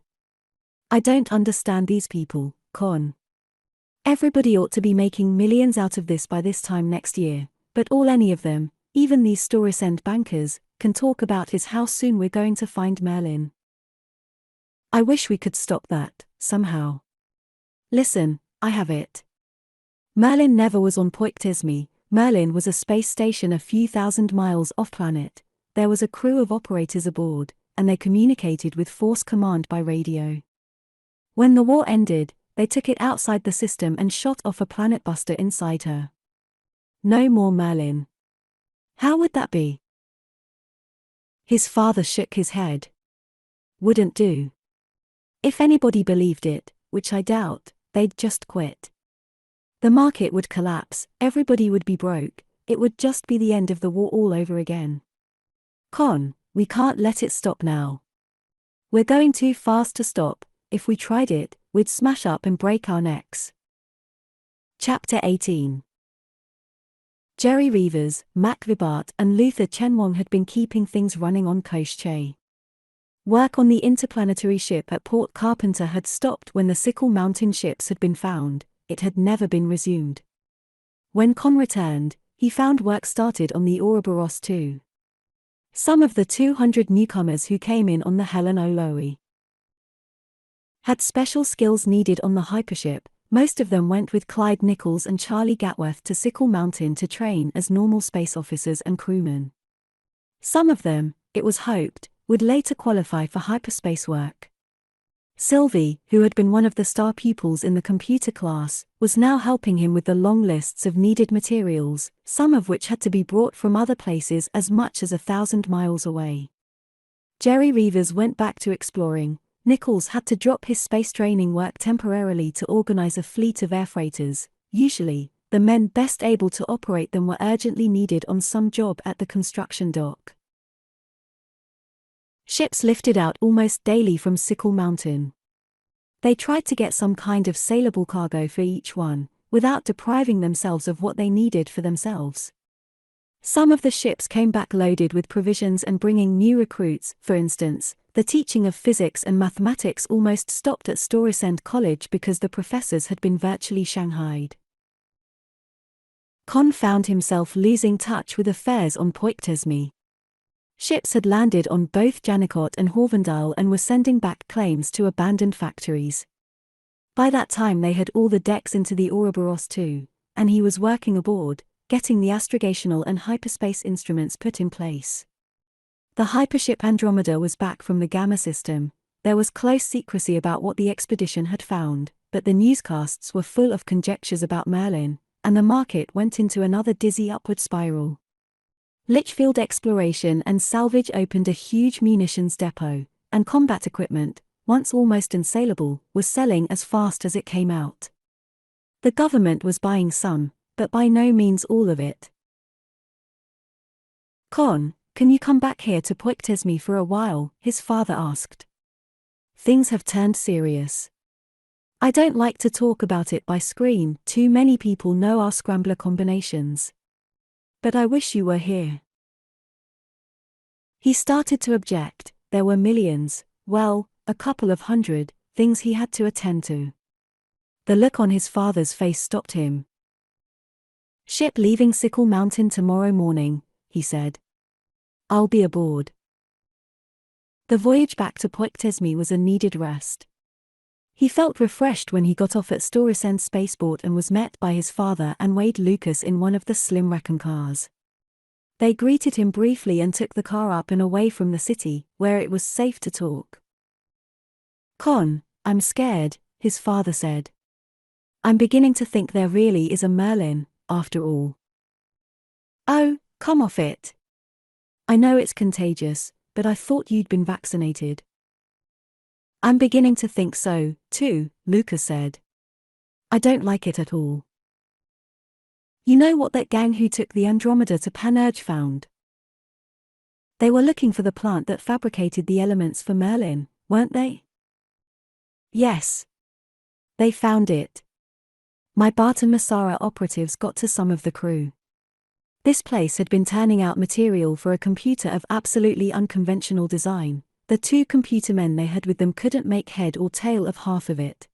I don't understand these people, Conn. Everybody ought to be making millions out of this by this time next year, but all any of them, even these Storysend bankers, can talk about is how soon we're going to find Merlin. I wish we could stop that, somehow. Listen, I have it. Merlin never was on Poictesme. Merlin was a space station a few thousand miles off-planet. There was a crew of operators aboard, and they communicated with Force Command by radio. When the war ended, they took it outside the system and shot off a planet buster inside her. No more Merlin. How would that be? His father shook his head. Wouldn't do. If anybody believed it, which I doubt, they'd just quit. The market would collapse, everybody would be broke, it would just be the end of the war all over again. Conn, we can't let it stop now. We're going too fast to stop. If we tried it, we'd smash up and break our necks. Chapter 18. Jerry Reavers, Mac Vibart and Luther Chenwong had been keeping things running on Poictesme. Work on the interplanetary ship at Port Carpenter had stopped when the Sickle Mountain ships had been found. It had never been resumed. When Conn returned, he found work started on the Ouroboros too. Some of the 200 newcomers who came in on the Helen O'Lowe had special skills needed on the hypership. Most of them went with Clyde Nichols and Charlie Gatworth to Sickle Mountain to train as normal space officers and crewmen. Some of them, it was hoped, would later qualify for hyperspace work. Sylvie, who had been one of the star pupils in the computer class, was now helping him with the long lists of needed materials, some of which had to be brought from other places as much as 1,000 miles away. Jerry Reavers went back to exploring. Nichols had to drop his space training work temporarily to organize a fleet of air freighters. Usually, the men best able to operate them were urgently needed on some job at the construction dock. Ships lifted out almost daily from Sickle Mountain. They tried to get some kind of saleable cargo for each one, without depriving themselves of what they needed for themselves. Some of the ships came back loaded with provisions and bringing new recruits. For instance, the teaching of physics and mathematics almost stopped at Storysend College because the professors had been virtually shanghaied. Conn found himself losing touch with affairs on Poictesme. Ships had landed on both Janicotte and Horvendale and were sending back claims to abandoned factories. By that time they had all the decks into the Ouroboros too, and he was working aboard, getting the astrogational and hyperspace instruments put in place. The hypership Andromeda was back from the Gamma system. There was close secrecy about what the expedition had found, but the newscasts were full of conjectures about Merlin, and the market went into another dizzy upward spiral. Litchfield Exploration and Salvage opened a huge munitions depot, and combat equipment, once almost unsaleable, was selling as fast as it came out. The government was buying some, but by no means all of it. "Conn, can you come back here to Poictesme for a while?" his father asked. "Things have turned serious. I don't like to talk about it by screen, too many people know our scrambler combinations. But I wish you were here." He started to object. There were millions, well, a couple of hundred, things he had to attend to. The look on his father's face stopped him. "Ship leaving Sickle Mountain tomorrow morning," he said. "I'll be aboard." The voyage back to Poictesme was a needed rest. He felt refreshed when he got off at Storesend Spaceport and was met by his father and Wade Lucas in one of the slim Recon cars. They greeted him briefly and took the car up and away from the city, where it was safe to talk. "Conn, I'm scared," his father said. "I'm beginning to think there really is a Merlin, after all." "Oh, come off it. I know it's contagious, but I thought you'd been vaccinated." "I'm beginning to think so, too," Lucas said. "I don't like it at all. You know what that gang who took the Andromeda to Panurge found? They were looking for the plant that fabricated the elements for Merlin, weren't they?" "Yes. They found it. My Bata Masara operatives got to some of the crew. This place had been turning out material for a computer of absolutely unconventional design. The two computer men they had with them couldn't make head or tail of half of it.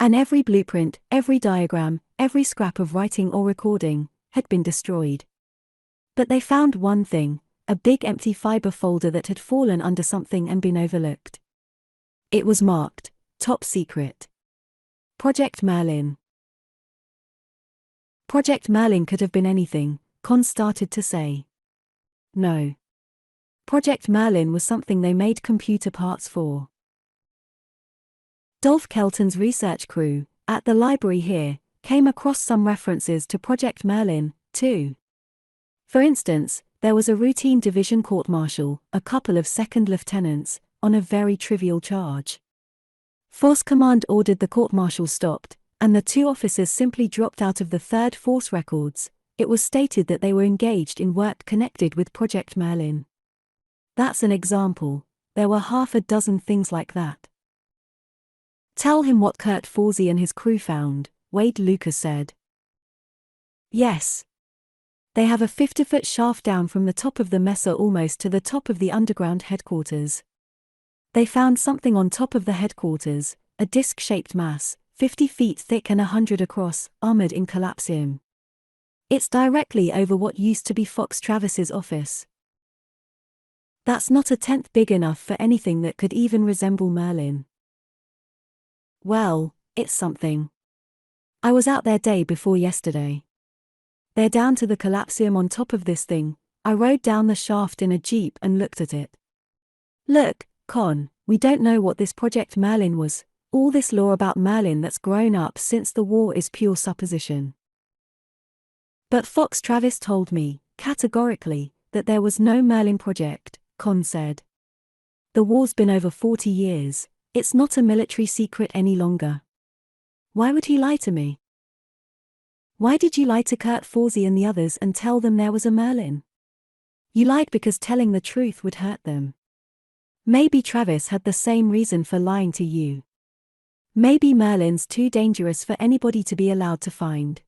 And every blueprint, every diagram, every scrap of writing or recording, had been destroyed. But they found one thing, a big empty fiber folder that had fallen under something and been overlooked. It was marked, Top Secret. Project Merlin. Project Merlin could have been anything, Conn started to say. No. Project Merlin was something they made computer parts for. Dolph Kelton's research crew, at the library here, came across some references to Project Merlin, too. For instance, there was a routine division court-martial, a couple of second lieutenants, on a very trivial charge. Force Command ordered the court-martial stopped, and the two officers simply dropped out of the Third Force records. It was stated that they were engaged in work connected with Project Merlin. That's an example. There were half a dozen things like that. "Tell him what Kurt Forsey and his crew found," Wade Lucas said. "Yes. They have a 50-foot shaft down from the top of the mesa almost to the top of the underground headquarters. They found something on top of the headquarters, a disc-shaped mass, 50 feet thick and 100 across, armored in collapsium. It's directly over what used to be Fox Travis's office. That's not a tenth big enough for anything that could even resemble Merlin. Well, it's something. I was out there day before yesterday. They're down to the collapsium on top of this thing. I rode down the shaft in a jeep and looked at it. Look, Conn, we don't know what this Project Merlin was. All this lore about Merlin that's grown up since the war is pure supposition. But Fox Travis told me, categorically, that there was no Merlin project," Conn said. "The war's been over 40 years, it's not a military secret any longer. Why would he lie to me? Why did you lie to Kurt Forsey and the others and tell them there was a Merlin? You lied because telling the truth would hurt them. Maybe Travis had the same reason for lying to you. Maybe Merlin's too dangerous for anybody to be allowed to find.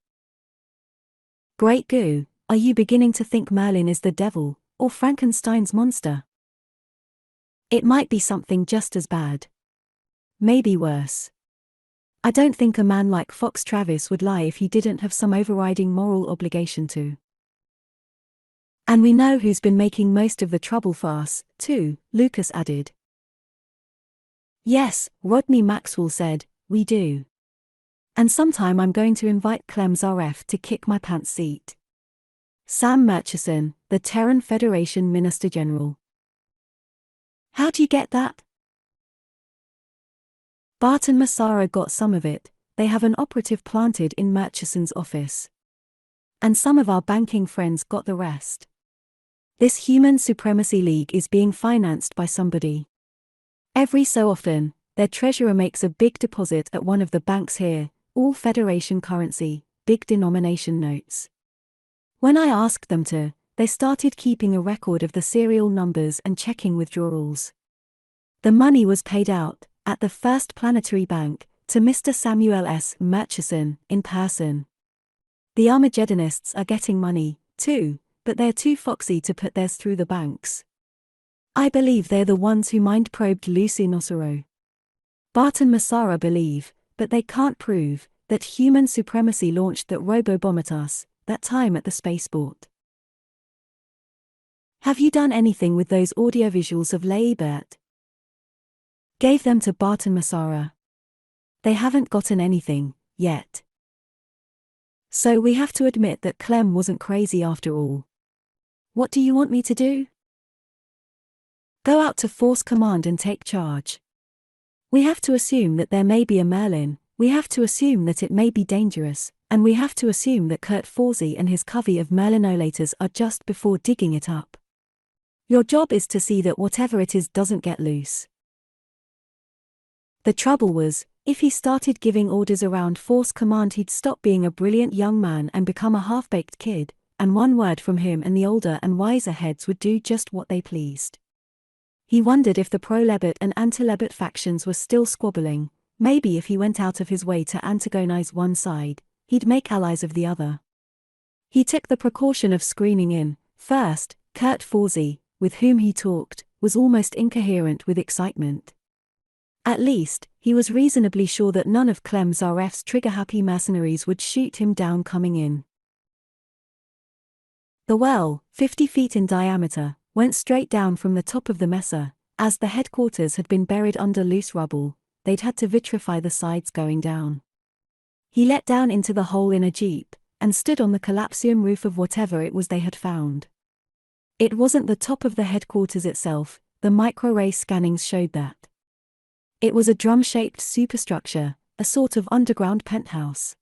Great goo, are you beginning to think Merlin is the devil, or Frankenstein's monster? It might be something just as bad. Maybe worse. I don't think a man like Fox Travis would lie if he didn't have some overriding moral obligation to. And we know who's been making most of the trouble for us, too," Lucas added. "Yes," Rodney Maxwell said, we do. And sometime I'm going to invite Clem Zaref to kick my pants seat. Sam Murchison, the Terran Federation Minister General. How'd you get that? Bart and Massara got some of it. They have an operative planted in Murchison's office. And some of our banking friends got the rest. This Human Supremacy League is being financed by somebody. Every so often, their treasurer makes a big deposit at one of the banks here, all Federation currency, big denomination notes. When I asked them to, they started keeping a record of the serial numbers and checking withdrawals. The money was paid out, at the First Planetary Bank, to Mr. Samuel S. Murchison, in person. The Armageddonists are getting money, too, but they're too foxy to put theirs through the banks. I believe they're the ones who mind-probed Lucy Nosoro. Bart and Massara believe, but they can't prove, that human supremacy launched that robobomb at us, that time at the spaceport. Have you done anything with those audiovisuals of Laibert? Gave them to Bart and Massara. They haven't gotten anything, yet. So we have to admit that Clem wasn't crazy after all. What do you want me to do? Go out to Force Command and take charge. We have to assume that there may be a Merlin, we have to assume that it may be dangerous, and we have to assume that Kurt Forsey and his covey of Merlinolators are just before digging it up. Your job is to see that whatever it is doesn't get loose. The trouble was, if he started giving orders around Force Command he'd stop being a brilliant young man and become a half-baked kid, and one word from him and the older and wiser heads would do just what they pleased. He wondered if the pro-Lebet and anti-Lebet factions were still squabbling. Maybe if he went out of his way to antagonize one side, he'd make allies of the other. He took the precaution of screening in. First, Kurt Forsey, with whom he talked, was almost incoherent with excitement. At least, he was reasonably sure that none of Clem Zaref's trigger-happy mercenaries would shoot him down coming in. The well, 50 feet in diameter, went straight down from the top of the mesa. As the headquarters had been buried under loose rubble, they'd had to vitrify the sides going down. He let down into the hole in a jeep, and stood on the collapsium roof of whatever it was they had found. It wasn't the top of the headquarters itself, the microray scannings showed that. It was a drum-shaped superstructure, a sort of underground penthouse.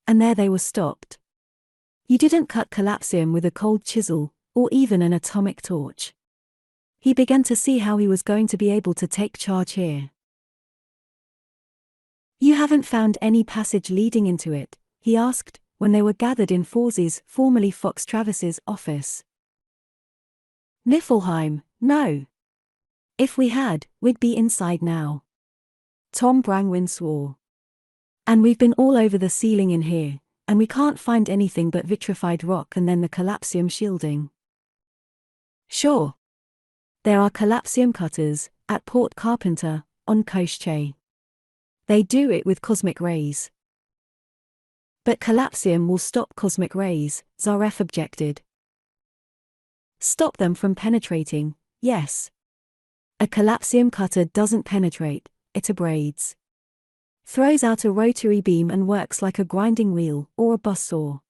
And there they were stopped. You didn't cut collapsium with a cold chisel, or even an atomic torch. He began to see how he was going to be able to take charge here. You haven't found any passage leading into it, he asked, when they were gathered in Forsey's, formerly Fox Travis's, office. Niflheim, no. If we had, we'd be inside now. Tom Brangwyn swore. And we've been all over the ceiling in here, and we can't find anything but vitrified rock and then the collapsium shielding. Sure. There are collapsium cutters, at Port Carpenter, on Koshche. They do it with cosmic rays. But collapsium will stop cosmic rays, Zaref objected. Stop them from penetrating, yes. A collapsium cutter doesn't penetrate, it abrades. Throws out a rotary beam and works like a grinding wheel, or a buzzsaw.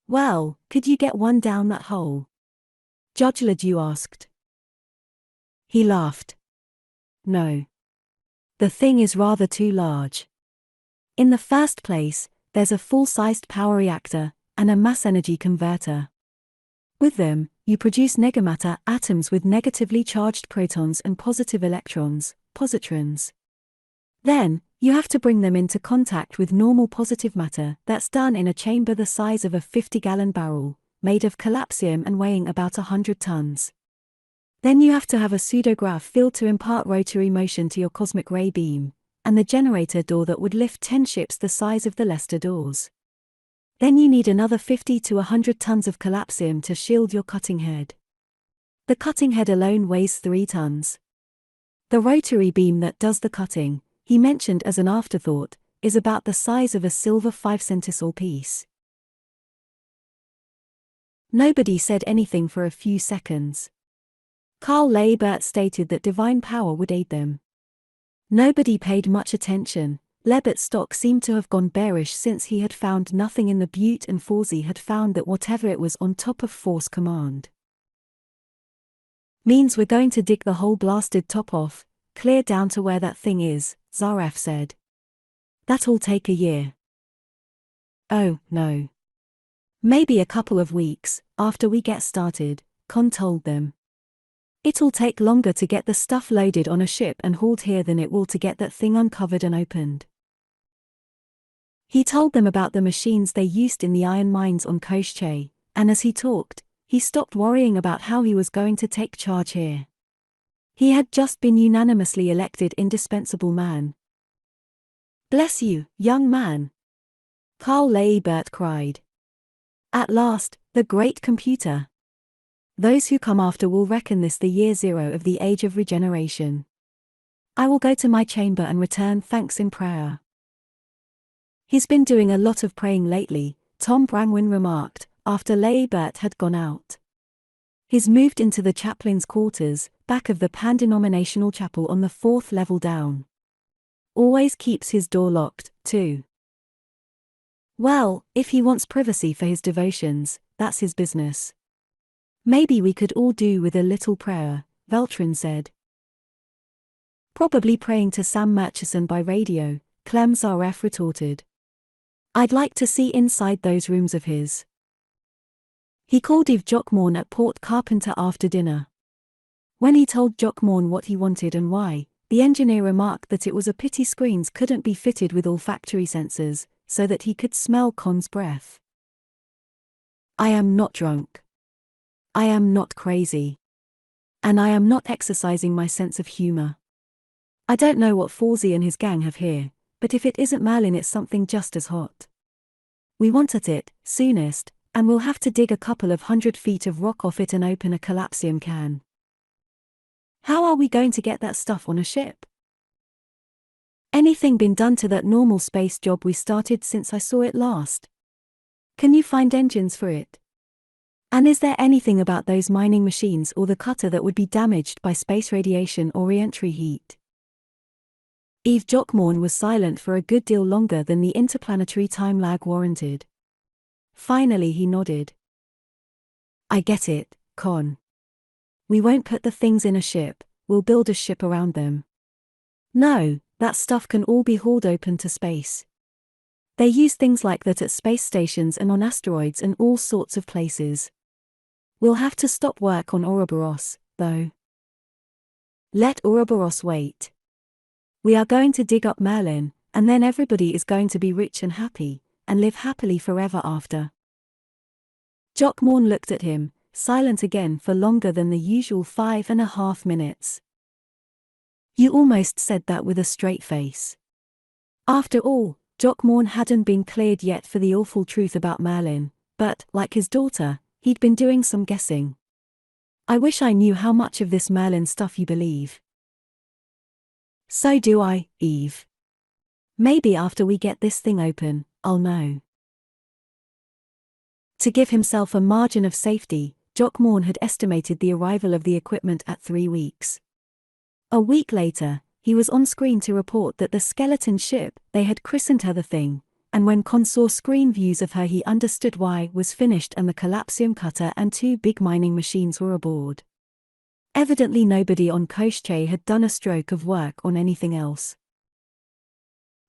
Well, could you get one down that hole? Judge Ledoux asked. He laughed. No. The thing is rather too large. In the first place, there's a full-sized power reactor, and a mass-energy converter. With them, you produce negamatter atoms with negatively charged protons and positive electrons, positrons. Then, you have to bring them into contact with normal positive matter. That's done in a chamber the size of a 50-gallon barrel, made of collapsium and weighing about 100 tons. Then you have to have a pseudograv field to impart rotary motion to your cosmic ray beam, and the generator door that would lift 10 ships the size of the Leicester doors. Then you need another 50 to 100 tons of collapsium to shield your cutting head. The cutting head alone weighs 3 tons. The rotary beam that does the cutting, he mentioned as an afterthought, is about the size of a silver 5-centisol piece. Nobody said anything for a few seconds. Carl Leibert stated that divine power would aid them. Nobody paid much attention. Lebet's stock seemed to have gone bearish since he had found nothing in the butte and Forzy had found that whatever it was on top of Force Command. Means we're going to dig the whole blasted top off, clear down to where that thing is, Zaref said. That'll take a year. Oh, no. Maybe a couple of weeks, after we get started, Conn told them. It'll take longer to get the stuff loaded on a ship and hauled here than it will to get that thing uncovered and opened. He told them about the machines they used in the iron mines on Poictesme, and as he talked, he stopped worrying about how he was going to take charge here. He had just been unanimously elected indispensable man. Bless you, young man! Carl Laibert cried. At last, the great computer. Those who come after will reckon this the year zero of the age of regeneration. I will go to my chamber and return thanks in prayer. He's been doing a lot of praying lately, Tom Brangwyn remarked, after Laibert had gone out. He's moved into the chaplain's quarters, back of the pan-denominational chapel on the 4th level down. Always keeps his door locked, too. Well, if he wants privacy for his devotions, that's his business. Maybe we could all do with a little prayer, Veltrin said. Probably praying to Sam Murchison by radio, Clem Zaref retorted. I'd like to see inside those rooms of his. He called Yves Jockmorn at Port Carpenter after dinner. When he told Jockmorn what he wanted and why, the engineer remarked that it was a pity screens couldn't be fitted with olfactory sensors, so that he could smell Conn's breath. I am not drunk. I am not crazy. And I am not exercising my sense of humor. I don't know what Forzy and his gang have here, but if it isn't Merlin it's something just as hot. We want at it, soonest, and we'll have to dig a couple of 100 feet of rock off it and open a collapsium can. How are we going to get that stuff on a ship? Anything been done to that normal space job we started since I saw it last? Can you find engines for it? And is there anything about those mining machines or the cutter that would be damaged by space radiation or re-entry heat? Yves Jockmorn was silent for a good deal longer than the interplanetary time lag warranted. Finally he nodded. I get it, Conn. We won't put the things in a ship, we'll build a ship around them. No, that stuff can all be hauled open to space. They use things like that at space stations and on asteroids and all sorts of places. We'll have to stop work on Ouroboros, though. Let Ouroboros wait. We are going to dig up Merlin, and then everybody is going to be rich and happy, and live happily forever after. Jockmorn looked at him, silent again for longer than the usual 5.5 minutes. You almost said that with a straight face. After all, Jockmorn hadn't been cleared yet for the awful truth about Merlin, but, like his daughter, he'd been doing some guessing. I wish I knew how much of this Merlin stuff you believe. So do I, Eve. Maybe after we get this thing open, I'll know. To give himself a margin of safety, Jockmorn had estimated the arrival of the equipment at 3 weeks. A week later, he was on screen to report that the skeleton ship, they had christened her the Thing, and when Conn saw screen views of her he understood why, was finished and the collapsium cutter and 2 big mining machines were aboard. Evidently nobody on Poictesme had done a stroke of work on anything else.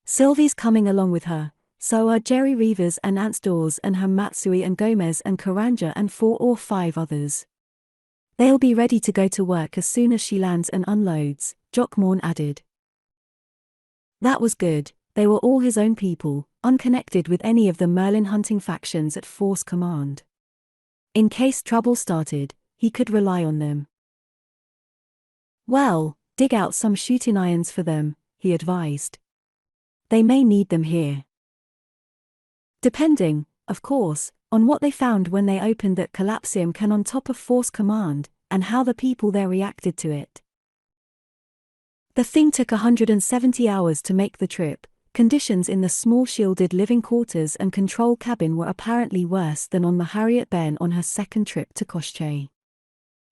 Sylvie's coming along with her, so are Jerry Reavers and Ants Dawes and Hamatsui and Gomez and Karanja and 4 or 5 others. They'll be ready to go to work as soon as she lands and unloads, Jockmorn added. That was good, they were all his own people, unconnected with any of the Merlin hunting factions at Force Command. In case trouble started, he could rely on them. Well, dig out some shooting irons for them, he advised. They may need them here. Depending, of course, on what they found when they opened that collapsium can on top of Force Command, and how the people there reacted to it. The thing took 170 hours to make the trip. Conditions in the small shielded living quarters and control cabin were apparently worse than on the Harriet Benn on her second trip to Poictesme.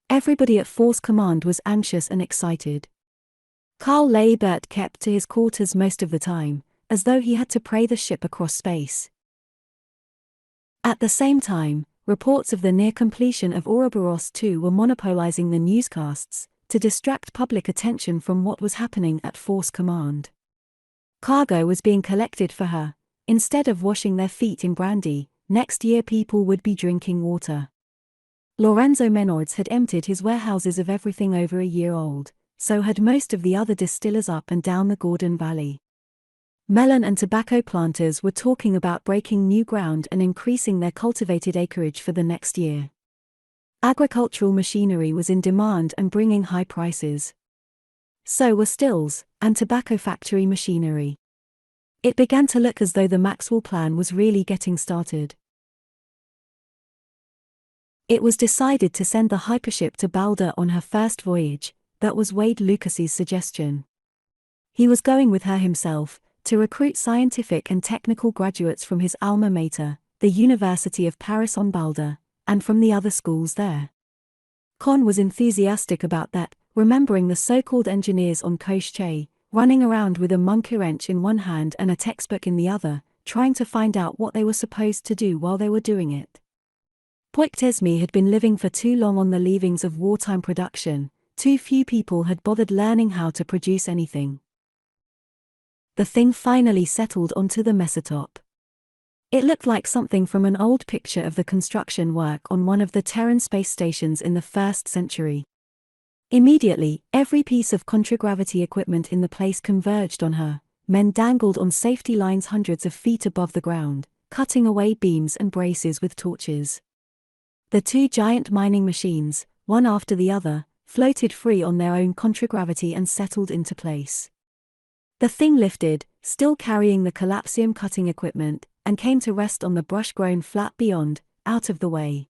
Everybody at Force Command was anxious and excited. Carl Leibert kept to his quarters most of the time, as though he had to pray the ship across space. At the same time, reports of the near completion of Vol.2 were monopolizing the newscasts, to distract public attention from what was happening at Force Command. Cargo was being collected for her. Instead of washing their feet in brandy, next year people would be drinking water. Lorenzo Menards had emptied his warehouses of everything over a year old, so had most of the other distillers up and down the Gordon Valley. Melon and tobacco planters were talking about breaking new ground and increasing their cultivated acreage for the next year. Agricultural machinery was in demand and bringing high prices. So were stills and tobacco factory machinery. It began to look as though the Maxwell plan was really getting started. It was decided to send the hypership to Balder on her first voyage. That was Wade Lucas's suggestion. He was going with her himself, to recruit scientific and technical graduates from his alma mater, the University of Paris on Balder, and from the other schools there. Conn was enthusiastic about that, remembering the so-called engineers on Poictesme, running around with a monkey wrench in one hand and a textbook in the other, trying to find out what they were supposed to do while they were doing it. Poictesme had been living for too long on the leavings of wartime production. Too few people had bothered learning how to produce anything. The thing finally settled onto the mesotop. It looked like something from an old picture of the construction work on one of the Terran space stations in the 1st century. Immediately, every piece of contragravity equipment in the place converged on her. Men dangled on safety lines hundreds of feet above the ground, cutting away beams and braces with torches. The two giant mining machines, one after the other, floated free on their own contragravity and settled into place. The thing lifted, still carrying the collapsium cutting equipment, and came to rest on the brush-grown flat beyond, out of the way.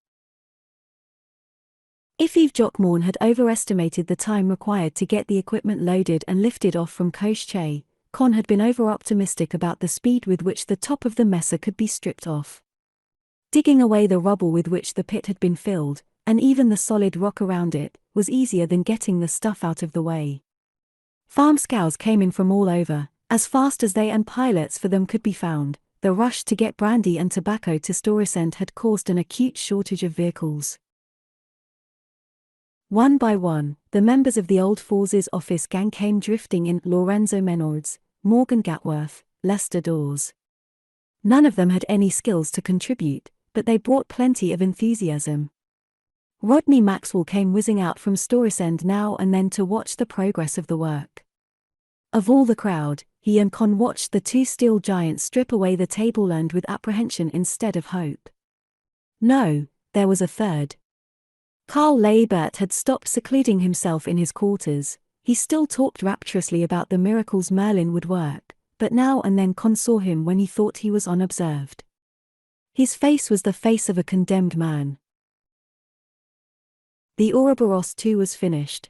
If Yves Jockmorn had overestimated the time required to get the equipment loaded and lifted off from Poictesme, Conn had been over-optimistic about the speed with which the top of the mesa could be stripped off. Digging away the rubble with which the pit had been filled, and even the solid rock around it, was easier than getting the stuff out of the way. Farm scows came in from all over, as fast as they and pilots for them could be found. The rush to get brandy and tobacco to Storesend had caused an acute shortage of vehicles. One by one, the members of the Old Forces office gang came drifting in: Lorenzo Menards, Morgan Gatworth, Lester Dawes. None of them had any skills to contribute, but they brought plenty of enthusiasm. Rodney Maxwell came whizzing out from Storesend now and then to watch the progress of the work. Of all the crowd, he and Conn watched the two steel giants strip away the tableland with apprehension instead of hope. No, there was a third. Carl Leibert had stopped secluding himself in his quarters. He still talked rapturously about the miracles Merlin would work, but now and then Conn saw him when he thought he was unobserved. His face was the face of a condemned man. The Ouroboros-2 was finished.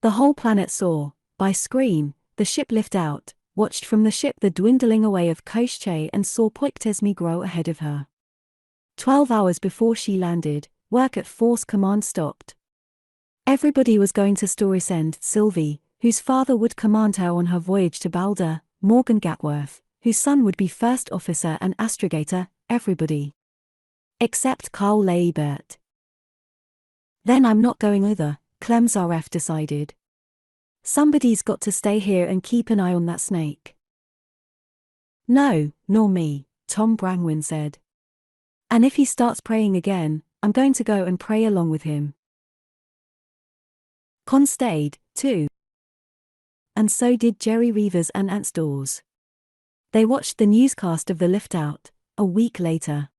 The whole planet saw, by screen, the ship lift out, watched from the ship the dwindling away of Poictesme and saw Poictesme grow ahead of her. 12 hours before she landed, work at Force Command stopped. Everybody was going to Storesend: Sylvie, whose father would command her on her voyage to Balder; Morgan Gatworth, whose son would be first officer and astrogator; everybody. Except Carl Leibert. Then I'm not going either, Clem Zaref decided. Somebody's got to stay here and keep an eye on that snake. No, nor me, Tom Brangwyn said. And if he starts praying again, I'm going to go and pray along with him. Conn stayed, too. And so did Jerry Reavers and Ants Dawes. They watched the newscast of the lift-out, a week later.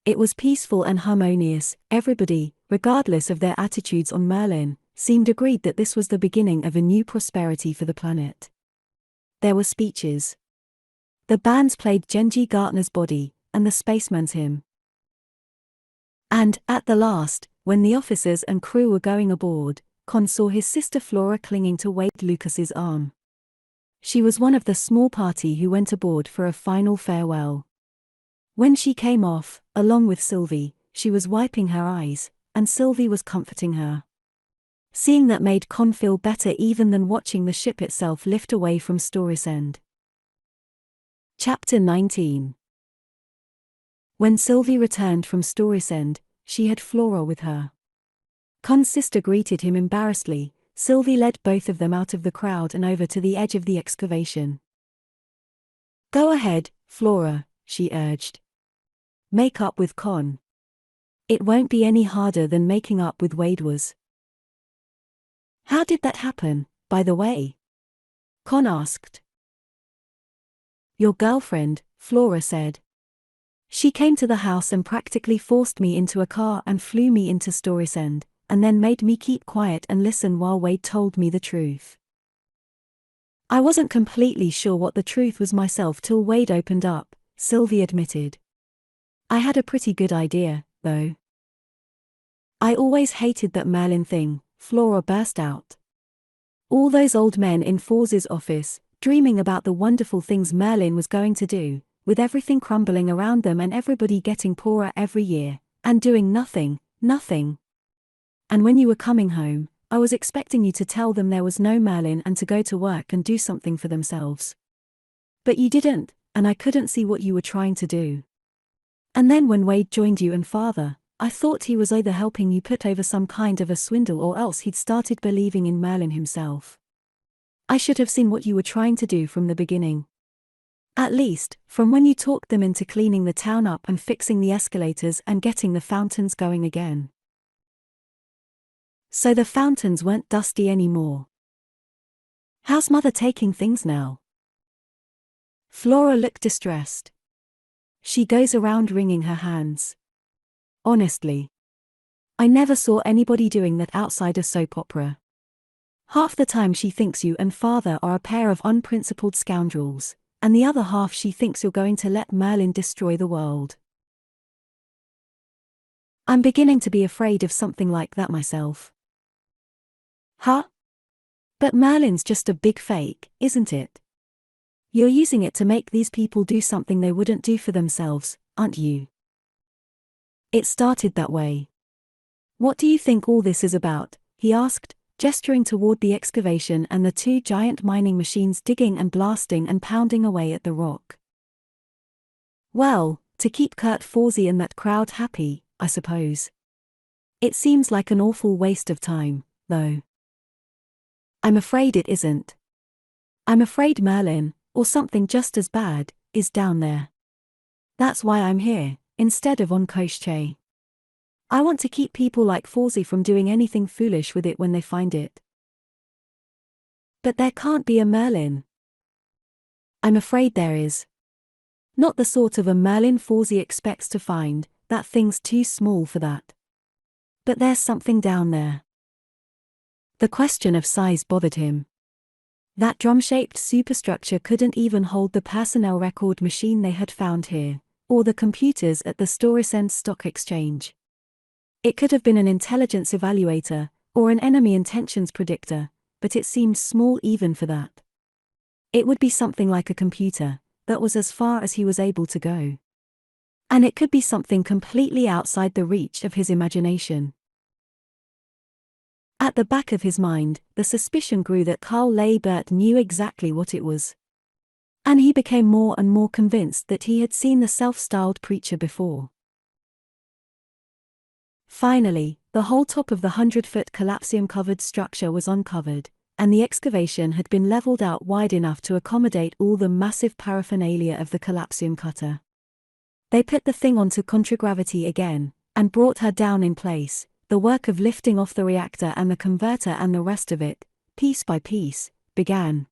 It was peaceful and harmonious. Everybody, regardless of their attitudes on Merlin, seemed agreed that this was the beginning of a new prosperity for the planet. There were speeches. The bands played Genji Gartner's Body, and the Spaceman's Hymn. And, at the last, when the officers and crew were going aboard, Conn saw his sister Flora clinging to Wade Lucas's arm. She was one of the small party who went aboard for a final farewell. When she came off, along with Sylvie, she was wiping her eyes, and Sylvie was comforting her. Seeing that made Conn feel better even than watching the ship itself lift away from Storesend. Chapter 19. When Sylvie returned from Storesend, she had Flora with her. Conn's sister greeted him embarrassedly. Sylvie led both of them out of the crowd and over to the edge of the excavation. "Go ahead, Flora," she urged. "Make up with Conn. It won't be any harder than making up with Wade was." "How did that happen, by the way?" Conn asked. "Your girlfriend," Flora said. "She came to the house and practically forced me into a car and flew me into Storesend, and then made me keep quiet and listen while Wade told me the truth. I wasn't completely sure what the truth was myself till Wade opened up," Sylvie admitted. "I had a pretty good idea, though." "I always hated that Merlin thing," Flora burst out. "All those old men in Forz's office, dreaming about the wonderful things Merlin was going to do, with everything crumbling around them and everybody getting poorer every year, and doing nothing. And when you were coming home, I was expecting you to tell them there was no Merlin and to go to work and do something for themselves. But you didn't, and I couldn't see what you were trying to do. And then when Wade joined you and Father, I thought he was either helping you put over some kind of a swindle or else he'd started believing in Merlin himself. I should have seen what you were trying to do from the beginning. At least, from when you talked them into cleaning the town up and fixing the escalators and getting the fountains going again." "So the fountains weren't dusty anymore. How's Mother taking things now?" Flora looked distressed. "She goes around wringing her hands. Honestly, I never saw anybody doing that outside a soap opera. Half the time she thinks you and Father are a pair of unprincipled scoundrels, and the other half she thinks you're going to let Merlin destroy the world. I'm beginning to be afraid of something like that myself." "Huh? But Merlin's just a big fake, isn't it? You're using it to make these people do something they wouldn't do for themselves, aren't you?" "It started that way. What do you think all this is about?" he asked, gesturing toward the excavation and the two giant mining machines digging and blasting and pounding away at the rock. "Well, to keep Kurt Forzi and that crowd happy, I suppose. It seems like an awful waste of time, though." "I'm afraid it isn't. I'm afraid Merlin, or something just as bad, is down there. That's why I'm here, instead of on Poictesme. I want to keep people like Forzi from doing anything foolish with it when they find it." "But there can't be a Merlin." "I'm afraid there is. Not the sort of a Merlin Forzi expects to find, that thing's too small for that. But there's something down there." The question of size bothered him. That drum-shaped superstructure couldn't even hold the personnel record machine they had found here, or the computers at the Storesend Stock Exchange. It could have been an intelligence evaluator, or an enemy intentions predictor, but it seemed small even for that. It would be something like a computer, that was as far as he was able to go. And it could be something completely outside the reach of his imagination. At the back of his mind, the suspicion grew that Carl Leibert knew exactly what it was. And he became more and more convinced that he had seen the self-styled preacher before. Finally, the whole top of the 100-foot collapsium-covered structure was uncovered, and the excavation had been leveled out wide enough to accommodate all the massive paraphernalia of the collapsium cutter. They put the thing onto contragravity again, and brought her down in place. The work of lifting off the reactor and the converter and the rest of it, piece by piece, began.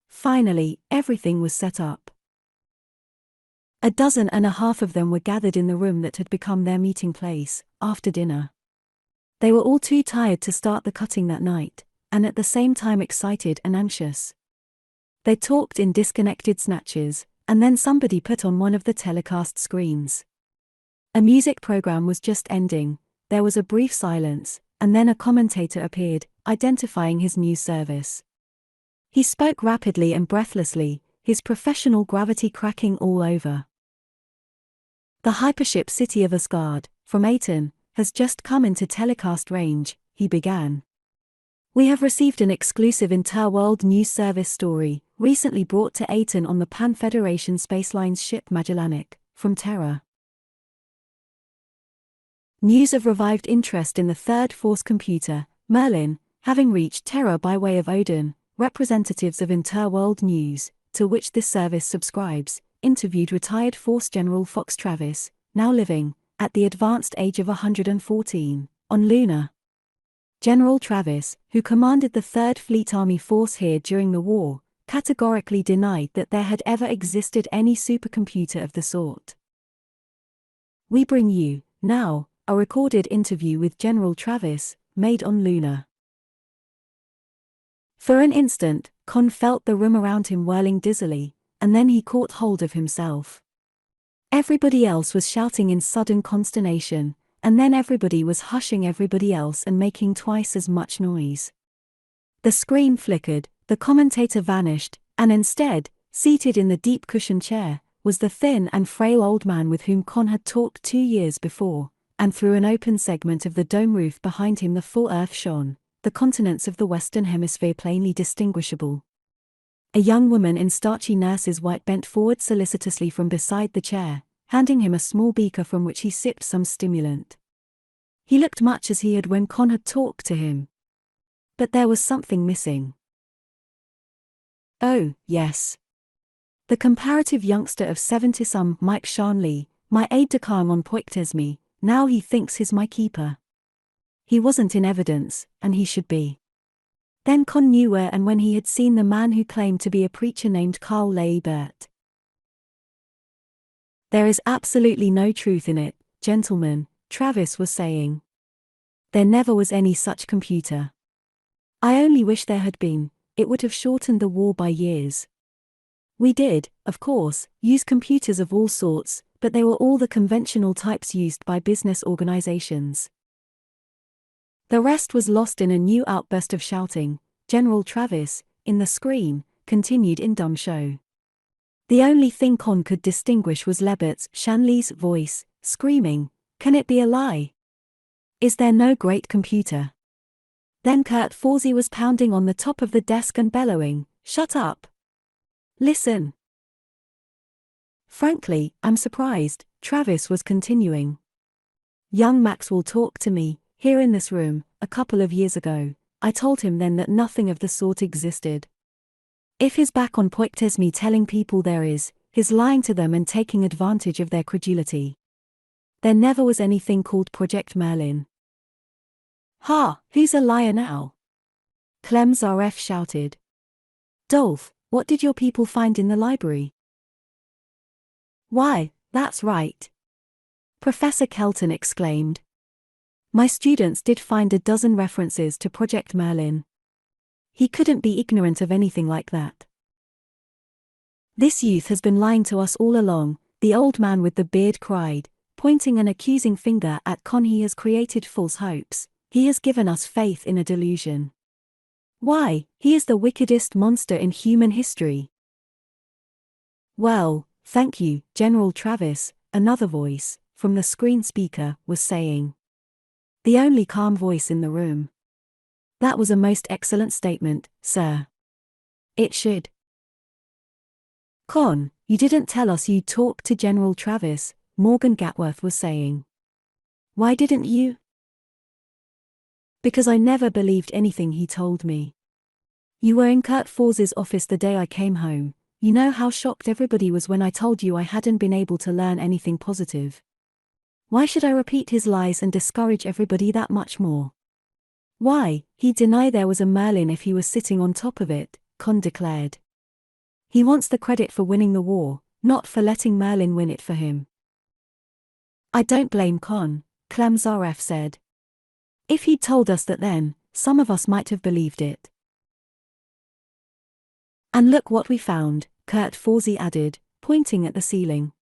Finally, everything was set up. 12 of them were gathered in the room that had become their meeting place, after dinner. They were all too tired to start the cutting that night, and at the same time excited and anxious. They talked in disconnected snatches, and then somebody put on one of the telecast screens. A music program was just ending. There was a brief silence, and then a commentator appeared, identifying his news service. He spoke rapidly and breathlessly, his professional gravity cracking all over. "The hypership City of Asgard, from Aten, has just come into telecast range," he began. We have received an exclusive interworld news service story, recently brought to Aten on the Pan-Federation Spaceline's ship Magellanic, from Terra. News of revived interest in the third force computer, Merlin, having reached Terra by way of Odin. Representatives of Interworld News, to which this service subscribes, interviewed retired Force General Fox Travis, now living, at the advanced age of 114, on Luna. General Travis, who commanded the 3rd Fleet Army Force here during the war, categorically denied that there had ever existed any supercomputer of the sort. We bring you, now, a recorded interview with General Travis, made on Luna. For an instant, Conn felt the room around him whirling dizzily, and then he caught hold of himself. Everybody else was shouting in sudden consternation, and then everybody was hushing everybody else and making twice as much noise. The screen flickered, the commentator vanished, and instead, seated in the deep cushioned chair, was the thin and frail old man with whom Conn had talked 2 years before, and through an open segment of the dome roof behind him the full earth shone, the continents of the Western Hemisphere plainly distinguishable. A young woman in starchy nurse's white bent forward solicitously from beside the chair, handing him a small beaker from which he sipped some stimulant. He looked much as he had when Conn had talked to him. But there was something missing. Oh, yes. The comparative youngster of 70-some, Mike Shanley, my aide-de-camp on Poictesme, now he thinks he's my keeper. He wasn't in evidence, and he should be. Then Conn knew where and when he had seen the man who claimed to be a preacher named Carl Leibert. There is absolutely no truth in it, gentlemen, Travis was saying. There never was any such computer. I only wish there had been, it would have shortened the war by years. We did, of course, use computers of all sorts, but they were all the conventional types used by business organizations. The rest was lost in a new outburst of shouting. General Travis, in the screen, continued in dumb show. The only thing Conn could distinguish was Leibert's, Shanley's voice, screaming, "Can it be a lie? Is there no great computer?" Then Kurt Forsey was pounding on the top of the desk and bellowing, "Shut up! Listen!" "Frankly, I'm surprised," Travis was continuing. "Young Maxwell talked to me, here in this room, a couple of years ago. I told him then that nothing of the sort existed. If he's back on Poictesme telling people there is, he's lying to them and taking advantage of their credulity. There never was anything called Project Merlin." "Ha, who's a liar now?" Clem Zaref shouted. "Dolph, what did your people find in the library?" "Why, that's right," Professor Kelton exclaimed. "My students did find a dozen references to Project Merlin. He couldn't be ignorant of anything like that. This youth has been lying to us all along," the old man with the beard cried, pointing an accusing finger at Conn. "He has created false hopes. He has given us faith in a delusion. Why, he is the wickedest monster in human history." "Well, thank you, General Travis," another voice, from the screen speaker, was saying. The only calm voice in the room. "That was a most excellent statement, sir. It should." "Conn, you didn't tell us you talked to General Travis," Morgan Gatworth was saying. "Why didn't you?" "Because I never believed anything he told me. You were in Kurt Forsey's office the day I came home. You know how shocked everybody was when I told you I hadn't been able to learn anything positive. Why should I repeat his lies and discourage everybody that much more? Why, he'd deny there was a Merlin if he was sitting on top of it," Conn declared. "He wants the credit for winning the war, not for letting Merlin win it for him." "I don't blame Conn," Clem Zaref said. "If he'd told us that then, some of us might have believed it." "And look what we found," Kurt Forsey added, pointing at the ceiling.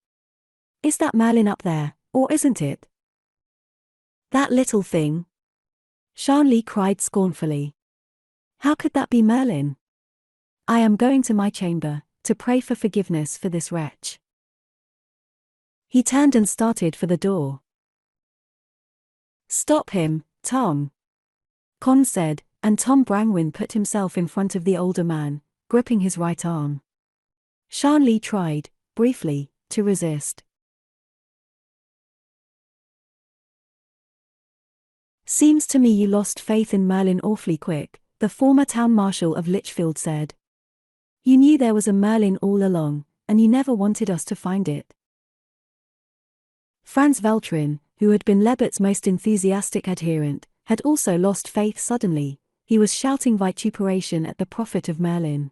"Is that Merlin up there, or isn't it?" "That little thing?" Shanley cried scornfully. "How could that be Merlin? I am going to my chamber, to pray for forgiveness for this wretch." He turned and started for the door. "Stop him, Tom," Conn said, and Tom Brangwyn put himself in front of the older man, gripping his right arm. Shanley tried, briefly, to resist. "Seems to me you lost faith in Merlin awfully quick," the former town marshal of Lichfield said. "You knew there was a Merlin all along, and you never wanted us to find it." Franz Veltrin, who had been Lebert's most enthusiastic adherent, had also lost faith suddenly. He was shouting vituperation at the prophet of Merlin.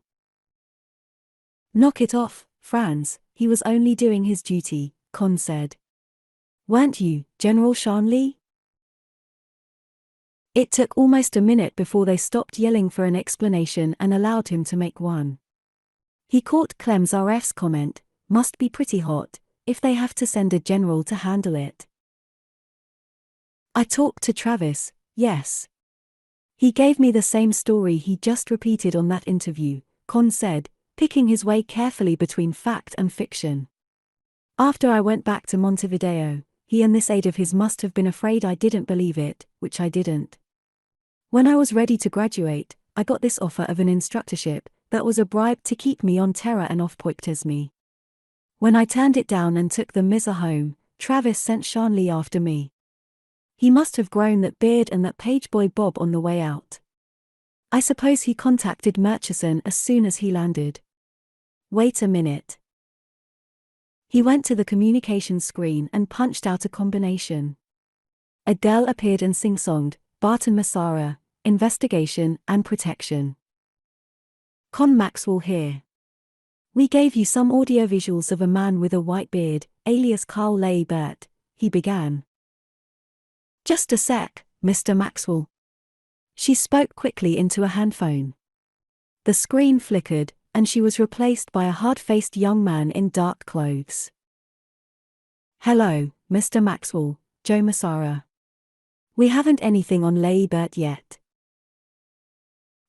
"Knock it off, Franz, he was only doing his duty," Conn said. "Weren't you, General Shanley?" It took almost a minute before they stopped yelling for an explanation and allowed him to make one. He caught Clem's RF's comment, "Must be pretty hot, if they have to send a general to handle it." "I talked to Travis, yes. He gave me the same story he just repeated on that interview," Conn said, picking his way carefully between fact and fiction. "After I went back to Montevideo, he and this aide of his must have been afraid I didn't believe it, which I didn't. When I was ready to graduate, I got this offer of an instructorship that was a bribe to keep me on Terra and off Poictesme. When I turned it down and took the Missa home, Travis sent Shanley after me. He must have grown that beard and that pageboy Bob on the way out. I suppose he contacted Murchison as soon as he landed. Wait a minute." He went to the communications screen and punched out a combination. Adele appeared and sing-songed, "Barton Massara, investigation and protection. Conn Maxwell here. We gave you some audiovisuals of a man with a white beard, alias Carl Leibert," he began. "Just a sec, Mr. Maxwell." She spoke quickly into a handphone. The screen flickered, and she was replaced by a hard-faced young man in dark clothes. "Hello, Mr. Maxwell, Joe Massara. We haven't anything on Leibert yet.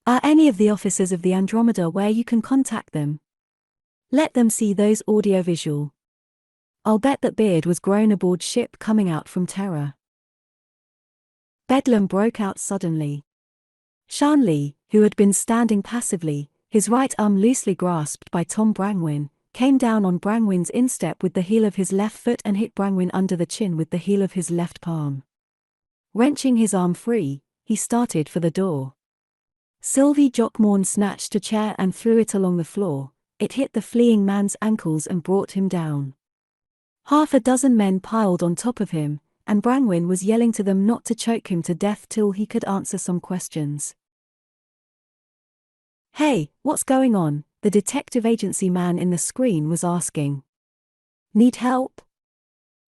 Are any of the officers of the Andromeda where you can contact them? Let them see those audiovisual. I'll bet that beard was grown aboard ship coming out from Terra." Bedlam broke out suddenly. Shanley, who had been standing passively, his right arm loosely grasped by Tom Brangwyn, came down on Brangwyn's instep with the heel of his left foot and hit Brangwyn under the chin with the heel of his left palm. Wrenching his arm free, he started for the door. Sylvie Jockmorn snatched a chair and threw it along the floor. It hit the fleeing man's ankles and brought him down. Half a dozen men piled on top of him, and Brangwyn was yelling to them not to choke him to death till he could answer some questions. "Hey, what's going on?" the detective agency man in the screen was asking. "Need help?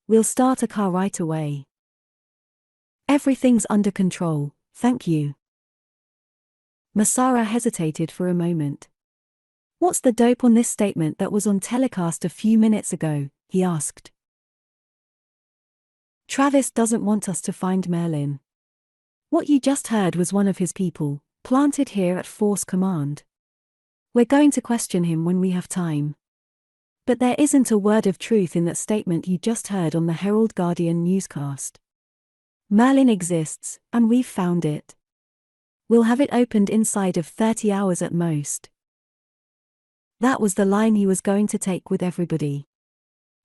We'll start a car right away. Everything's under control, thank you." Massara hesitated for a moment. "What's the dope on this statement that was on telecast a few minutes ago?" he asked. "Travis doesn't want us to find Merlin. What you just heard was one of his people, planted here at Force Command. We're going to question him when we have time. But there isn't a word of truth in that statement you just heard on the Herald Guardian newscast. Merlin exists, and we've found it. We'll have it opened inside of 30 hours at most." That was the line he was going to take with everybody.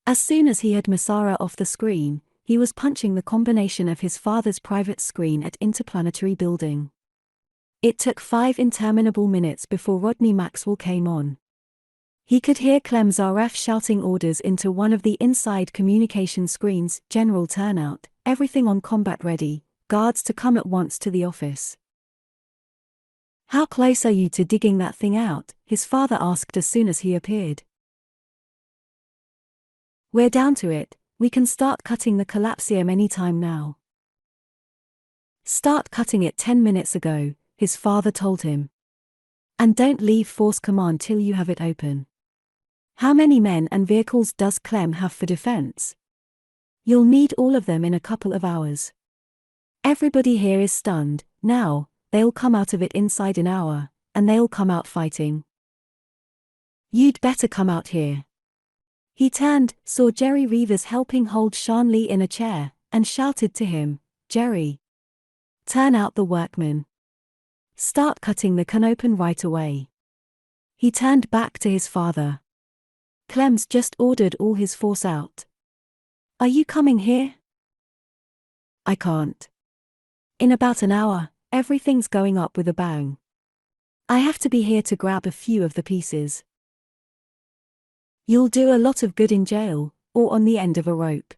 As soon as he had Massara off the screen, he was punching the combination of his father's private screen at Interplanetary Building. It took 5 interminable minutes before Rodney Maxwell came on. He could hear Clem's RF shouting orders into one of the inside communication screens, "General turnout, everything on combat ready, guards to come at once to the office." "How close are you to digging that thing out?" his father asked as soon as he appeared. "We're down to it, we can start cutting the collapsium any time now." "Start cutting it 10 minutes ago, his father told him. "And don't leave Force Command till you have it open." "How many men and vehicles does Clem have for defense?" "You'll need all of them in a couple of hours. Everybody here is stunned, now, they'll come out of it inside an hour, and they'll come out fighting. You'd better come out here." He turned, saw Jerry Reavers helping hold Shanley in a chair, and shouted to him, "Jerry, turn out the workmen. Start cutting the can open right away. He turned back to his father. Clem's just ordered all his force out. Are you coming here? I can't. In about an hour, everything's going up with a bang. I have to be here to grab a few of the pieces. You'll do a lot of good in jail, or on the end of a rope.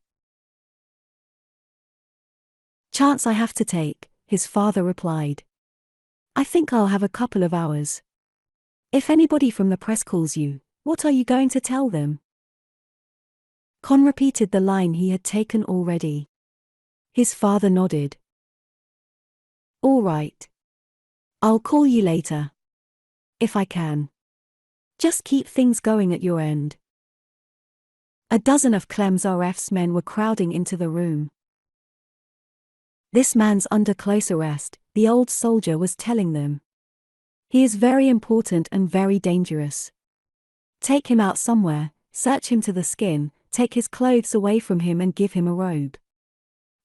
Chance I have to take, his father replied. I think I'll have a couple of hours. If anybody from the press calls you, what are you going to tell them? Conn repeated the line he had taken already. His father nodded. All right. I'll call you later. If I can. Just keep things going at your end. A dozen of Clem's RF's men were crowding into the room. This man's under close arrest, the old soldier was telling them. He is very important and very dangerous. Take him out somewhere, search him to the skin, take his clothes away from him and give him a robe.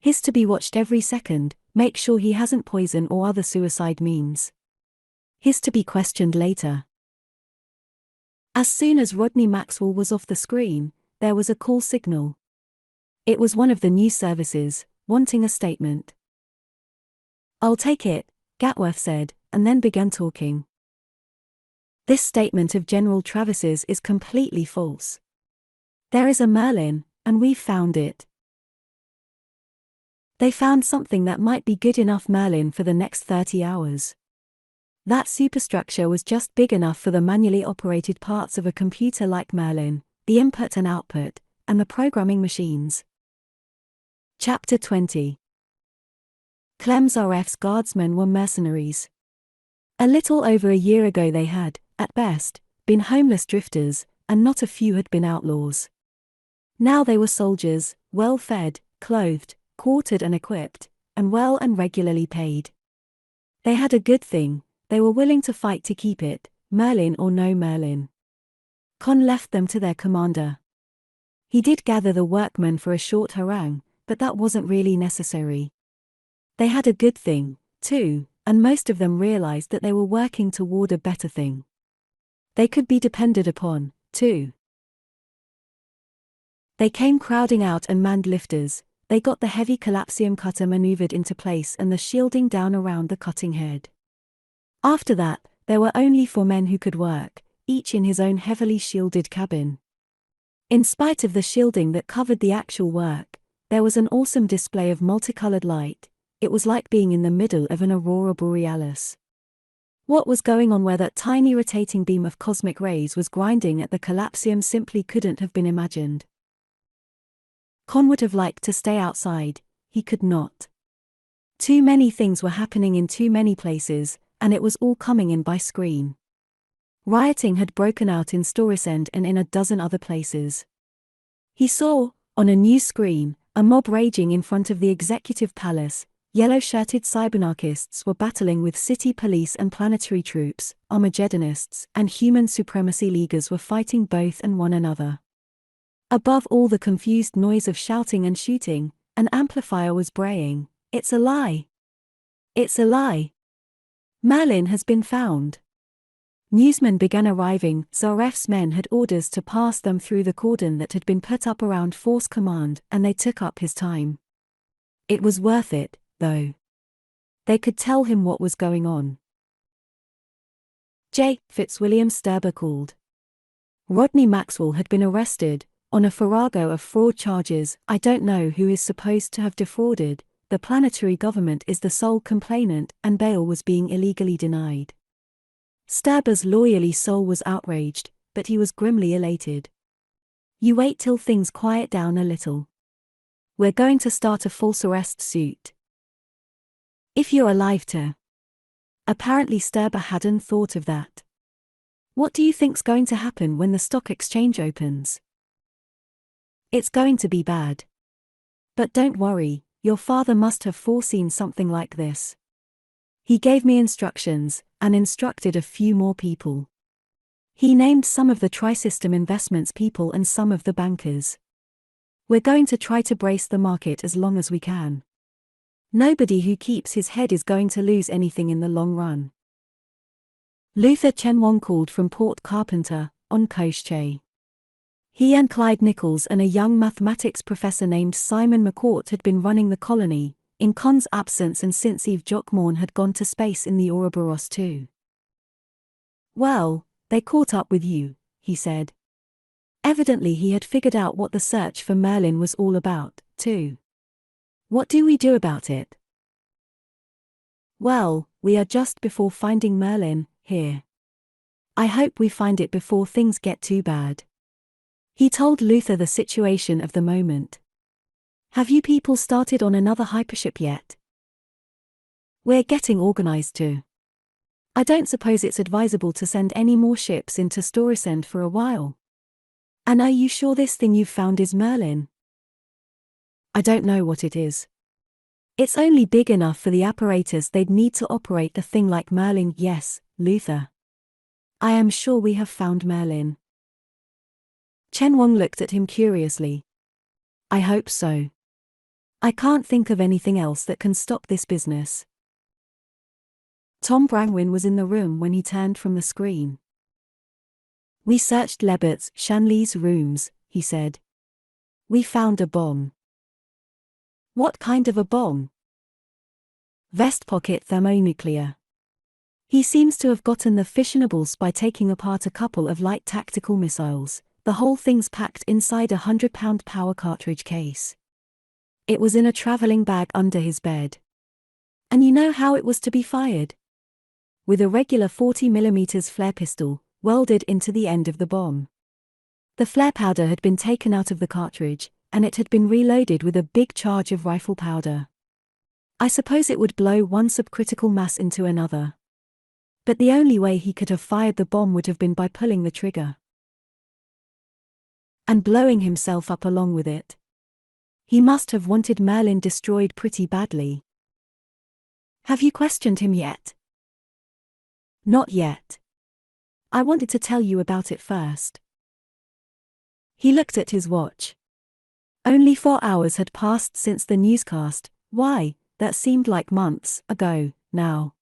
He's to be watched every second, make sure he hasn't poison or other suicide means. He's to be questioned later. As soon as Rodney Maxwell was off the screen, there was a call signal. It was one of the news services, wanting a statement. I'll take it, Gatworth said, and then began talking. This statement of General Travis's is completely false. There is a Merlin, and we've found it. They found something that might be good enough Merlin for the next 30 hours. That superstructure was just big enough for the manually operated parts of a computer like Merlin, the input and output, and the programming machines. Chapter 20. Clem's RF's guardsmen were mercenaries. A little over a year ago they had, at best, been homeless drifters, and not a few had been outlaws. Now they were soldiers, well fed, clothed, quartered and equipped, and well and regularly paid. They had a good thing, they were willing to fight to keep it, Merlin or no Merlin. Conn left them to their commander. He did gather the workmen for a short harangue, but that wasn't really necessary. They had a good thing, too, and most of them realized that they were working toward a better thing. They could be depended upon, too. They came crowding out and manned lifters, they got the heavy collapsium cutter maneuvered into place and the shielding down around the cutting head. After that, there were only 4 men who could work, each in his own heavily shielded cabin. In spite of the shielding that covered the actual work, there was an awesome display of multicolored light. It was like being in the middle of an aurora borealis. What was going on where that tiny rotating beam of cosmic rays was grinding at the collapsium simply couldn't have been imagined. Conn would have liked to stay outside, he could not. Too many things were happening in too many places, and it was all coming in by screen. Rioting had broken out in Storisend and in a dozen other places. He saw, on a new screen, a mob raging in front of the executive palace. Yellow-shirted cybernarchists were battling with city police and planetary troops, Armageddonists and human supremacy leaguers were fighting both and one another. Above all the confused noise of shouting and shooting, an amplifier was braying, "It's a lie! It's a lie! Merlin has been found!" Newsmen began arriving. Zaref's men had orders to pass them through the cordon that had been put up around Force Command, and they took up his time. It was worth it, though. They could tell him what was going on. J. Fitzwilliam Sturber called. Rodney Maxwell had been arrested, on a farrago of fraud charges. I don't know who is supposed to have defrauded, the planetary government is the sole complainant, and bail was being illegally denied. Sturber's loyally soul was outraged, but he was grimly elated. You wait till things quiet down a little. We're going to start a false arrest suit. If you're alive to. Apparently Sturber hadn't thought of that. What do you think's going to happen when the stock exchange opens? It's going to be bad. But don't worry, your father must have foreseen something like this. He gave me instructions, and instructed a few more people. He named some of the Tri-System Investments people and some of the bankers. We're going to try to brace the market as long as we can. Nobody who keeps his head is going to lose anything in the long run. Luther Chenwong called from Port Carpenter, on Poictesme. He and Clyde Nichols and a young mathematics professor named Simon McCourt had been running the colony, in Conn's absence and since Eve Jockmorn had gone to space in the Vol.2. Well, they caught up with you, he said. Evidently he had figured out what the search for Merlin was all about, too. What do we do about it? Well, we are just before finding Merlin, here. I hope we find it before things get too bad. He told Luther the situation of the moment. Have you people started on another hypership yet? We're getting organized too. I don't suppose it's advisable to send any more ships into Storisend for a while. And are you sure this thing you've found is Merlin? I don't know what it is. It's only big enough for the apparatus they'd need to operate a thing like Merlin. Yes, Luther. I am sure we have found Merlin. Chenwong looked at him curiously. I hope so. I can't think of anything else that can stop this business. Tom Brangwyn was in the room when he turned from the screen. We searched Lebert's, Shanley's rooms, he said. We found a bomb. What kind of a bomb? Vest pocket thermonuclear. He seems to have gotten the fissionables by taking apart a couple of light tactical missiles. The whole thing's packed inside a 100-pound power cartridge case. It was in a traveling bag under his bed. And you know how it was to be fired? With a regular 40mm flare pistol, welded into the end of the bomb. The flare powder had been taken out of the cartridge, and it had been reloaded with a big charge of rifle powder. I suppose it would blow one subcritical mass into another. But the only way he could have fired the bomb would have been by pulling the trigger. And blowing himself up along with it. He must have wanted Merlin destroyed pretty badly. Have you questioned him yet? Not yet. I wanted to tell you about it first. He looked at his watch. Only 4 hours had passed since the newscast. Why, that seemed like months ago, now.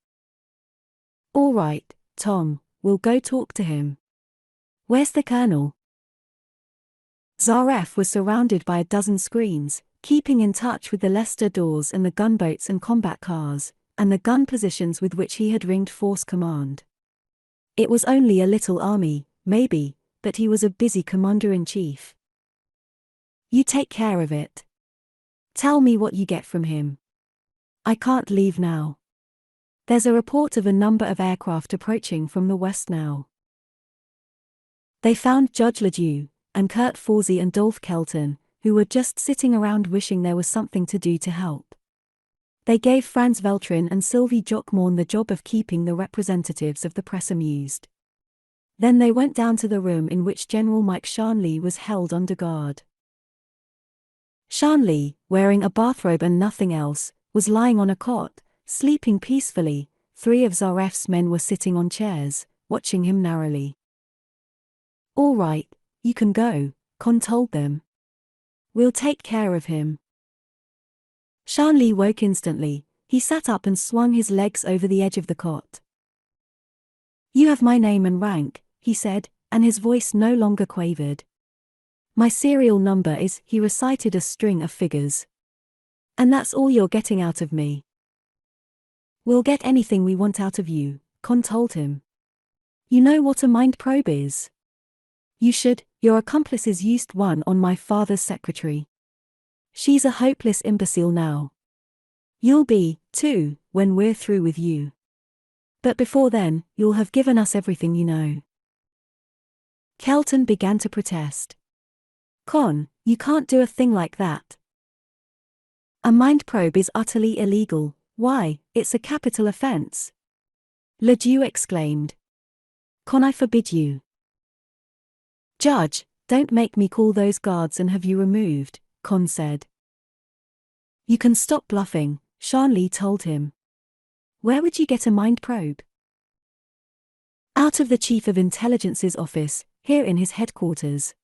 All right, Tom, we'll go talk to him. Where's the colonel? Zaref was surrounded by a dozen screens, keeping in touch with the Leicester doors and the gunboats and combat cars, and the gun positions with which he had ringed Force Command. It was only a little army, maybe, but he was a busy commander-in-chief. You take care of it. Tell me what you get from him. I can't leave now. There's a report of a number of aircraft approaching from the west now. They found Judge Ledoux, and Kurt Forsey and Dolph Kelton, who were just sitting around wishing there was something to do to help. They gave Franz Veltrin and Sylvie Jockmorn the job of keeping the representatives of the press amused. Then they went down to the room in which General Mike Shanley was held under guard. Shanley, wearing a bathrobe and nothing else, was lying on a cot, sleeping peacefully. 3 of Zaref's men were sitting on chairs, watching him narrowly. All right, you can go, Conn told them. We'll take care of him. Shanley woke instantly. He sat up and swung his legs over the edge of the cot. You have my name and rank, he said, and his voice no longer quavered. My serial number is, he recited a string of figures. And that's all you're getting out of me. We'll get anything we want out of you, Conn told him. You know what a mind probe is? You should. Your accomplices used one on my father's secretary. She's a hopeless imbecile now. You'll be, too, when we're through with you. But before then, you'll have given us everything you know. Kelton began to protest. Conn, you can't do a thing like that. A mind probe is utterly illegal. Why, it's a capital offense. Ledoux exclaimed. Conn, I forbid you. Judge, don't make me call those guards and have you removed, Conn said. You can stop bluffing, Shanley told him. Where would you get a mind probe? Out of the Chief of Intelligence's office, here in his headquarters.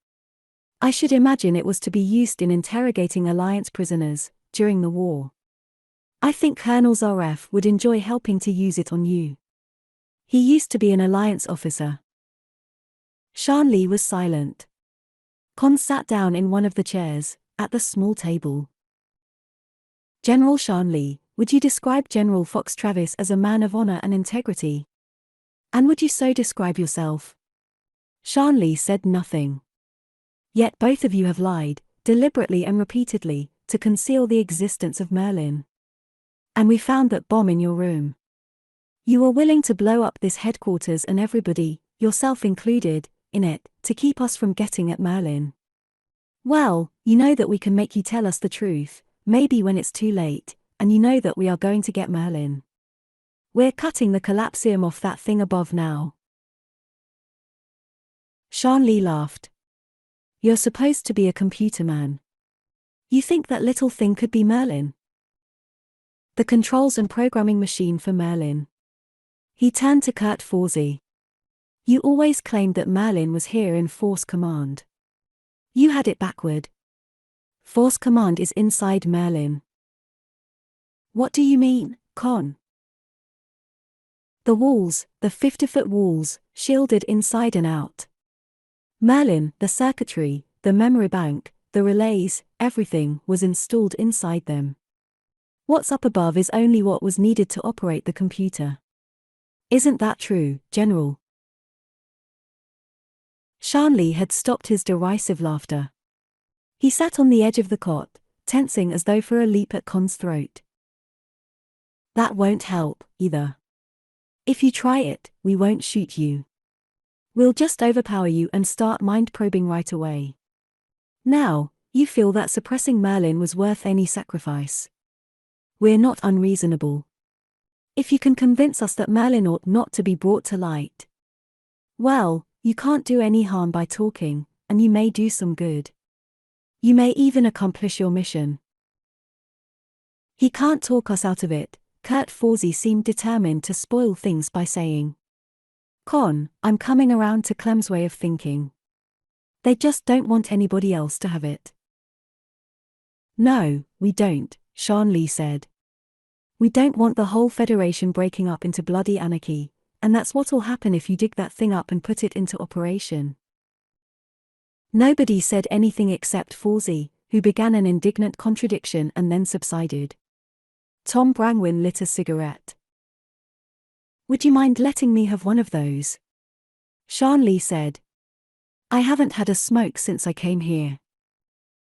I should imagine it was to be used in interrogating Alliance prisoners, during the war. I think Colonel Zaref would enjoy helping to use it on you. He used to be an alliance officer. Shanli was silent. Conn sat down in one of the chairs, at the small table. General Shanli, would you describe General Fox Travis as a man of honor and integrity? And would you so describe yourself? Shanli said nothing. Yet both of you have lied, deliberately and repeatedly, to conceal the existence of Merlin. And we found that bomb in your room. You were willing to blow up this headquarters and everybody, yourself included, in it, to keep us from getting at Merlin. Well, you know that we can make you tell us the truth, maybe when it's too late, and you know that we are going to get Merlin. We're cutting the collapsium off that thing above now. Shanli laughed. You're supposed to be a computer man. You think that little thing could be Merlin? The controls and programming machine for Merlin. He turned to Kurt Forsey. You always claimed that Merlin was here in Force Command. You had it backward. Force Command is inside Merlin. What do you mean, Conn? The walls, the 50-foot walls, shielded inside and out. Merlin, the circuitry, the memory bank, the relays, everything was installed inside them. What's up above is only what was needed to operate the computer. Isn't that true, General? Shanli had stopped his derisive laughter. He sat on the edge of the cot, tensing as though for a leap at Conn's throat. That won't help, either. If you try it, we won't shoot you. We'll just overpower you and start mind-probing right away. Now, you feel that suppressing Merlin was worth any sacrifice. We're not unreasonable. If you can convince us that Merlin ought not to be brought to light, well, you can't do any harm by talking, and you may do some good. You may even accomplish your mission. He can't talk us out of it. Kurt Forsey seemed determined to spoil things by saying, Conn, I'm coming around to Clem's way of thinking. They just don't want anybody else to have it. No, we don't, Shanli said. We don't want the whole Federation breaking up into bloody anarchy, and that's what'll happen if you dig that thing up and put it into operation. Nobody said anything except Forsey, who began an indignant contradiction and then subsided. Tom Brangwyn lit a cigarette. Would you mind letting me have one of those? Shanli said. I haven't had a smoke since I came here.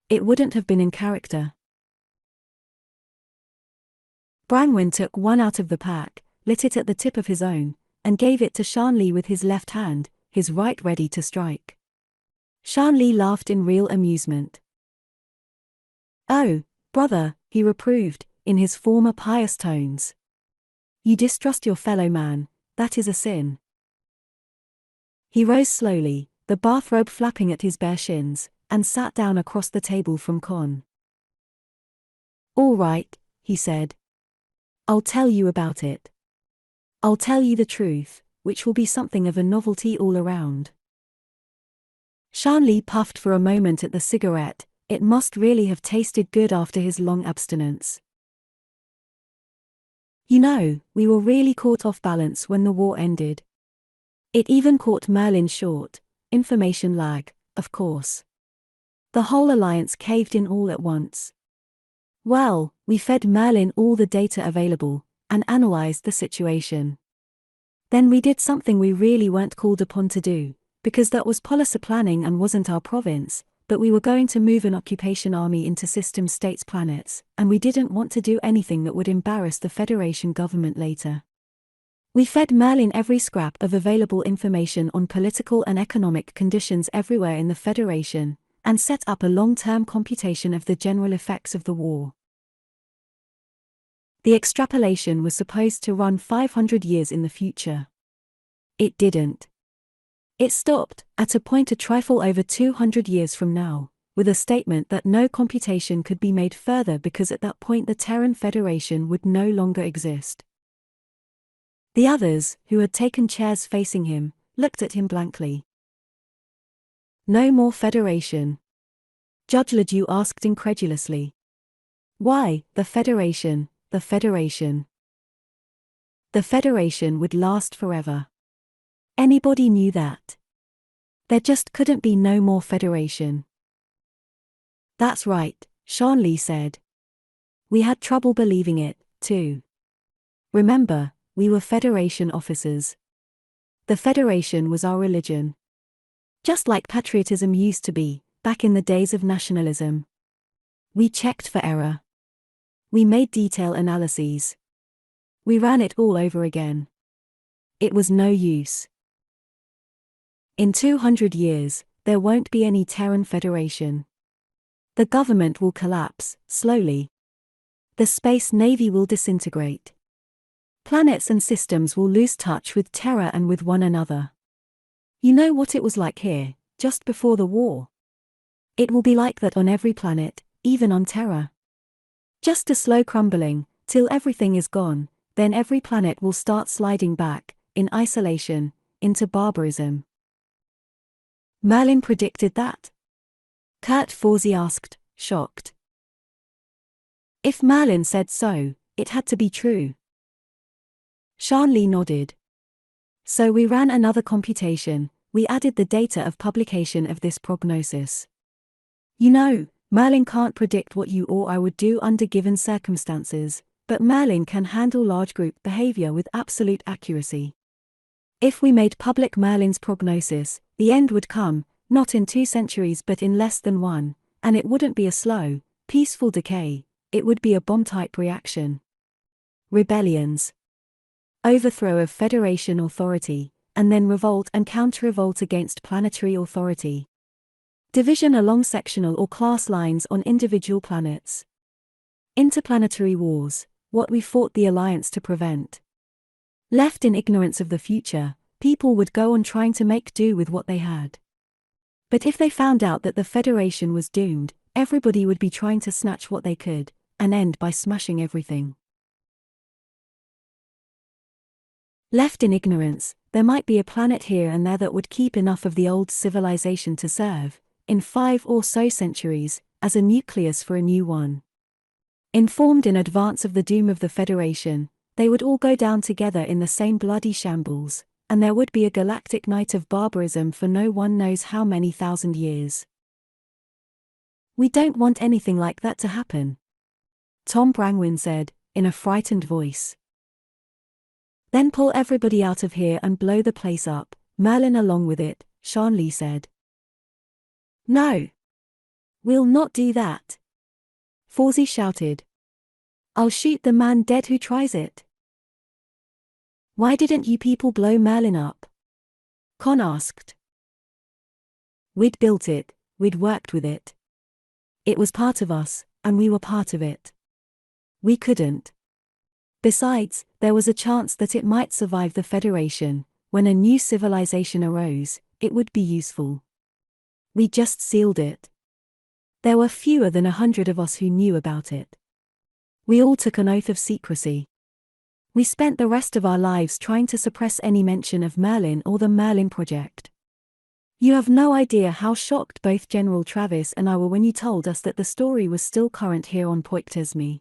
It wouldn't have been in character. Brangwyn took one out of the pack, lit it at the tip of his own, and gave it to Shanli with his left hand, his right ready to strike. Shanli laughed in real amusement. Oh, brother, he reproved, in his former pious tones. You distrust your fellow man, that is a sin. He rose slowly, the bathrobe flapping at his bare shins, and sat down across the table from Conn. All right, he said. I'll tell you about it. I'll tell you the truth, which will be something of a novelty all around. Shanli puffed for a moment at the cigarette. It must really have tasted good after his long abstinence. You know, we were really caught off balance when the war ended. It even caught Merlin short, information lag, of course. The whole alliance caved in all at once. Well, we fed Merlin all the data available, and analyzed the situation. Then we did something we really weren't called upon to do, because that was policy planning and wasn't our province, but we were going to move an occupation army into system states planets, and we didn't want to do anything that would embarrass the Federation government later. We fed Merlin every scrap of available information on political and economic conditions everywhere in the Federation, and set up a long-term computation of the general effects of the war. The extrapolation was supposed to run 500 years in the future. It didn't. It stopped, at a point a trifle over 200 years from now, with a statement that no computation could be made further because at that point the Terran Federation would no longer exist. The others, who had taken chairs facing him, looked at him blankly. No more Federation? Judge Ledoux asked incredulously. Why, the Federation, the Federation? The Federation would last forever. Anybody knew that. There just couldn't be no more Federation. That's right, Shanley said. We had trouble believing it, too. Remember, we were Federation officers. The Federation was our religion. Just like patriotism used to be, back in the days of nationalism. We checked for error. We made detail analyses. We ran it all over again. It was no use. In 200 years, there won't be any Terran Federation. The government will collapse, slowly. The space navy will disintegrate. Planets and systems will lose touch with Terra and with one another. You know what it was like here, just before the war? It will be like that on every planet, even on Terra. Just a slow crumbling, till everything is gone, then every planet will start sliding back, in isolation, into barbarism. Merlin predicted that? Kurt Forsey asked, shocked. If Merlin said so, it had to be true. Shanley nodded. So we ran another computation, we added the data of publication of this prognosis. You know, Merlin can't predict what you or I would do under given circumstances, but Merlin can handle large group behavior with absolute accuracy. If we made public Merlin's prognosis, the end would come, not in 2 centuries but in less than 1, and it wouldn't be a slow, peaceful decay, it would be a bomb-type reaction. Rebellions. Overthrow of Federation authority, and then revolt and counter-revolt against planetary authority. Division along sectional or class lines on individual planets. Interplanetary wars, what we fought the Alliance to prevent. Left in ignorance of the future, people would go on trying to make do with what they had. But if they found out that the Federation was doomed, everybody would be trying to snatch what they could, and end by smashing everything. Left in ignorance, there might be a planet here and there that would keep enough of the old civilization to serve, in 5 or so centuries, as a nucleus for a new one. Informed in advance of the doom of the Federation, they would all go down together in the same bloody shambles, and there would be a galactic night of barbarism for no one knows how many thousand years. We don't want anything like that to happen, Tom Brangwyn said, in a frightened voice. Then pull everybody out of here and blow the place up, Merlin along with it, Shanley said. No. We'll not do that. Forsey shouted. I'll shoot the man dead who tries it. Why didn't you people blow Merlin up? Conn asked. We'd built it, we'd worked with it. It was part of us, and we were part of it. We couldn't. Besides, there was a chance that it might survive the Federation. When a new civilization arose, it would be useful. We just sealed it. There were fewer than 100 of us who knew about it. We all took an oath of secrecy. We spent the rest of our lives trying to suppress any mention of Merlin or the Merlin Project. You have no idea how shocked both General Travis and I were when you told us that the story was still current here on Poictesme.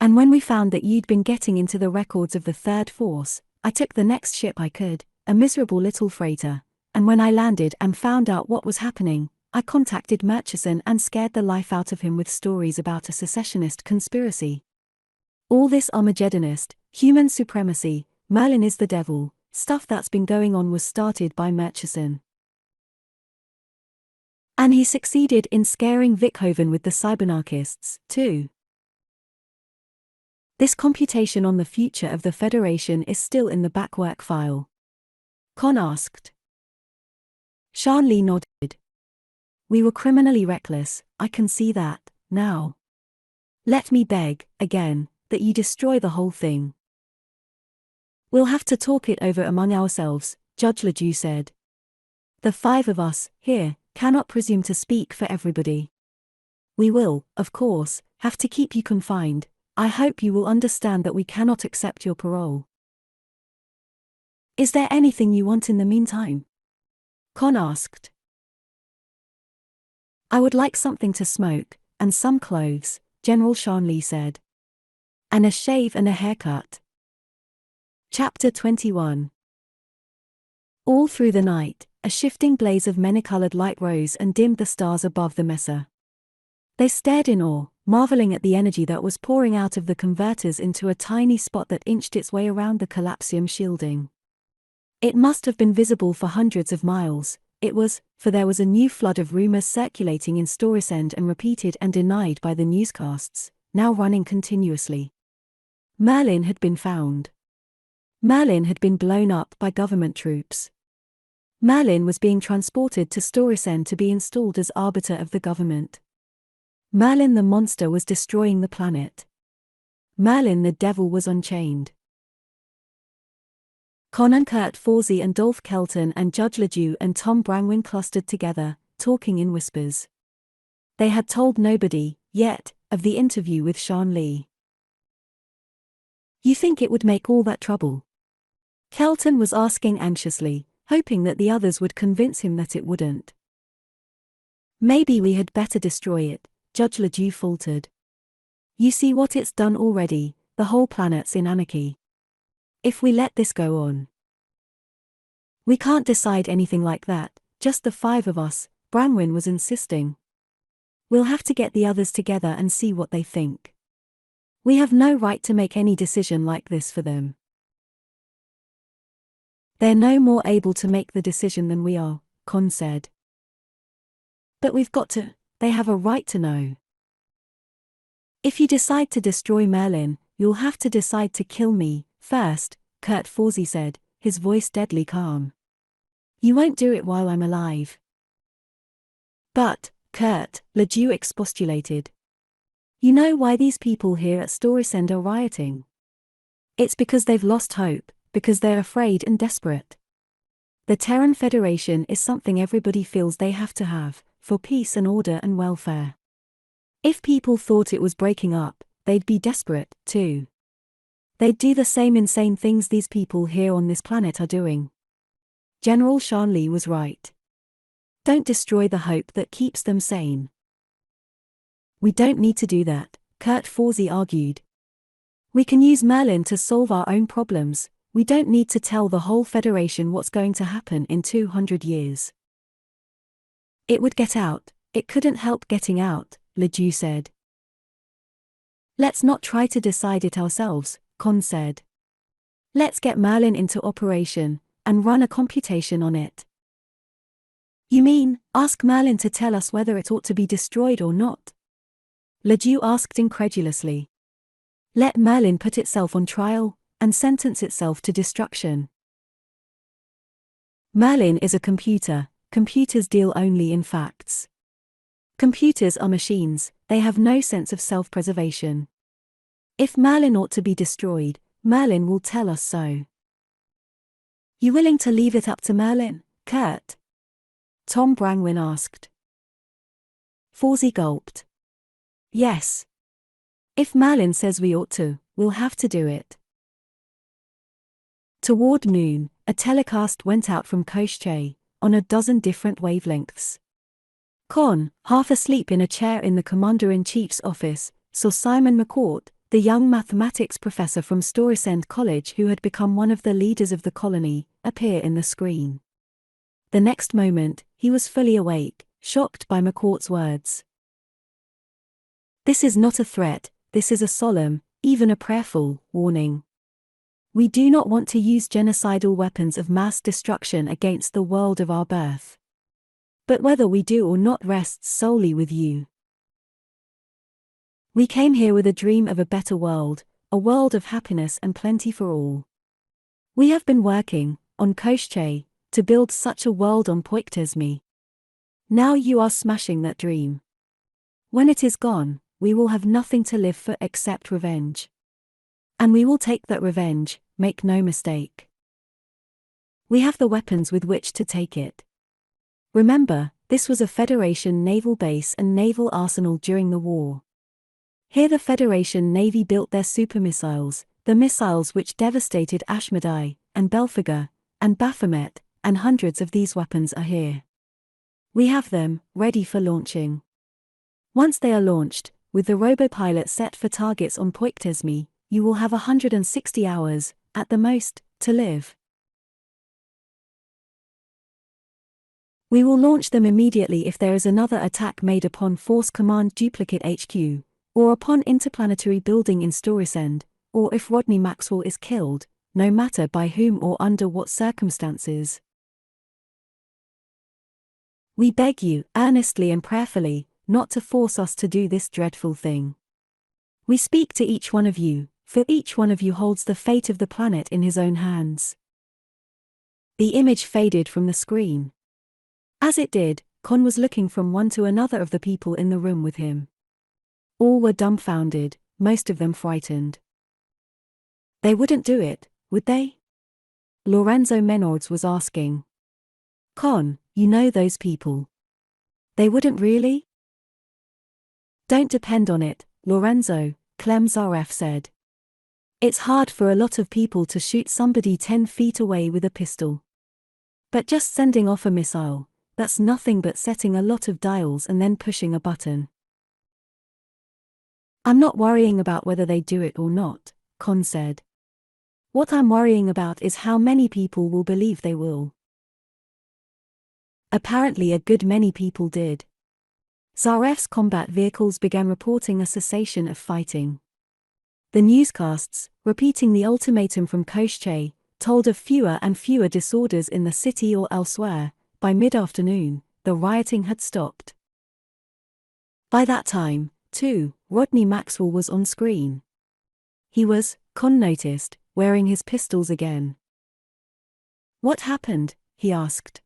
And when we found that you'd been getting into the records of the Third Force, I took the next ship I could, a miserable little freighter, and when I landed and found out what was happening, I contacted Murchison and scared the life out of him with stories about a secessionist conspiracy. All this Armageddonist, human supremacy, Merlin is the devil, stuff that's been going on was started by Murchison. And he succeeded in scaring Vickhoven with the cybernarchists, too. This computation on the future of the Federation is still in the backwork file. Conn asked. Shanley nodded. We were criminally reckless, I can see that, now. Let me beg, again, that you destroy the whole thing. We'll have to talk it over among ourselves, Judge Ledoux said. The 5 of us, here, cannot presume to speak for everybody. We will, of course, have to keep you confined. I hope you will understand that we cannot accept your parole. Is there anything you want in the meantime? Conn asked. I would like something to smoke, and some clothes, General Shanley said. And a shave and a haircut. Chapter 21. All through the night, a shifting blaze of many-colored light rose and dimmed the stars above the mesa. They stared in awe, marveling at the energy that was pouring out of the converters into a tiny spot that inched its way around the collapsium shielding. It must have been visible for hundreds of miles. It was, for there was a new flood of rumors circulating in Storesend and repeated and denied by the newscasts, now running continuously. Merlin had been found. Merlin had been blown up by government troops. Merlin was being transported to Storesend to be installed as arbiter of the government. Merlin the monster was destroying the planet. Merlin the devil was unchained. Conn and Kurt Forsey and Dolph Kelton and Judge Ledoux and Tom Brangwyn clustered together, talking in whispers. They had told nobody, yet, of the interview with Shan Li. "You think it would make all that trouble?" Kelton was asking anxiously, hoping that the others would convince him that it wouldn't. "Maybe we had better destroy it," Judge Ledoux faltered. "You see what it's done already, the whole planet's in anarchy. If we let this go on..." "We can't decide anything like that, just the 5 of us," Brangwyn was insisting. "We'll have to get the others together and see what they think. We have no right to make any decision like this for them. They're no more able to make the decision than we are," Conn said. "But we've got to, they have a right to know. If you decide to destroy Merlin, you'll have to decide to kill me first," Kurt Forsey said, his voice deadly calm. "You won't do it while I'm alive." "But, Kurt," Ledoux expostulated. "You know why these people here at Storesend are rioting? It's because they've lost hope, because they're afraid and desperate. The Terran Federation is something everybody feels they have to have, for peace and order and welfare. If people thought it was breaking up, they'd be desperate, too. They'd do the same insane things these people here on this planet are doing." General Shan Li was right. Don't destroy the hope that keeps them sane. "We don't need to do that," Kurt Forsey argued. "We can use Merlin to solve our own problems. We don't need to tell the whole Federation what's going to happen in 200 years. It would get out, it couldn't help getting out," Ledoux said. "Let's not try to decide it ourselves," Conn said. "Let's get Merlin into operation, and run a computation on it." "You mean, ask Merlin to tell us whether it ought to be destroyed or not?" Ledoux asked incredulously. "Let Merlin put itself on trial, and sentence itself to destruction." Merlin is a computer. Computers deal only in facts. Computers are machines, they have no sense of self-preservation. If Merlin ought to be destroyed, Merlin will tell us so. "You willing to leave it up to Merlin, Kurt?" Tom Brangwyn asked. Forsey gulped. "Yes. If Merlin says we ought to, we'll have to do it." Toward noon, a telecast went out from Poictesme, on a dozen different wavelengths. Conn, half asleep in a chair in the Commander-in-Chief's office, saw Simon McCourt, the young mathematics professor from Storesend College who had become one of the leaders of the colony, appear in the screen. The next moment, he was fully awake, shocked by McCourt's words. "This is not a threat, this is a solemn, even a prayerful, warning. We do not want to use genocidal weapons of mass destruction against the world of our birth. But whether we do or not rests solely with you. We came here with a dream of a better world, a world of happiness and plenty for all. We have been working, on Poictesme, to build such a world on Poictesme. Now you are smashing that dream. When it is gone, we will have nothing to live for except revenge. And we will take that revenge, make no mistake. We have the weapons with which to take it. Remember, this was a Federation naval base and naval arsenal during the war. Here the Federation Navy built their super missiles, the missiles which devastated Ashmedai, and Belphegor, and Baphomet, and hundreds of these weapons are here. We have them, ready for launching. Once they are launched, with the robopilot set for targets on Poictesme, you will have 160 hours, at the most, to live. We will launch them immediately if there is another attack made upon Force Command Duplicate HQ, or upon interplanetary building in Storisend, or if Rodney Maxwell is killed, no matter by whom or under what circumstances. We beg you, earnestly and prayerfully, not to force us to do this dreadful thing. We speak to each one of you, for each one of you holds the fate of the planet in his own hands. The image faded from the screen. As it did, Conn was looking from one to another of the people in the room with him. All were dumbfounded, most of them frightened. They wouldn't do it, would they? Lorenzo Menards was asking. Conn, you know those people. They wouldn't really? Don't depend on it, Lorenzo, Clem Zaref said. It's hard for a lot of people to shoot somebody 10 feet away with a pistol. But just sending off a missile, that's nothing but setting a lot of dials and then pushing a button. I'm not worrying about whether they do it or not, Conn said. What I'm worrying about is how many people will believe they will. Apparently a good many people did. Zaref's combat vehicles began reporting a cessation of fighting. The newscasts, repeating the ultimatum from Poictesme, told of fewer and fewer disorders in the city or elsewhere. By mid-afternoon, the rioting had stopped. By that time, too, Rodney Maxwell was on screen. He was, Conn noticed, wearing his pistols again. What happened? He asked.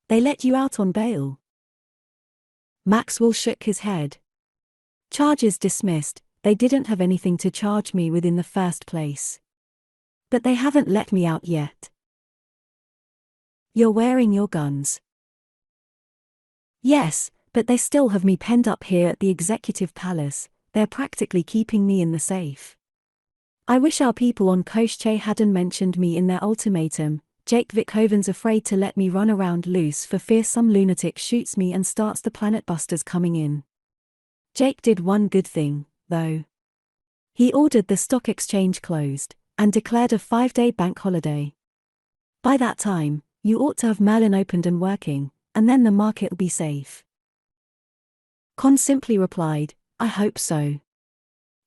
They let you out on bail. Maxwell shook his head. Charges dismissed, they didn't have anything to charge me with in the first place. But they haven't let me out yet. You're wearing your guns. Yes, but they still have me penned up here at the Executive Palace. They're practically keeping me in the safe. I wish our people on Poictesme hadn't mentioned me in their ultimatum. Jake Vickoven's afraid to let me run around loose for fear some lunatic shoots me and starts the Planet Busters coming in. Jake did one good thing, though. He ordered the stock exchange closed, and declared a 5-day bank holiday. By that time, you ought to have Merlin opened and working, and then the market'll be safe. Conn simply replied, I hope so.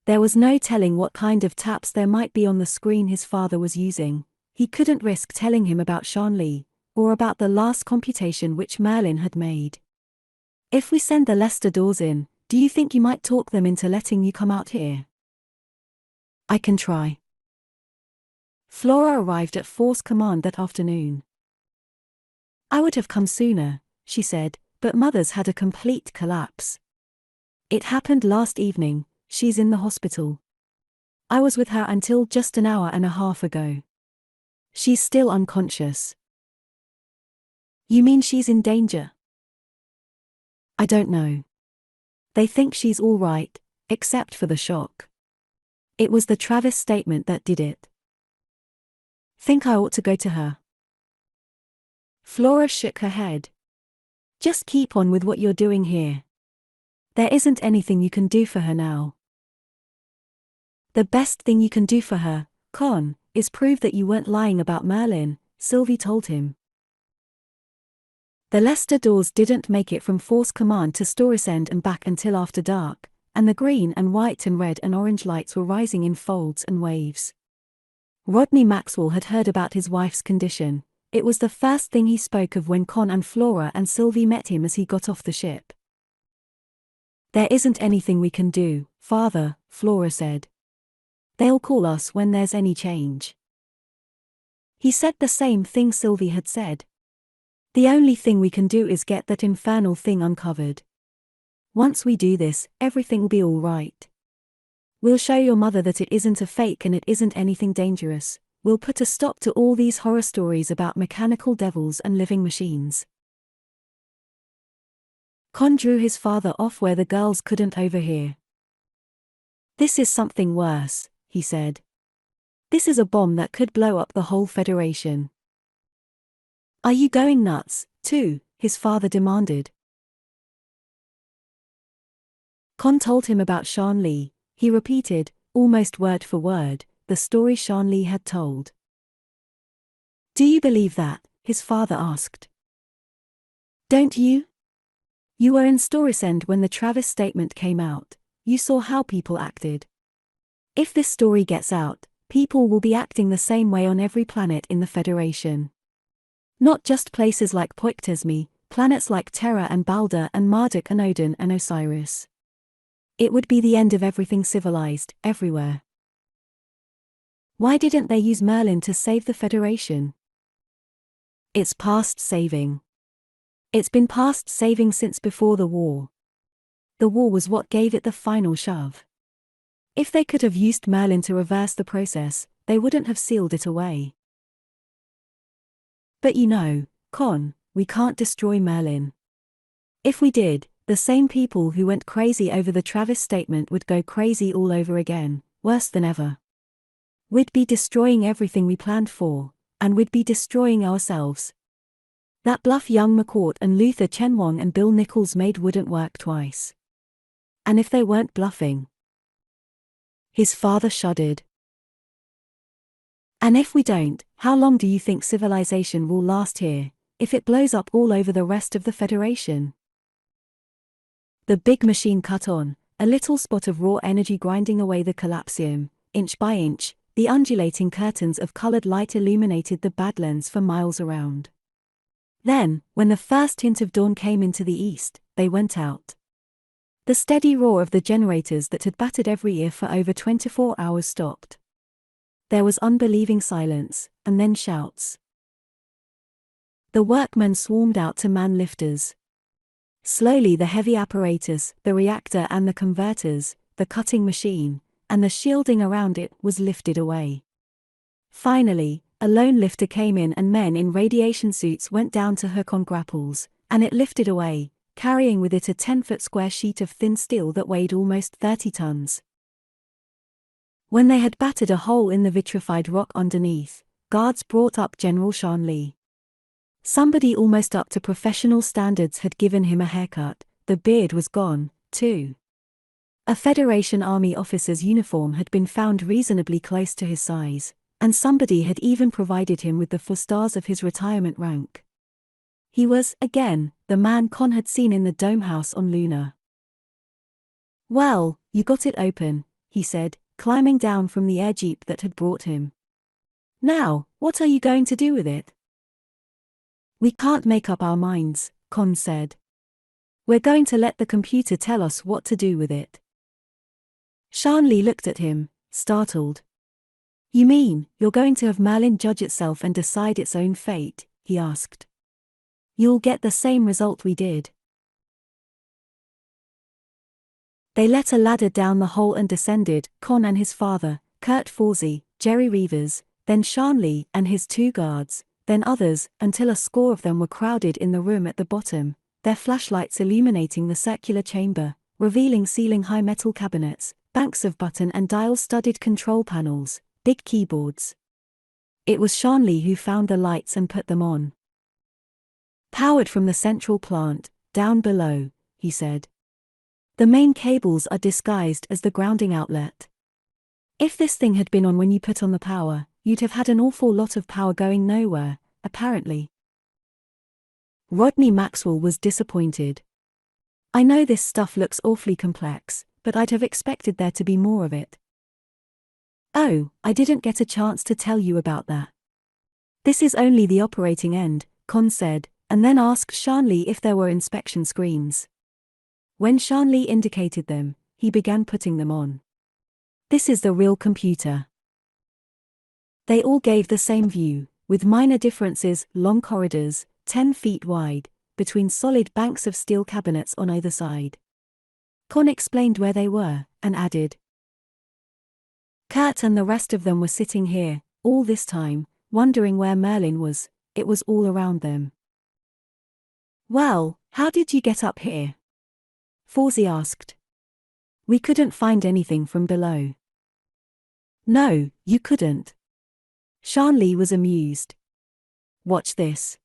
There was no telling what kind of taps there might be on the screen his father was using. He couldn't risk telling him about Shanli, or about the last computation which Merlin had made. If we send the Leicester doors in, do you think you might talk them into letting you come out here? I can try. Flora arrived at Force Command that afternoon. I would have come sooner, she said, but Mother's had a complete collapse. It happened last evening, she's in the hospital. I was with her until just an hour and a half ago. She's still unconscious. You mean she's in danger? I don't know. They think she's all right, except for the shock. It was the Travis statement that did it. Think I ought to go to her? Flora shook her head. Just keep on with what you're doing here. There isn't anything you can do for her now. The best thing you can do for her, Conn, is prove that you weren't lying about Merlin, Sylvie told him. The Leicester doors didn't make it from Force Command to Storisend and back until after dark, and the green and white and red and orange lights were rising in folds and waves. Rodney Maxwell had heard about his wife's condition. It was the first thing he spoke of when Conn and Flora and Sylvie met him as he got off the ship. There isn't anything we can do, Father, Flora said. They'll call us when there's any change. He said the same thing Sylvie had said. The only thing we can do is get that infernal thing uncovered. Once we do this, everything will be all right. We'll show your mother that it isn't a fake and it isn't anything dangerous. We'll put a stop to all these horror stories about mechanical devils and living machines. Conn drew his father off where the girls couldn't overhear. This is something worse, he said. This is a bomb that could blow up the whole Federation. Are you going nuts, too? His father demanded. Conn told him about Shanli. He repeated, almost word for word, the story Shanli had told. Do you believe that? His father asked. Don't you? You were in Storisend when the Travis statement came out. You saw how people acted. If this story gets out, people will be acting the same way on every planet in the Federation. Not just places like Poictesme, planets like Terra and Balder and Marduk and Odin and Osiris. It would be the end of everything civilized, everywhere. Why didn't they use Merlin to save the Federation? It's past saving. It's been past saving since before the war. The war was what gave it the final shove. If they could have used Merlin to reverse the process, they wouldn't have sealed it away. But you know, Conn, we can't destroy Merlin. If we did, the same people who went crazy over the Travis statement would go crazy all over again, worse than ever. We'd be destroying everything we planned for, and we'd be destroying ourselves. That bluff young McCourt and Luther Chenwang and Bill Nichols made wouldn't work twice. And if they weren't bluffing? His father shuddered. And if we don't, how long do you think civilization will last here, if it blows up all over the rest of the Federation? The big machine cut on, a little spot of raw energy grinding away the collapsium, inch by inch. The undulating curtains of colored light illuminated the Badlands for miles around. Then, when the first hint of dawn came into the east, they went out. The steady roar of the generators that had battered every ear for over 24 hours stopped. There was unbelieving silence, and then shouts. The workmen swarmed out to man lifters. Slowly the heavy apparatus, the reactor and the converters, the cutting machine, and the shielding around it was lifted away. Finally, a lone lifter came in and men in radiation suits went down to hook on grapples, and it lifted away, carrying with it a 10-foot square sheet of thin steel that weighed almost 30 tons. When they had battered a hole in the vitrified rock underneath, guards brought up General Shanli. Somebody almost up to professional standards had given him a haircut. The beard was gone, too. A Federation Army officer's uniform had been found reasonably close to his size, and somebody had even provided him with the 4 stars of his retirement rank. He was, again, the man Conn had seen in the dome house on Luna. "Well, you got it open," he said, climbing down from the air jeep that had brought him. "Now, what are you going to do with it?" "We can't make up our minds," Conn said. "We're going to let the computer tell us what to do with it." Shanli looked at him, startled. "You mean, you're going to have Merlin judge itself and decide its own fate?" he asked. "You'll get the same result we did." They let a ladder down the hole and descended, Conn and his father, Kurt Forsey, Jerry Reavers, then Shanli and his 2 guards, then others, until a score of them were crowded in the room at the bottom, their flashlights illuminating the circular chamber, revealing ceiling-high metal cabinets, banks of button and dial-studded control panels, big keyboards. It was Shanli who found the lights and put them on. "Powered from the central plant, down below," he said. "The main cables are disguised as the grounding outlet. If this thing had been on when you put on the power, you'd have had an awful lot of power going nowhere, apparently." Rodney Maxwell was disappointed. "I know this stuff looks awfully complex, but I'd have expected there to be more of it." "Oh, I didn't get a chance to tell you about that." "This is only the operating end," Conn said, and then asked Shanli if there were inspection screens. When Shanli indicated them, he began putting them on. "This is the real computer." They all gave the same view, with minor differences: long corridors, 10 feet wide, between solid banks of steel cabinets on either side. Conn explained where they were, and added, "Kurt and the rest of them were sitting here, all this time, wondering where Merlin was. It was all around them." "Well, how did you get up here?" Forsey asked. "We couldn't find anything from below." "No, you couldn't." Shanli was amused. "Watch this."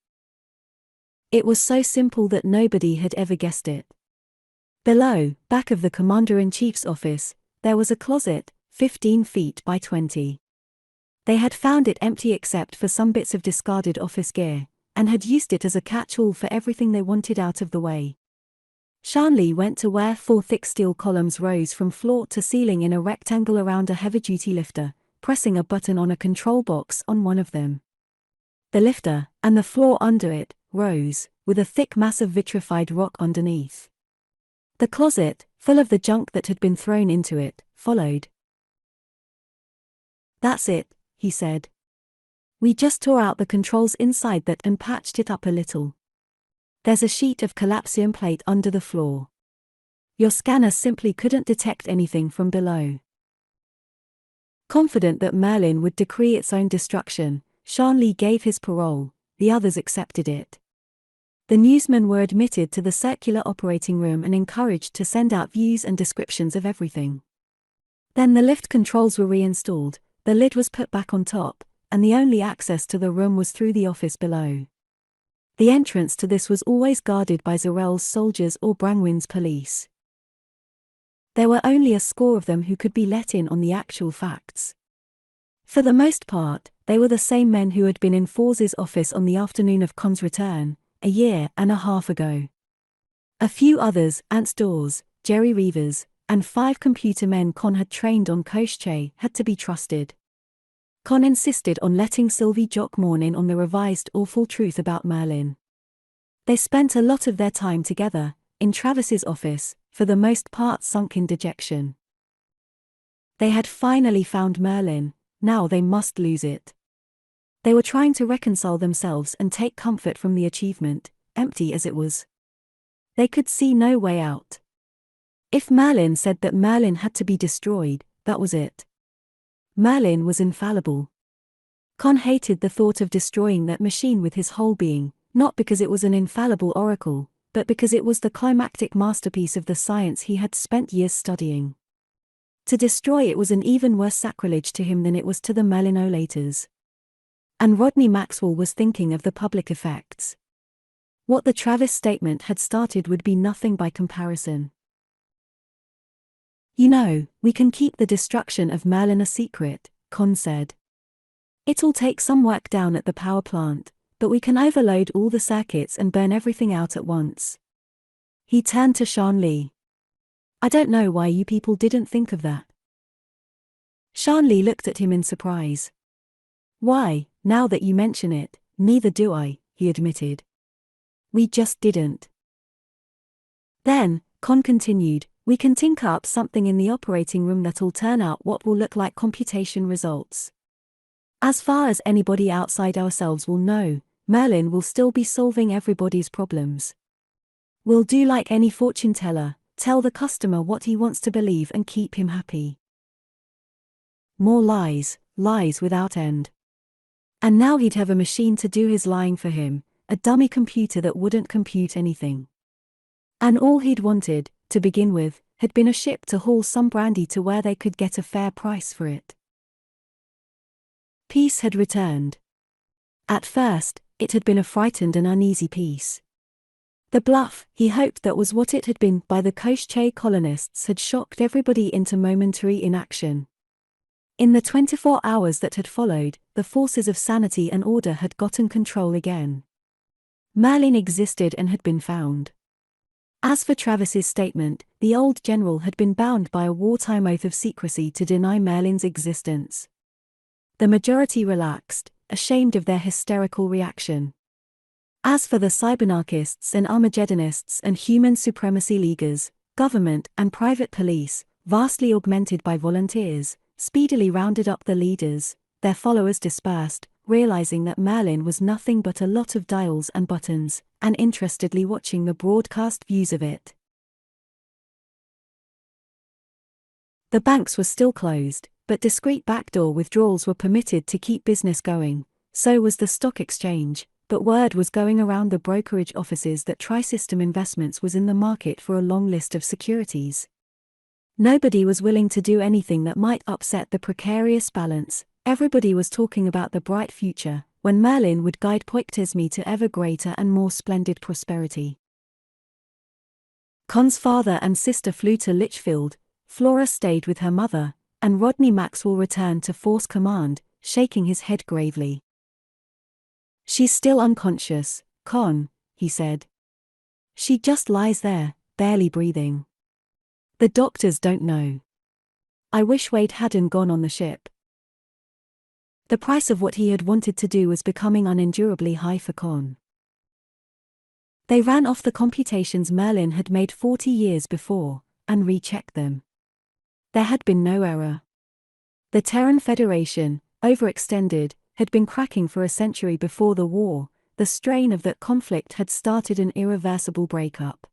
It was so simple that nobody had ever guessed it. Below, back of the Commander-in-Chief's office, there was a closet, 15 feet by 20. They had found it empty except for some bits of discarded office gear, and had used it as a catch-all for everything they wanted out of the way. Shanli went to where 4 thick steel columns rose from floor to ceiling in a rectangle around a heavy-duty lifter, pressing a button on a control box on one of them. The lifter, and the floor under it, rose, with a thick mass of vitrified rock underneath. The closet, full of the junk that had been thrown into it, followed. "That's it," he said. "We just tore out the controls inside that and patched it up a little. There's a sheet of collapsium plate under the floor. Your scanner simply couldn't detect anything from below." Confident that Merlin would decree its own destruction, Shanli gave his parole, the others accepted it. The newsmen were admitted to the circular operating room and encouraged to send out views and descriptions of everything. Then the lift controls were reinstalled, the lid was put back on top, and the only access to the room was through the office below. The entrance to this was always guarded by Zarel's soldiers or Brangwyn's police. There were only a score of them who could be let in on the actual facts. For the most part, they were the same men who had been in Forz's office on the afternoon of Conn's return, a year and a half ago. A few others, Ants Dawes, Jerry Reavers, and 5 computer men Conn had trained on Poictesme, had to be trusted. Conn insisted on letting Sylvie Jockmorn in on the revised awful truth about Merlin. They spent a lot of their time together, in Travis's office, for the most part sunk in dejection. They had finally found Merlin, now they must lose it. They were trying to reconcile themselves and take comfort from the achievement, empty as it was. They could see no way out. If Merlin said that Merlin had to be destroyed, that was it. Merlin was infallible. Conn hated the thought of destroying that machine with his whole being, not because it was an infallible oracle, but because it was the climactic masterpiece of the science he had spent years studying. To destroy it was an even worse sacrilege to him than it was to the Merlinolators. And Rodney Maxwell was thinking of the public effects. What the Travis statement had started would be nothing by comparison. "You know, we can keep the destruction of Merlin a secret," Conn said. "It'll take some work down at the power plant, but we can overload all the circuits and burn everything out at once." He turned to Shanli. "I don't know why you people didn't think of that." Shanli looked at him in surprise. "Why, now that you mention it, neither do I," he admitted. "We just didn't." "Then," Conn continued, "we can tinker up something in the operating room that'll turn out what will look like computation results. As far as anybody outside ourselves will know, Merlin will still be solving everybody's problems. We'll do like any fortune teller, tell the customer what he wants to believe and keep him happy. More lies, lies without end. And now he'd have a machine to do his lying for him, a dummy computer that wouldn't compute anything. And all he'd wanted, to begin with, had been a ship to haul some brandy to where they could get a fair price for it." Peace had returned. At first, it had been a frightened and uneasy peace. The bluff, he hoped that was what it had been by the Poictesme colonists, had shocked everybody into momentary inaction. In the 24 hours that had followed, the forces of sanity and order had gotten control again. Merlin existed and had been found. As for Travis's statement, the old general had been bound by a wartime oath of secrecy to deny Merlin's existence. The majority relaxed, ashamed of their hysterical reaction. As for the cybernarchists and Armageddonists and human supremacy leaguers, government and private police, vastly augmented by volunteers, speedily rounded up the leaders, their followers dispersed, realizing that Merlin was nothing but a lot of dials and buttons, and interestedly watching the broadcast views of it. The banks were still closed, but discreet backdoor withdrawals were permitted to keep business going, so was the stock exchange, but word was going around the brokerage offices that Trisystem Investments was in the market for a long list of securities. Nobody was willing to do anything that might upset the precarious balance. Everybody was talking about the bright future, when Merlin would guide Poictesme to ever greater and more splendid prosperity. Conn's father and sister flew to Litchfield, Flora stayed with her mother, and Rodney Maxwell returned to Force Command, shaking his head gravely. She's still unconscious, Conn, he said. She just lies there, barely breathing. The doctors don't know. I wish Wade hadn't gone on the ship. The price of what he had wanted to do was becoming unendurably high for Conn. They ran off the computations Merlin had made 40 years before, and rechecked them. There had been no error. The Terran Federation, overextended, had been cracking for a century before the war. The strain of that conflict had started an irreversible breakup.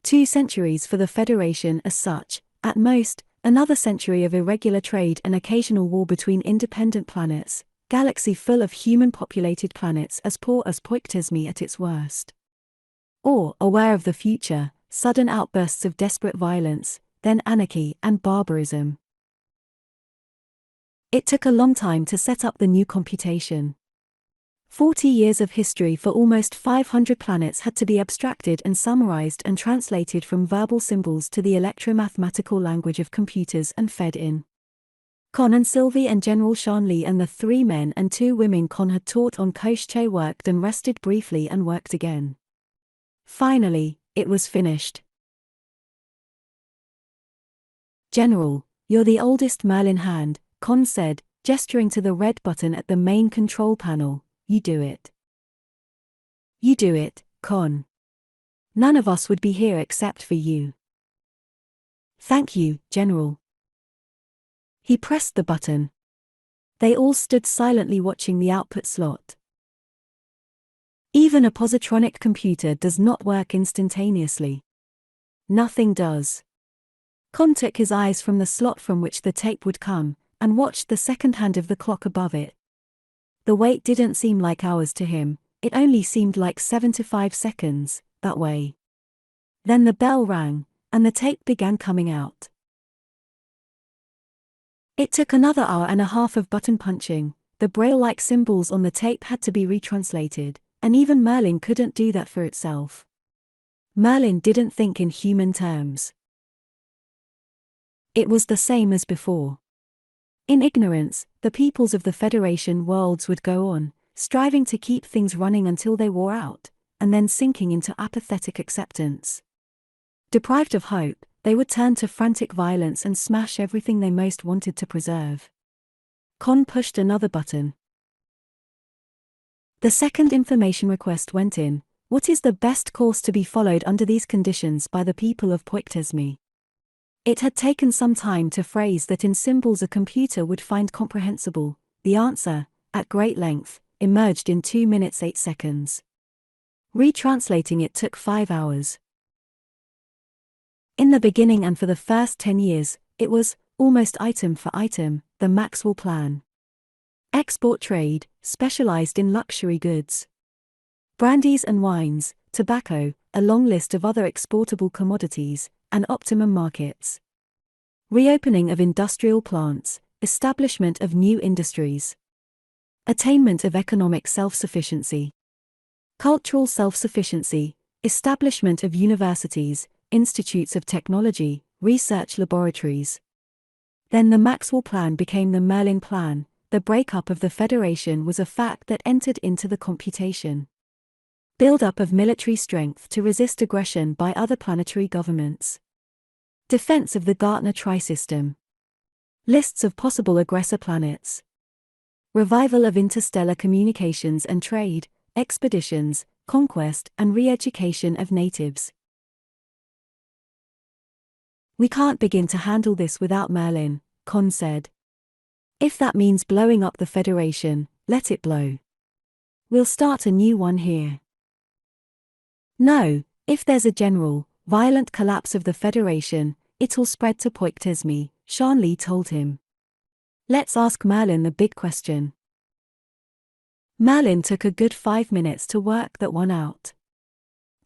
2 centuries for the Federation as such, at most, another century of irregular trade and occasional war between independent planets, galaxy full of human-populated planets as poor as Poictesme at its worst. Or, aware of the future, sudden outbursts of desperate violence, then anarchy and barbarism. It took a long time to set up the new computation. 40 years of history for almost 500 planets had to be abstracted and summarized and translated from verbal symbols to the electromathematical language of computers and fed in. Conn and Sylvie and General Shanley and the 3 men and 2 women Conn had taught on Poictesme worked and rested briefly and worked again. Finally, it was finished. General, you're the oldest Merlin hand, Conn said, gesturing to the red button at the main control panel. You do it. You do it, Conn. None of us would be here except for you. Thank you, General. He pressed the button. They all stood silently watching the output slot. Even a positronic computer does not work instantaneously. Nothing does. Conn took his eyes from the slot from which the tape would come, and watched the second hand of the clock above it. The wait didn't seem like hours to him, it only seemed like 75 seconds, that way. Then the bell rang, and the tape began coming out. It took another hour and a half of button punching. The braille-like symbols on the tape had to be retranslated, and even Merlin couldn't do that for itself. Merlin didn't think in human terms. It was the same as before. In ignorance, the peoples of the Federation worlds would go on, striving to keep things running until they wore out, and then sinking into apathetic acceptance. Deprived of hope, they would turn to frantic violence and smash everything they most wanted to preserve. Conn pushed another button. The second information request went in. What is the best course to be followed under these conditions by the people of Poictesme? It had taken some time to phrase that in symbols a computer would find comprehensible. The answer, at great length, emerged in 2 minutes 8 seconds. Retranslating it took 5 hours. In the beginning and for the first 10 years, it was, almost item for item, the Maxwell plan. Export trade, specialized in luxury goods. Brandies and wines, tobacco, a long list of other exportable commodities, and optimum markets. Reopening of industrial plants, establishment of new industries. Attainment of economic self-sufficiency. Cultural self-sufficiency, establishment of universities, institutes of technology, research laboratories. Then the Maxwell Plan became the Merlin Plan. The breakup of the Federation was a fact that entered into the computation. Build-up of military strength to resist aggression by other planetary governments. Defense of the Gartner Trisystem. Lists of possible aggressor planets. Revival of interstellar communications and trade, expeditions, conquest and re-education of natives. We can't begin to handle this without Merlin, Conn said. If that means blowing up the Federation, let it blow. We'll start a new one here. No, if there's a general, violent collapse of the Federation, it'll spread to Poictesme, Shanley told him. Let's ask Merlin the big question. Merlin took a good 5 minutes to work that one out.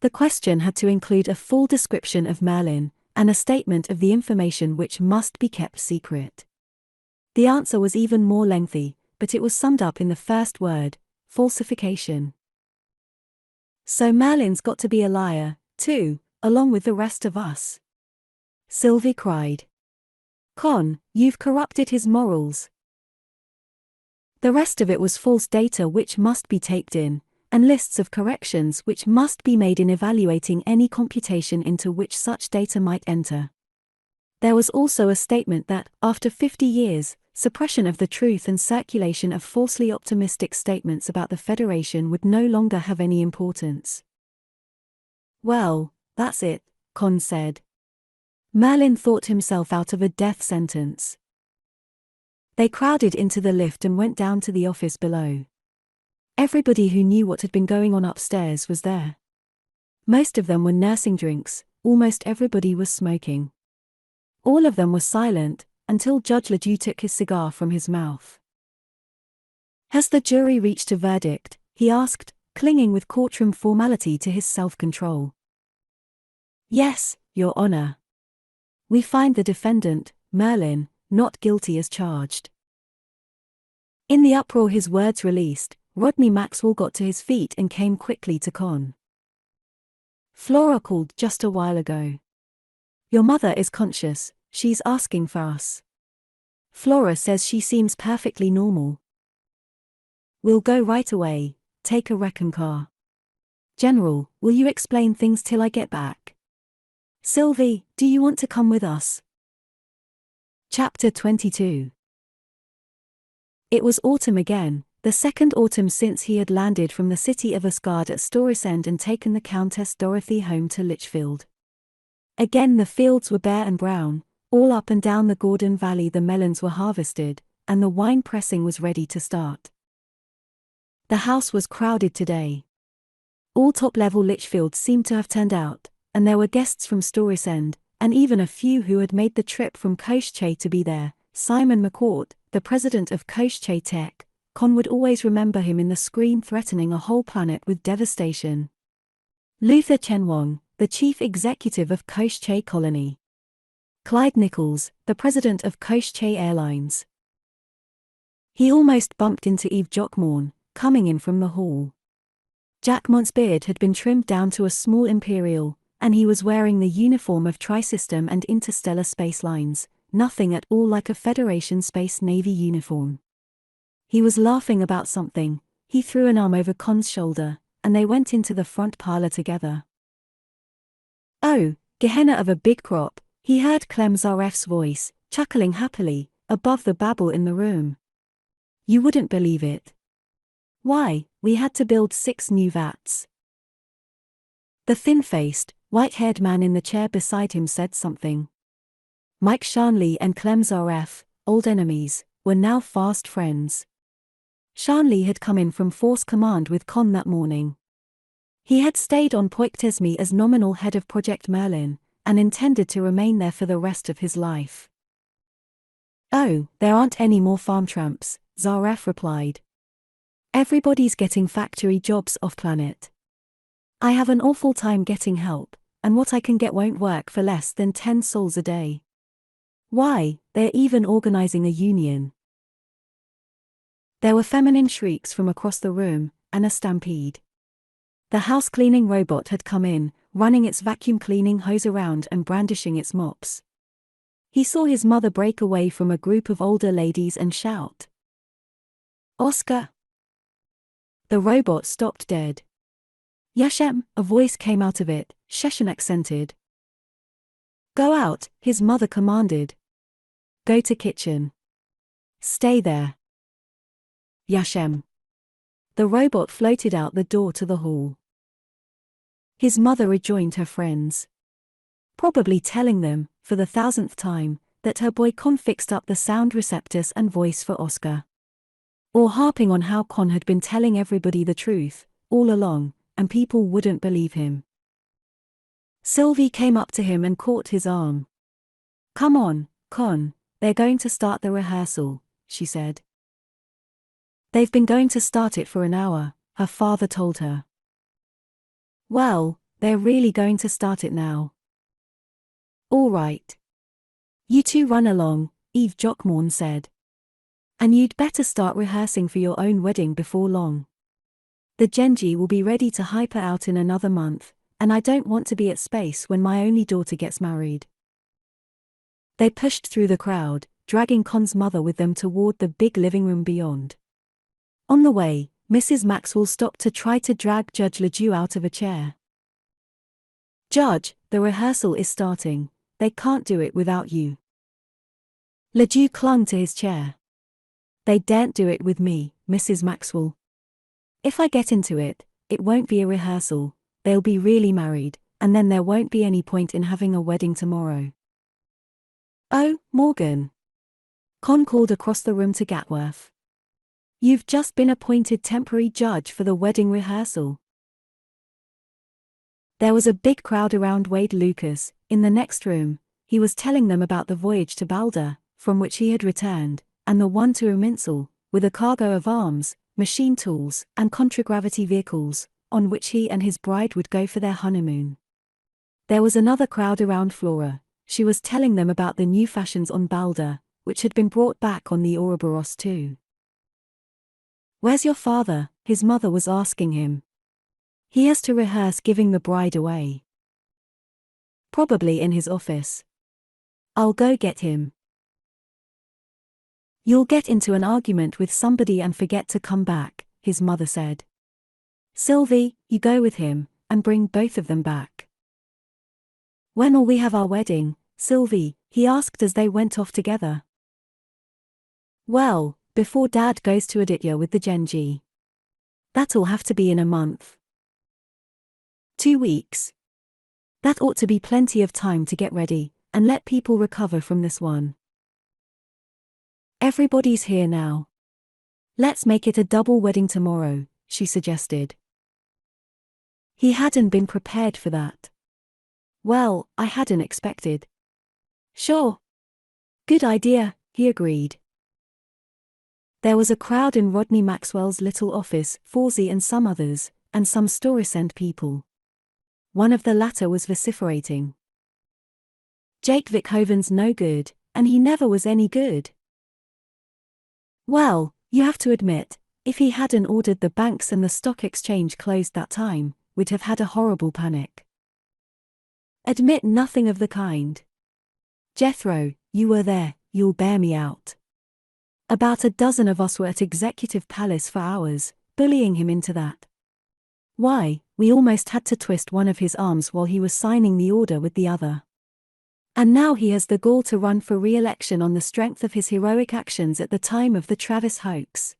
The question had to include a full description of Merlin, and a statement of the information which must be kept secret. The answer was even more lengthy, but it was summed up in the first word, falsification. So Merlin's got to be a liar, too, along with the rest of us. Sylvie cried. Conn, you've corrupted his morals. The rest of it was false data which must be taped in, and lists of corrections which must be made in evaluating any computation into which such data might enter. There was also a statement that, after 50 years, suppression of the truth and circulation of falsely optimistic statements about the Federation would no longer have any importance. Well, that's it, Conn said. Merlin thought himself out of a death sentence. They crowded into the lift and went down to the office below. Everybody who knew what had been going on upstairs was there. Most of them were nursing drinks, almost everybody was smoking. All of them were silent, until Judge Ledoux took his cigar from his mouth. Has the jury reached a verdict? He asked, clinging with courtroom formality to his self-control. Yes, Your Honor. We find the defendant, Merlin, not guilty as charged. In the uproar his words released, Rodney Maxwell got to his feet and came quickly to Conn. Flora called just a while ago. Your mother is conscious, she's asking for us. Flora says she seems perfectly normal. We'll go right away, take a recon car. General, will you explain things till I get back? Sylvie, do you want to come with us? Chapter 22. It was autumn again, the second autumn since he had landed from the city of Asgard at Storisend and taken the Countess Dorothy home to Lichfield. Again the fields were bare and brown, all up and down the Gordon Valley the melons were harvested, and the wine pressing was ready to start. The house was crowded today. All top-level Lichfield seemed to have turned out, and there were guests from Storisend, and even a few who had made the trip from Poictesme to be there. Simon McCourt, the president of Poictesme Tech, Conn would always remember him in the screen threatening a whole planet with devastation. Luther Chenwang, the chief executive of Poictesme Colony. Clyde Nichols, the president of Poictesme Airlines. He almost bumped into Eve Jockmorn, coming in from the hall. Jack Mont's beard had been trimmed down to a small imperial, and he was wearing the uniform of Tri-System and Interstellar Space Lines, nothing at all like a Federation Space Navy uniform. He was laughing about something. He threw an arm over Conn's shoulder, and they went into the front parlor together. Oh, Gehenna of a big crop, he heard Clem Zaref's voice, chuckling happily, above the babble in the room. You wouldn't believe it. Why, we had to build 6 new vats. The thin-faced, white-haired man in the chair beside him said something. Mike Shanley and Clem Zaref, old enemies, were now fast friends. Shanley had come in from Force Command with Conn that morning. He had stayed on Poictesme as nominal head of Project Merlin, and intended to remain there for the rest of his life. Oh, there aren't any more farm tramps, Zaref replied. Everybody's getting factory jobs off-planet. I have an awful time getting help, and what I can get won't work for less than 10 sols a day. Why, they're even organizing a union. There were feminine shrieks from across the room, and a stampede. The house-cleaning robot had come in, running its vacuum-cleaning hose around and brandishing its mops. He saw his mother break away from a group of older ladies and shout, "Oscar!" The robot stopped dead. Yashem, a voice came out of it, Sheshan accented. Go out, his mother commanded. Go to kitchen. Stay there. Yashem. The robot floated out the door to the hall. His mother rejoined her friends. Probably telling them, for the 1000th time, that her boy Conn fixed up the sound receptors and voice for Oscar. Or harping on how Conn had been telling everybody the truth, all along, and people wouldn't believe him. Sylvie came up to him and caught his arm. Come on, Conn, they're going to start the rehearsal, she said. They've been going to start it for an hour, her father told her. Well, they're really going to start it now. All right. You two run along, Eve Jockmorn said. And you'd better start rehearsing for your own wedding before long. The Genji will be ready to hyper out in another month, and I don't want to be at space when my only daughter gets married. They pushed through the crowd, dragging Conn's mother with them toward the big living room beyond. On the way, Mrs. Maxwell stopped to try to drag Judge Ledoux out of a chair. "Judge, the rehearsal is starting. They can't do it without you." Ledoux clung to his chair. "They daren't do it with me, Mrs. Maxwell. If I get into it, it won't be a rehearsal, they'll be really married, and then there won't be any point in having a wedding tomorrow." "Oh, Morgan." Conn called across the room to Gatworth. "You've just been appointed temporary judge for the wedding rehearsal." There was a big crowd around Wade Lucas. In the next room, he was telling them about the voyage to Balder, from which he had returned, and the one to Uminsel, with a cargo of arms, machine tools, and contragravity vehicles, on which he and his bride would go for their honeymoon. There was another crowd around Flora. She was telling them about the new fashions on Balder, which had been brought back on the Ouroboros too. "Where's your father?" his mother was asking him. "He has to rehearse giving the bride away." "Probably in his office." "I'll go get him." "You'll get into an argument with somebody and forget to come back," his mother said. "Sylvie, you go with him, and bring both of them back." "When'll we have our wedding, Sylvie?" he asked as they went off together. "Well, before Dad goes to Aditya with the Genji. That'll have to be in a month." 2 weeks. That ought to be plenty of time to get ready, and let people recover from this one. "Everybody's here now. Let's make it a double wedding tomorrow," she suggested. He hadn't been prepared for that. "Well, I hadn't expected." "Sure. Good idea," he agreed. There was a crowd in Rodney Maxwell's little office, Fawsey and some others, and some Storesend people. One of the latter was vociferating. "Jake Vickhoven's no good, and he never was any good." "Well, you have to admit, if he hadn't ordered the banks and the stock exchange closed that time, we'd have had a horrible panic." "Admit nothing of the kind. Jethro, you were there, you'll bear me out. About a dozen of us were at Executive Palace for hours, bullying him into that. Why, we almost had to twist one of his arms while he was signing the order with the other. And now he has the gall to run for re-election on the strength of his heroic actions at the time of the Travis hoax."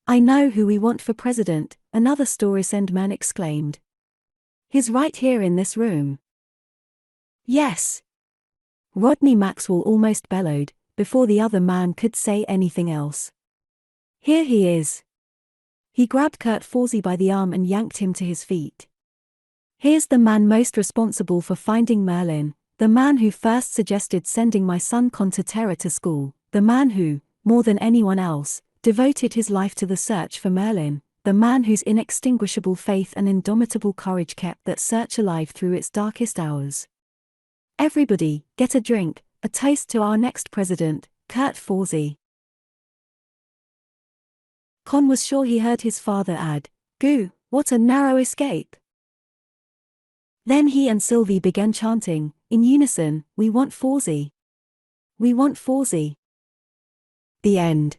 "I know who we want for president," another Storesend man exclaimed. "He's right here in this room." "Yes!" Rodney Maxwell almost bellowed, before the other man could say anything else. "Here he is." He grabbed Kurt Fawsey by the arm and yanked him to his feet. "Here's the man most responsible for finding Merlin, the man who first suggested sending my son Conn to Terra to school, the man who, more than anyone else, devoted his life to the search for Merlin, the man whose inextinguishable faith and indomitable courage kept that search alive through its darkest hours. Everybody, get a drink, a toast to our next president, Kurt Fawsey." Conn was sure he heard his father add, "Goo, what a narrow escape." Then he and Sylvie began chanting, in unison, "We want Fawsey. We want Fawsey." The end.